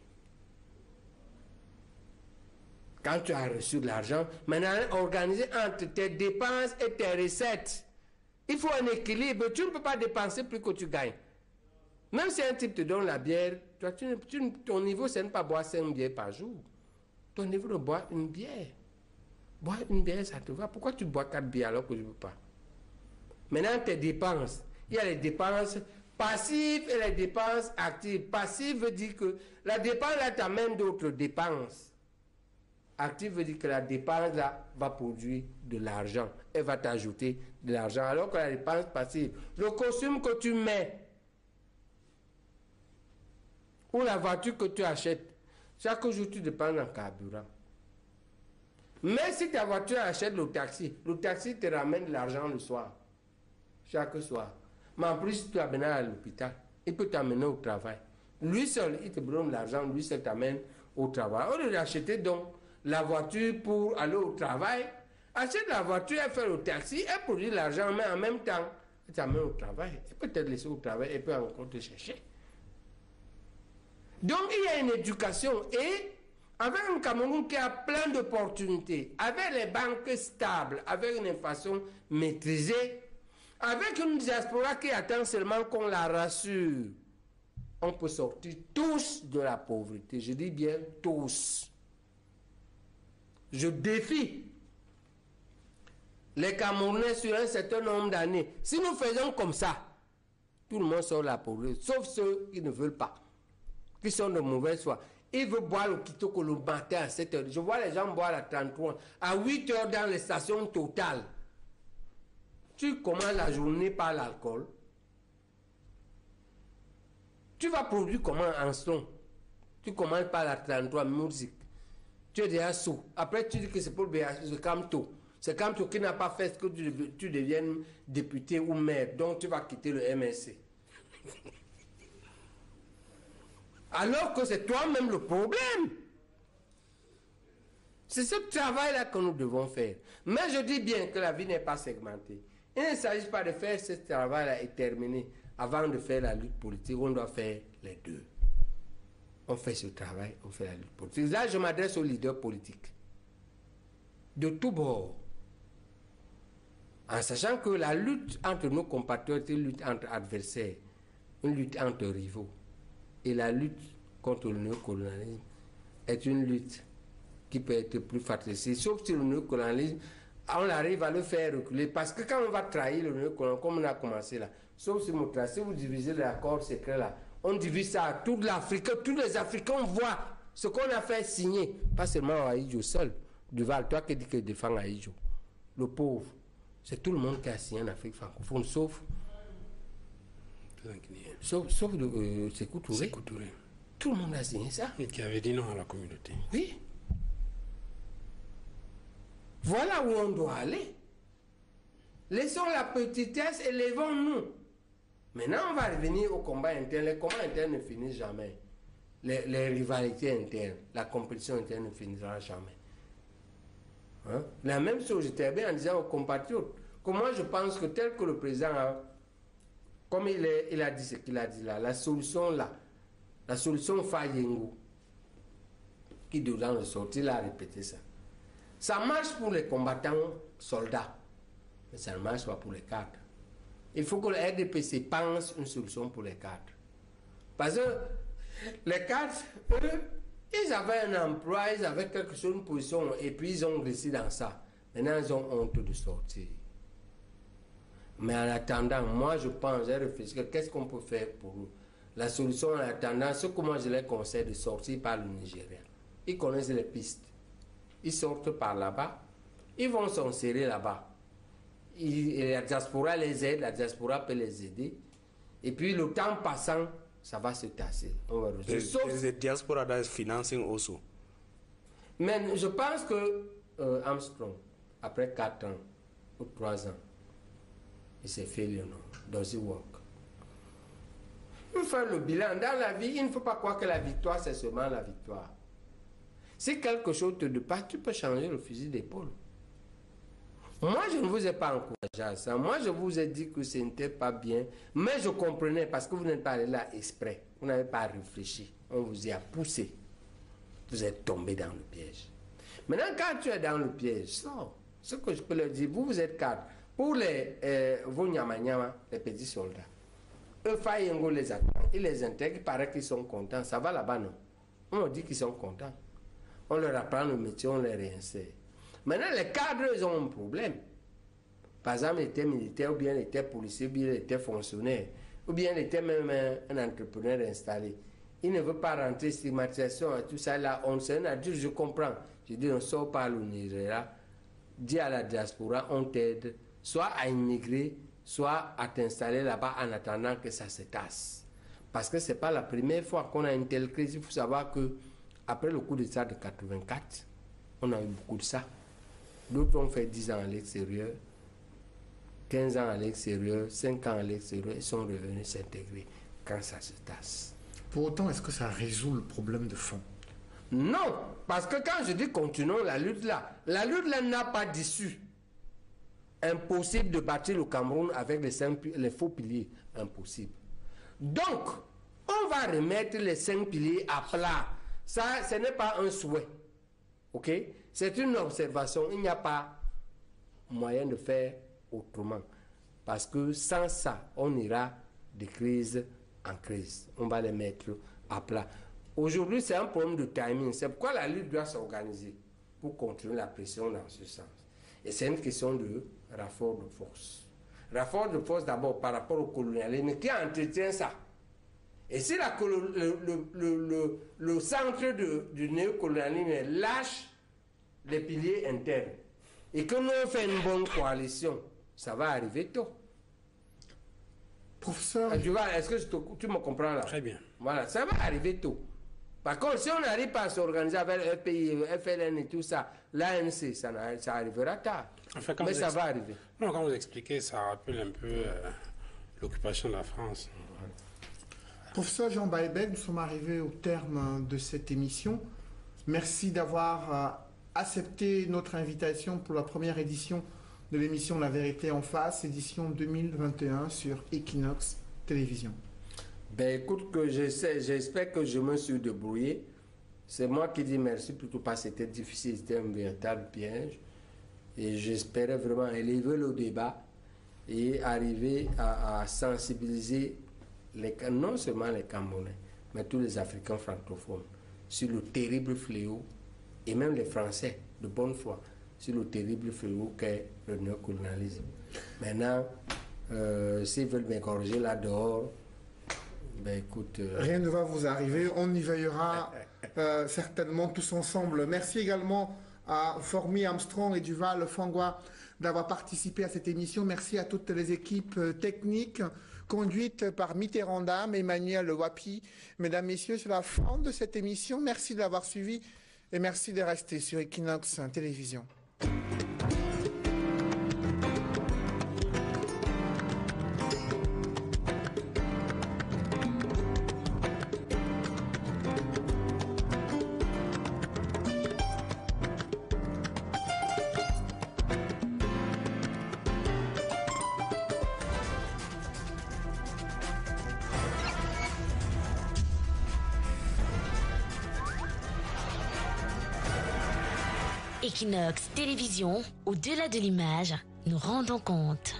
Quand tu as reçu de l'argent, maintenant organiser entre tes dépenses et tes recettes. Il faut un équilibre. Tu ne peux pas dépenser plus que tu gagnes. Même si un type te donne la bière, toi, ton niveau, c'est ne pas boire 5 bières par jour. Ton niveau de boire une bière. Boire une bière, ça te va. Pourquoi tu bois 4 bières alors que je ne veux pas? Maintenant, tes dépenses. Il y a les dépenses passives et les dépenses actives. Passive veut dire que la dépense là t'amène d'autres dépenses. Active veut dire que la dépense là va produire de l'argent. Elle va t'ajouter de l'argent. Alors que la dépense passive, le costume que tu mets, ou la voiture que tu achètes, chaque jour tu dépenses en carburant. Mais si ta voiture achète le taxi te ramène de l'argent le soir, chaque soir. Mais en plus, tu amènes à l'hôpital, il peut t'amener au travail. Lui seul, il te donne l'argent, lui seul t'amène au travail. Au lieu d'acheter donc la voiture pour aller au travail, achète la voiture, elle fait le taxi, elle produit l'argent, mais en même temps, elle t'amène au travail. Elle peut te laisser au travail, elle peut encore te chercher. Donc il y a une éducation et avec un Cameroun qui a plein d'opportunités, avec les banques stables, avec une inflation maîtrisée, avec une diaspora qui attend seulement qu'on la rassure, on peut sortir tous de la pauvreté. Je dis bien tous. Je défie les Camerounais sur un certain nombre d'années. Si nous faisons comme ça, tout le monde sort de la pauvreté, sauf ceux qui ne veulent pas, qui sont de mauvaise foi. Il veut boire le kitoko le matin à 7 h. Je vois les gens boire à 33 à 8 h dans les stations Total. Tu commences la journée par l'alcool. Tu vas produire comment en son? Tu commences par la 33 musique. Tu es déjà sous. Après, tu dis que c'est pour le Camto. C'est Camto qui n'a pas fait ce que tu deviennes député ou maire. Donc, tu vas quitter le MSC. Alors que c'est toi-même le problème. C'est ce travail-là que nous devons faire. Mais je dis bien que la vie n'est pas segmentée. Il ne s'agit pas de faire ce travail-là et terminer avant de faire la lutte politique. On doit faire les deux. On fait ce travail, on fait la lutte politique. Là, je m'adresse aux leaders politiques. De tous bords. En sachant que la lutte entre nos compatriotes est une lutte entre adversaires, une lutte entre rivaux. Et la lutte contre le néocolonialisme est une lutte qui peut être plus fratricide. Sauf si le néocolonialisme, on arrive à le faire reculer. Parce que quand on va trahir le néocolonialisme, comme on a commencé là, sauf si vous divisez l'accord secret là, on divise ça à toute l'Afrique. Tous les Africains voient ce qu'on a fait signer. Pas seulement Aïdjo seul. Duval, toi qui dis que défend Aïdjo. Le pauvre. C'est tout le monde qui a signé en Afrique francophone, sauf Sékou Touré. Tout le monde a signé ça. Et qui avait dit non à la communauté. Oui. Voilà où on doit aller. Laissons la petitesse et élevons-nous. Maintenant, on va revenir au combat interne. Les combats internes ne finissent jamais. Les rivalités internes, la compétition interne ne finira jamais. Hein? La même chose, j'étais bien en disant aux compatriotes que moi je pense que tel que le président a, comme il a dit ce qu'il a dit là, la solution Fayengo, qui dedans le sorti, il a répété ça. Ça marche pour les combattants soldats, mais ça ne marche pas pour les cadres. Il faut que le RDPC pense une solution pour les cadres. Parce que les cadres, eux, ils avaient un emploi, ils avaient quelque chose, une position, et puis ils ont réussi dans ça. Maintenant, ils ont honte de sortir. Mais en attendant, moi, je pense, j'ai réfléchi, qu'est-ce qu'on peut faire pour eux? La solution en attendant, c'est que moi, je les conseille de sortir par le Nigeria. Ils connaissent les pistes. Ils sortent par là-bas. Ils vont s'insérer là-bas. La diaspora les aide, la diaspora peut les aider. Et puis, le temps passant, ça va se tasser. There's a diaspora that is financing also. Mais je pense que Armstrong, après 4 ans ou 3 ans, il s'est fait le nom. Does it work? Il faut faire le bilan. Dans la vie, il ne faut pas croire que la victoire, c'est seulement la victoire. Si quelque chose te dépasse, tu peux changer le fusil d'épaule. Moi, je ne vous ai pas encouragé à ça. Moi, je vous ai dit que ce n'était pas bien. Mais je comprenais parce que vous n'êtes pas allé là exprès. Vous n'avez pas réfléchi. On vous y a poussé. Vous êtes tombé dans le piège. Maintenant, quand tu es dans le piège, sors. Ce que je peux leur dire, vous êtes cadres. Pour vos nyama-nyama, les petits soldats, eux, Fayengo les attend. Ils les intègrent. Il paraît qu'ils sont contents. Ça va là-bas, non? On leur dit qu'ils sont contents. On leur apprend le métier, on les réinsère. Maintenant, les cadres, ils ont un problème. Par exemple, ils étaient militaires, ou bien ils étaient policiers, ou bien ils étaient fonctionnaires, ou bien ils étaient même un entrepreneur installé. Ils ne veulent pas rentrer stigmatisation, tout ça là. On s'est adulte, je comprends. Je dis, on sort par le Nigeria, dis à la diaspora, on t'aide, soit à immigrer, soit à t'installer là-bas en attendant que ça se tasse. Parce que ce n'est pas la première fois qu'on a une telle crise. Il faut savoir que après le coup d'État de 84, on a eu beaucoup de ça. D'autres ont fait 10 ans à l'extérieur, 15 ans à l'extérieur, 5 ans à l'extérieur, ils sont revenus s'intégrer quand ça se tasse. Pour autant, est-ce que ça résout le problème de fond? Non, parce que quand je dis continuons la lutte là n'a pas d'issue. Impossible de bâtir le Cameroun avec les faux piliers, impossible. Donc, on va remettre les 5 piliers à plat. Ça, ce n'est pas un souhait. Ok? C'est une observation. Il n'y a pas moyen de faire autrement. Parce que sans ça, on ira de crise en crise. On va les mettre à plat. Aujourd'hui, c'est un problème de timing. C'est pourquoi la lutte doit s'organiser pour continuer la pression dans ce sens. Et c'est une question de rapport de force. Rapport de force d'abord par rapport au colonialisme. Qui entretient ça? Et si le centre du néocolonialisme lâche les piliers internes et que nous faisons une bonne coalition, ça va arriver tôt. Professeur... Est-ce que tu me comprends là? Très bien. Voilà, ça va arriver tôt. Par contre, si on n'arrive pas à s'organiser avec FPI, FLN et tout ça, l'ANC, ça arrivera tard. Enfin, mais ça va arriver. Non, quand vous expliquez, ça rappelle un peu l'occupation de la France. Professeur Jean Baebek, nous sommes arrivés au terme de cette émission. Merci d'avoir accepté notre invitation pour la première édition de l'émission La Vérité en face, édition 2021 sur Equinox Télévision. Ben écoute, j'espère que je me suis débrouillé. C'est moi qui dis merci, plutôt parce que c'était difficile, c'était un véritable piège. Et j'espérais vraiment élever le débat et arriver à sensibiliser non seulement les Camerounais, mais tous les Africains francophones sur le terrible fléau, et même les Français de bonne foi, sur le terrible fléau qu'est le néocolonialisme. Maintenant, s'ils veulent m'encourager là dehors, ben écoute... Rien ne va vous arriver, on y veillera certainement tous ensemble. Merci également à Formy Armstrong et Duval Fangwa d'avoir participé à cette émission. Merci à toutes les équipes techniques conduites par Mitterrand Dame, Emmanuel Wapi. Mesdames, Messieurs, c'est la fin de cette émission. Merci de l'avoir suivi et merci de rester sur Equinox Télévision. Equinox Télévision, au-delà de l'image, nous rendons compte.